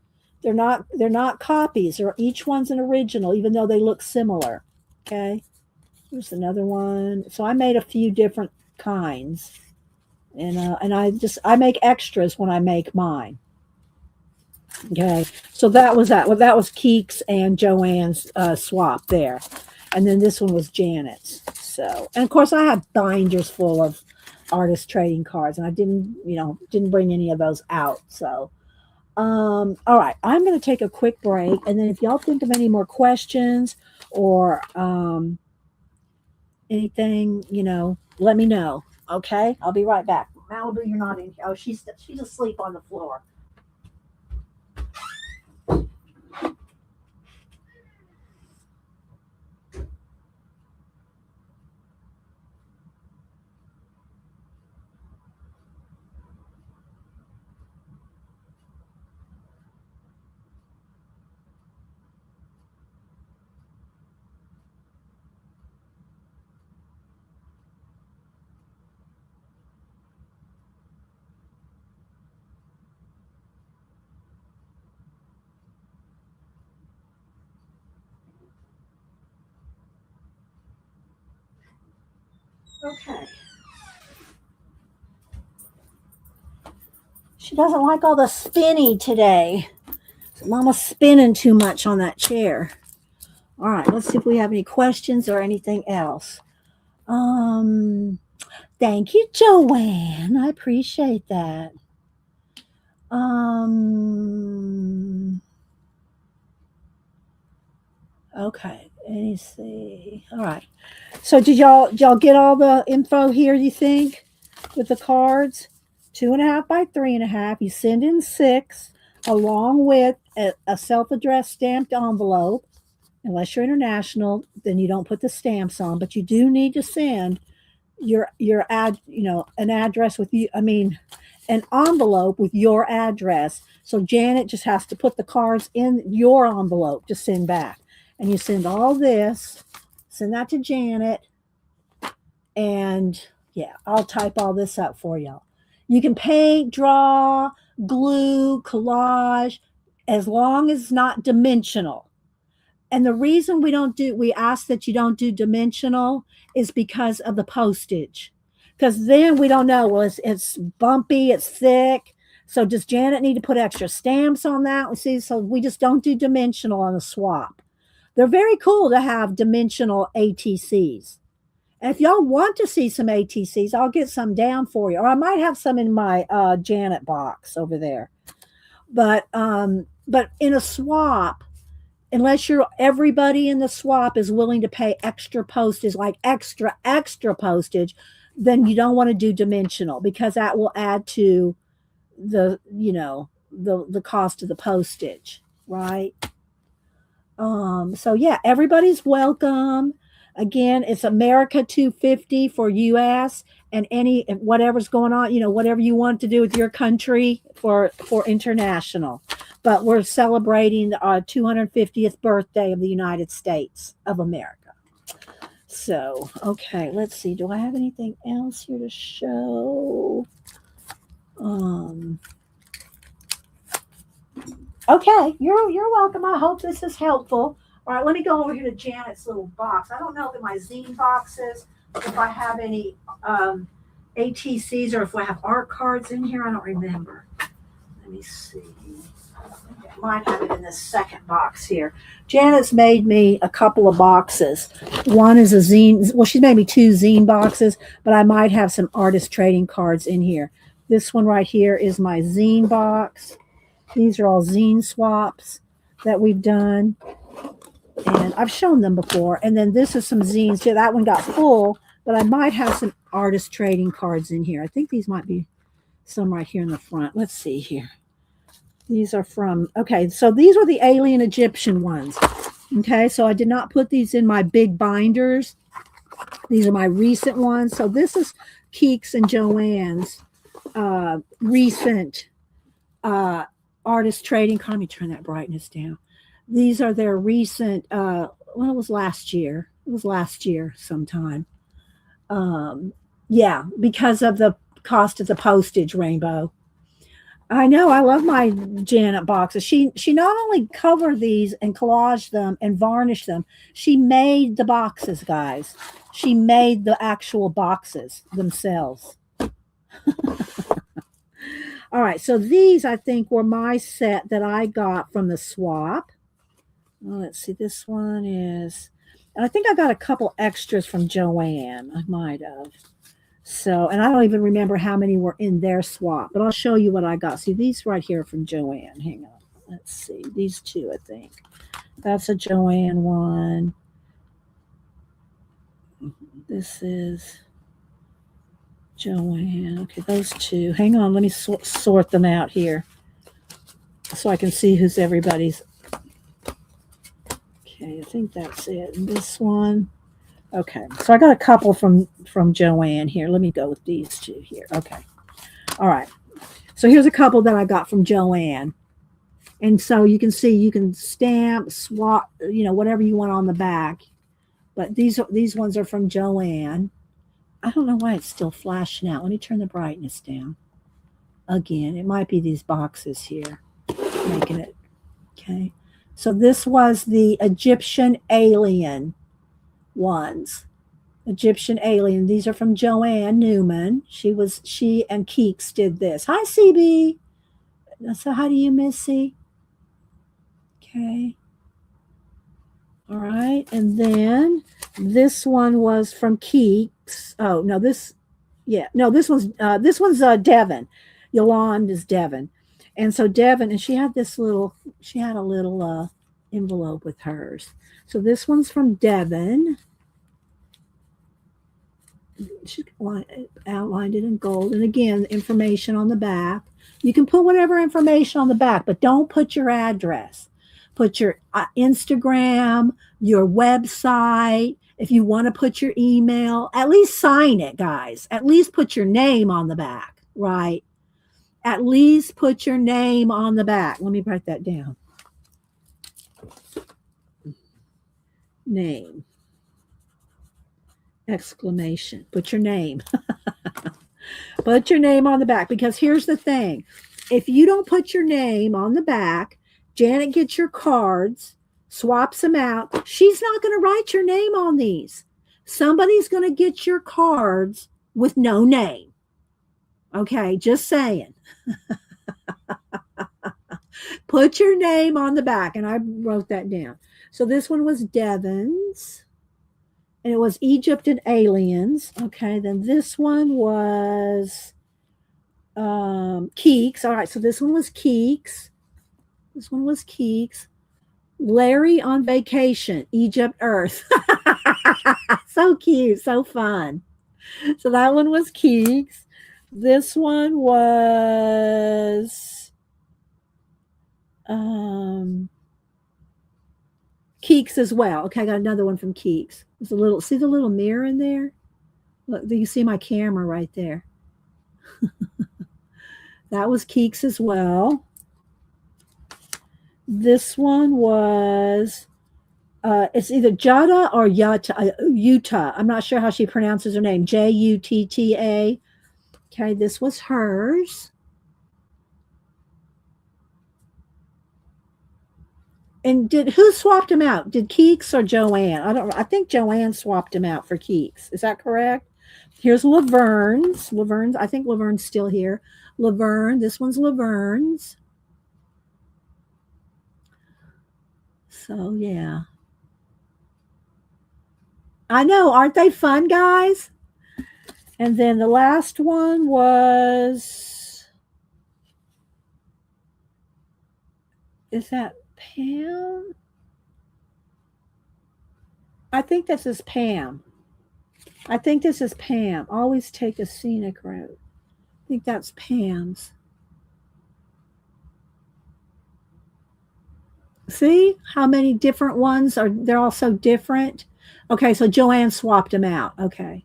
They're not copies, or each one's an original, even though they look similar. Okay. Here's another one. So I made a few different kinds, and I make extras when I make mine. Okay. So that was that. Well, that was Keeks and Joanne's swap there, and then this one was Janet's. So, and of course I have binders full of artist trading cards, and I didn't bring any of those out. So all right, I'm going to take a quick break, and then if y'all think of any more questions or anything, let me know. Okay, I'll be right back. Malibu, you're not in here. Oh, she's asleep on the floor. Okay. She doesn't like all the spinny today. Mama's spinning too much on that chair. All right, let's see if we have any questions or anything else. Um, Thank you, Joanne. I appreciate that. Um, okay, let me see. All right. So did y'all get all the info here, you think, with the cards? 2.5 by 3.5. You send in 6 along with a self-addressed stamped envelope. Unless you're international, then you don't put the stamps on, but you do need to send your an address with you. I mean, an envelope with your address. So Janet just has to put the cards in your envelope to send back. And you send all this, send that to Janet, and yeah, I'll type all this up for y'all. You can paint, draw, glue, collage, as long as it's not dimensional. And the reason we ask that you don't do dimensional is because of the postage. Because then we don't know, well, it's bumpy, it's thick. So does Janet need to put extra stamps on that? See, so we just don't do dimensional on a swap. They're very cool to have dimensional ATCs. And if y'all want to see some ATCs, I'll get some down for you. Or I might have some in my Janet box over there. But in a swap, unless everybody in the swap is willing to pay extra postage, like extra postage, then you don't want to do dimensional, because that will add to the cost of the postage, right? So yeah, everybody's welcome. Again, it's America 250 for US, and any whatever's going on, whatever you want to do with your country for international. But we're celebrating our 250th birthday of the United States of America. So, okay, let's see. Do I have anything else here to show? Okay, you're welcome. I hope this is helpful. All right, let me go over here to Janet's little box. I don't know if in my zine boxes, if I have any ATCs, or if I have art cards in here. I don't remember. Let me see. I might have it in this second box here. Janet's made me a couple of boxes. One is a zine. Well, she's made me 2 zine boxes, but I might have some artist trading cards in here. This one right here is my zine box. These are all zine swaps that we've done, and I've shown them before. And then this is some zines. Yeah, that one got full, but I might have some artist trading cards in here. I think these might be some right here in the front. Let's see here. These are from, okay, so these were the alien Egyptian ones. Okay, so I did not put these in my big binders. These are my recent ones. So this is Keeks and Joanne's recent artist trading. Let me turn that brightness down. These are their recent, well, it was last year. It was last year sometime. Yeah, because of the cost of the postage, Rainbow. I know. I love my Janet boxes. She not only covered these and collaged them and varnished them, she made the boxes, guys. She made the actual boxes themselves. All right, so these I think were my set that I got from the swap. Well, let's see. This one is, and I think I got a couple extras from Joanne. I might have. So, and I don't even remember how many were in their swap, but I'll show you what I got. See, these right here from Joanne. Hang on. Let's see. These two, I think. That's a Joanne one. This is Joanne. Okay, those two. Hang on. Let me sort them out here so I can see who's everybody's. Okay, I think that's it. And this one. Okay, so I got a couple from Joanne here. Let me go with these two here. Okay, all right. So here's a couple that I got from Joanne, and so you can see you can stamp, swap, whatever you want on the back. But these ones are from Joanne. I don't know why it's still flashing out. Let me turn the brightness down. Again, it might be these boxes here making it. Okay, so this was the Egyptian alien ones. Egyptian alien. These are from Joanne Newman. She and Keeks did this. Hi, CB. So how do you, Missy? Okay. All right. And then this one was from Keeks. Oh no, this one's Devon. Yolande is Devon. And so Devon, and she had a little envelope with hers. So this one's from Devon. She outlined it in gold. And again, information on the back. You can put whatever information on the back, but don't put your address. Put your Instagram, your website. If you want to put your email, at least sign it, guys. At least put your name on the back, right? At least put your name on the back. Let me write that down. Name. Exclamation. Put your name. Put your name on the back, because here's the thing. If you don't put your name on the back, Janet gets your cards, swaps them out. She's not going to write your name on these. Somebody's going to get your cards with no name. Okay, just saying. Put your name on the back. And I wrote that down. So this one was Devon's. And it was Egypt and aliens. Okay, then this one was Keeks. All right, so this one was Keeks. This one was Keeks. Larry on vacation, Egypt, Earth. So cute, so fun. So that one was Keeks. This one was Keeks as well. Okay, I got another one from Keeks. There's see the little mirror in there? Look, you can see my camera right there. That was Keeks as well. This one was, it's either Jutta or Utah. I'm not sure how she pronounces her name. Jutta. Okay, this was hers. And who swapped him out? Did Keeks or Joanne? I think Joanne swapped him out for Keeks. Is that correct? Here's Laverne's. I think Laverne's still here. Laverne. This one's Laverne's. So yeah. I know, aren't they fun, guys? And then the last one was, is that Pam? I think this is Pam. Always take a scenic route. I think that's Pam's. See how many different ones are, they're all so different. Okay, so Joanne swapped them out. Okay.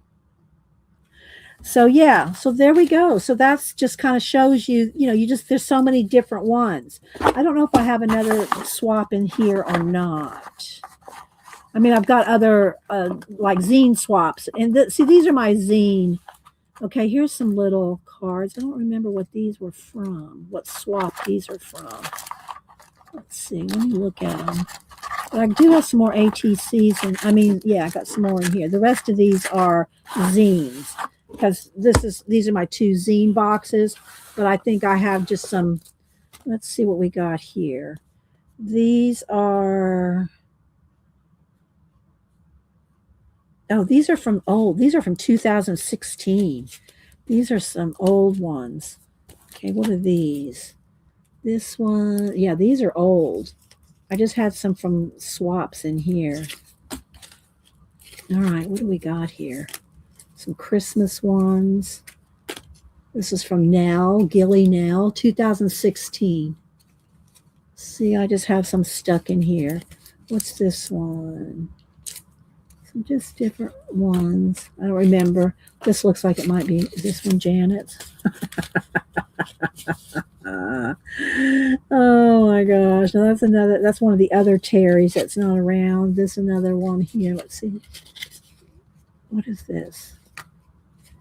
So yeah, so there we go. So that's just kind of shows you, you just, there's so many different ones. I don't know if I have another swap in here or not. I mean, I've got other like zine swaps, and see, these are my zine. Okay, here's some little cards. I don't remember what these were from. What swap these are from? Let's see. Let me look at them. But I do have some more ATCs, and I mean, yeah, I got some more in here. The rest of these are zines because these are my two zine boxes. But I think I have just some. Let's see what we got here. These are. Oh, these are from old. These are from 2016. These are some old ones. Okay, what are these? This one, yeah, these are old. I just had some from swaps in here. All right, what do we got here? Some Christmas ones. This is from Nell, Gilly Nell, 2016. See, I just have some stuck in here. What's this one? Some just different ones. I don't remember. This looks like it might be, is this one Janet's? Oh my gosh. Now that's one of the other Terrys that's not around. This another one here. Let's see. What is this?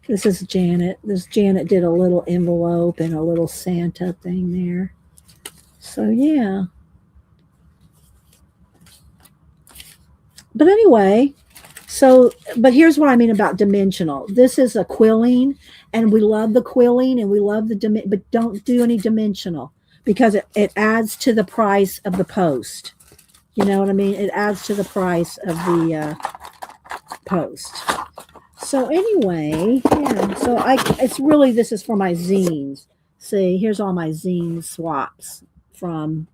This is Janet. This Janet did a little envelope and a little Santa thing there. So yeah. But anyway, but here's what I mean about dimensional. This is a quilling, and we love the quilling, and we love but don't do any dimensional because it adds to the price of the post. You know what I mean? It adds to the price of the post. So anyway, yeah. So it's really, this is for my zines. See, here's all my zine swaps from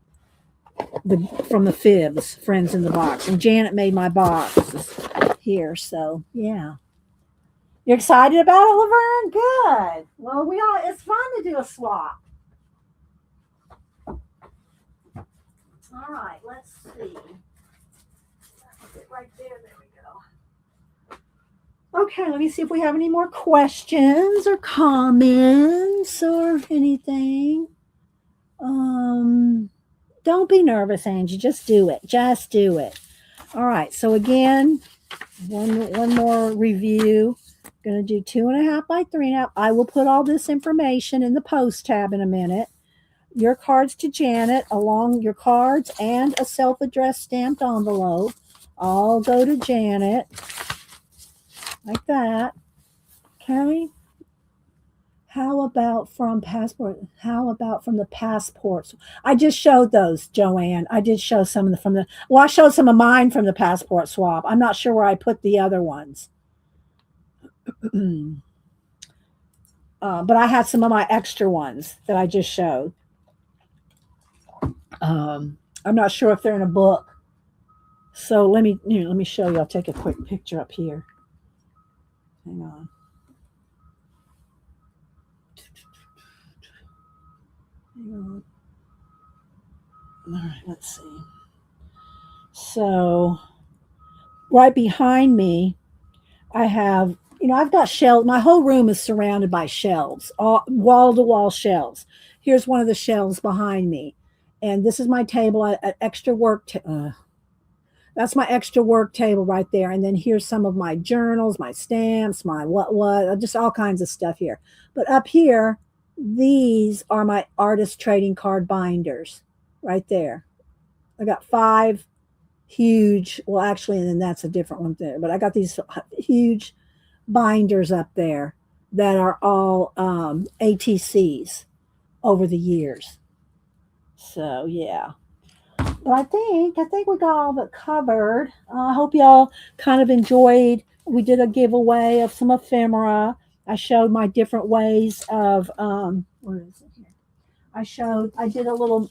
the Fibs, Friends in the Box, and Janet made my boxes here. So yeah, you're excited about it, Laverne? Good. Well, it's fun to do a swap. All right, let's see. Right there. There we go. Okay, let me see if we have any more questions or comments or anything. Don't be nervous, Angie. Just do it. Just do it. All right. So again, one more review. I'm going to do 2.5 by 3.5. I will put all this information in the post tab in a minute. Your cards to Janet, along your cards and a self-addressed stamped envelope, all go to Janet like that. Okay. How about from passport? How about from the passports? I just showed those, Joanne. I did show some of I showed some of mine from the passport swap. I'm not sure where I put the other ones. But I had some of my extra ones that I just showed. I'm not sure if they're in a book. So let me show you. I'll take a quick picture up here. Hang on. All right, let's see. So right behind me, I have, I've got shelves. My whole room is surrounded by shelves, all wall-to-wall shelves. Here's one of the shelves behind me. And this is my table, an extra work. That's my extra work table right there. And then here's some of my journals, my stamps, my just all kinds of stuff here. But up here, these are my artist trading card binders right there. I got 5 huge, well, actually, and then that's a different one there. But I got these huge binders up there that are all ATCs over the years. So, yeah. But I think we got all of it covered. I hope y'all kind of enjoyed. We did a giveaway of some ephemera. I showed my different ways of where is it here? I did a little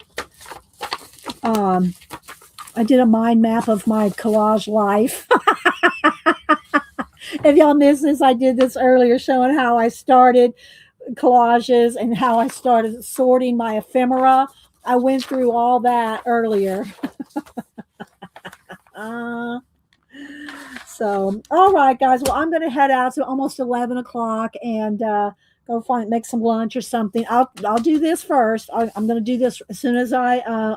I did a mind map of my collage life. If y'all missed this, I did this earlier showing how I started collages and how I started sorting my ephemera. I went through all that earlier. Uh, so, all right, guys. Well, I'm going to head out to almost 11 o'clock and go make some lunch or something. I'll do this first. I'm going to do this as soon as I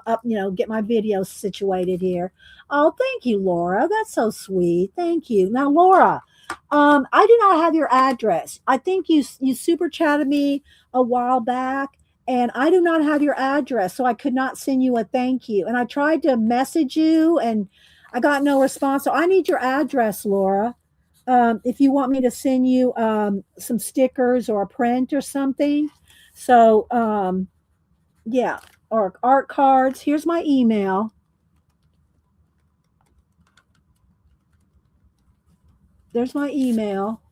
get my video situated here. Oh, thank you, Laura. That's so sweet. Thank you. Now, Laura, I do not have your address. I think you super chatted me a while back. And I do not have your address, so I could not send you a thank you. And I tried to message you, and I got no response. So I need your address, Laura. If you want me to send you some stickers or a print or something. So, yeah, or art cards. Here's my email. There's my email.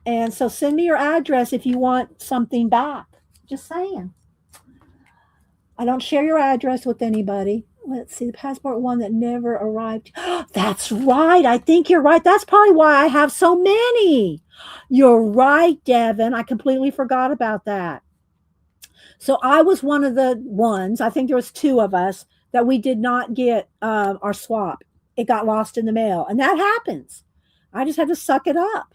And so send me your address if you want something back. Just saying. I don't share your address with anybody. Let's see, the passport one that never arrived. That's right. I think you're right. That's probably why I have so many. You're right, Devin. I completely forgot about that. So I was one of the ones, I think there was two of us, that we did not get our swap. It got lost in the mail. And that happens. I just had to suck it up.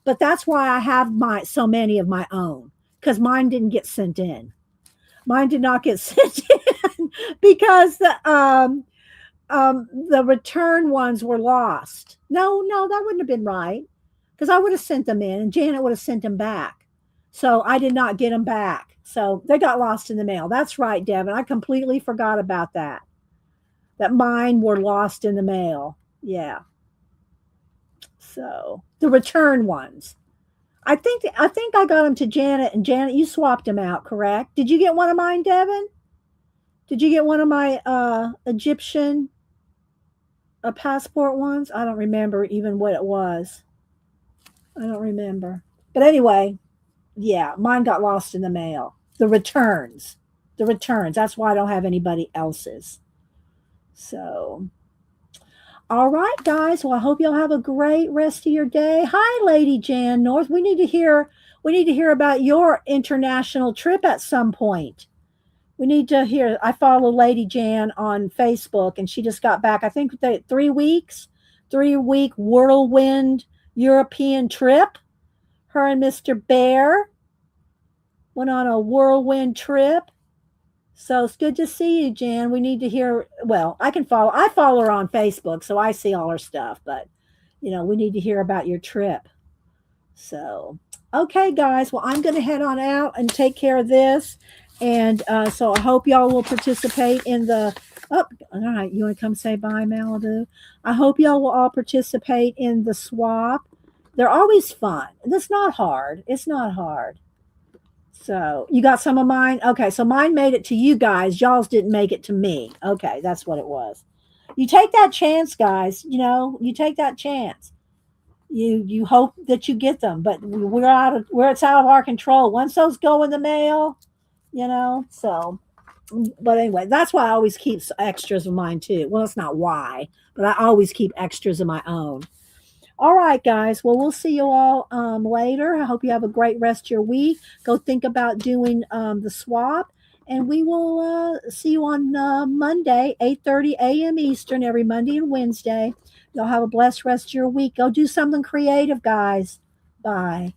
But that's why I have so many of my own, because mine didn't get sent in. Mine did not get sent in because the return ones were lost. No, that wouldn't have been right, because I would have sent them in and Janet would have sent them back. So I did not get them back. So they got lost in the mail. That's right, Devin. I completely forgot about that. That mine were lost in the mail. Yeah. So the return ones. I think I got them to Janet, and Janet, you swapped them out, correct? Did you get one of mine, Devin? Did you get one of my Egyptian passport ones? I don't remember even what it was. I don't remember. But anyway, yeah, mine got lost in the mail. The returns. That's why I don't have anybody else's. So, all right, guys. Well, I hope y'all have a great rest of your day. Hi, Lady Jan North. We need to hear about your international trip at some point. We need to hear. I follow Lady Jan on Facebook, and she just got back. I think 3 weeks, 3-week whirlwind European trip. Her and Mr. Bear went on a whirlwind trip. So it's good to see you, Jan. We need to hear. Well, I follow her on Facebook, so I see all her stuff. But we need to hear about your trip. So, okay, guys. Well, I'm going to head on out and take care of this. And so I hope y'all will participate in the. Oh, all right. You want to come say bye, Malibu? I hope y'all will all participate in the swap. They're always fun. It's not hard. So you got some of mine? Okay, so mine made it to you guys. Y'all's didn't make it to me. Okay, that's what it was. You take that chance, guys. You take that chance. You hope that you get them, but it's out of our control. Once those go in the mail, so. But anyway, that's why I always keep extras of mine too. Well, it's not why, but I always keep extras of my own. All right, guys. Well, we'll see you all later. I hope you have a great rest of your week. Go think about doing the swap, and we will see you on Monday, 8:30 a.m. Eastern, every Monday and Wednesday. Y'all have a blessed rest of your week. Go do something creative, guys. Bye.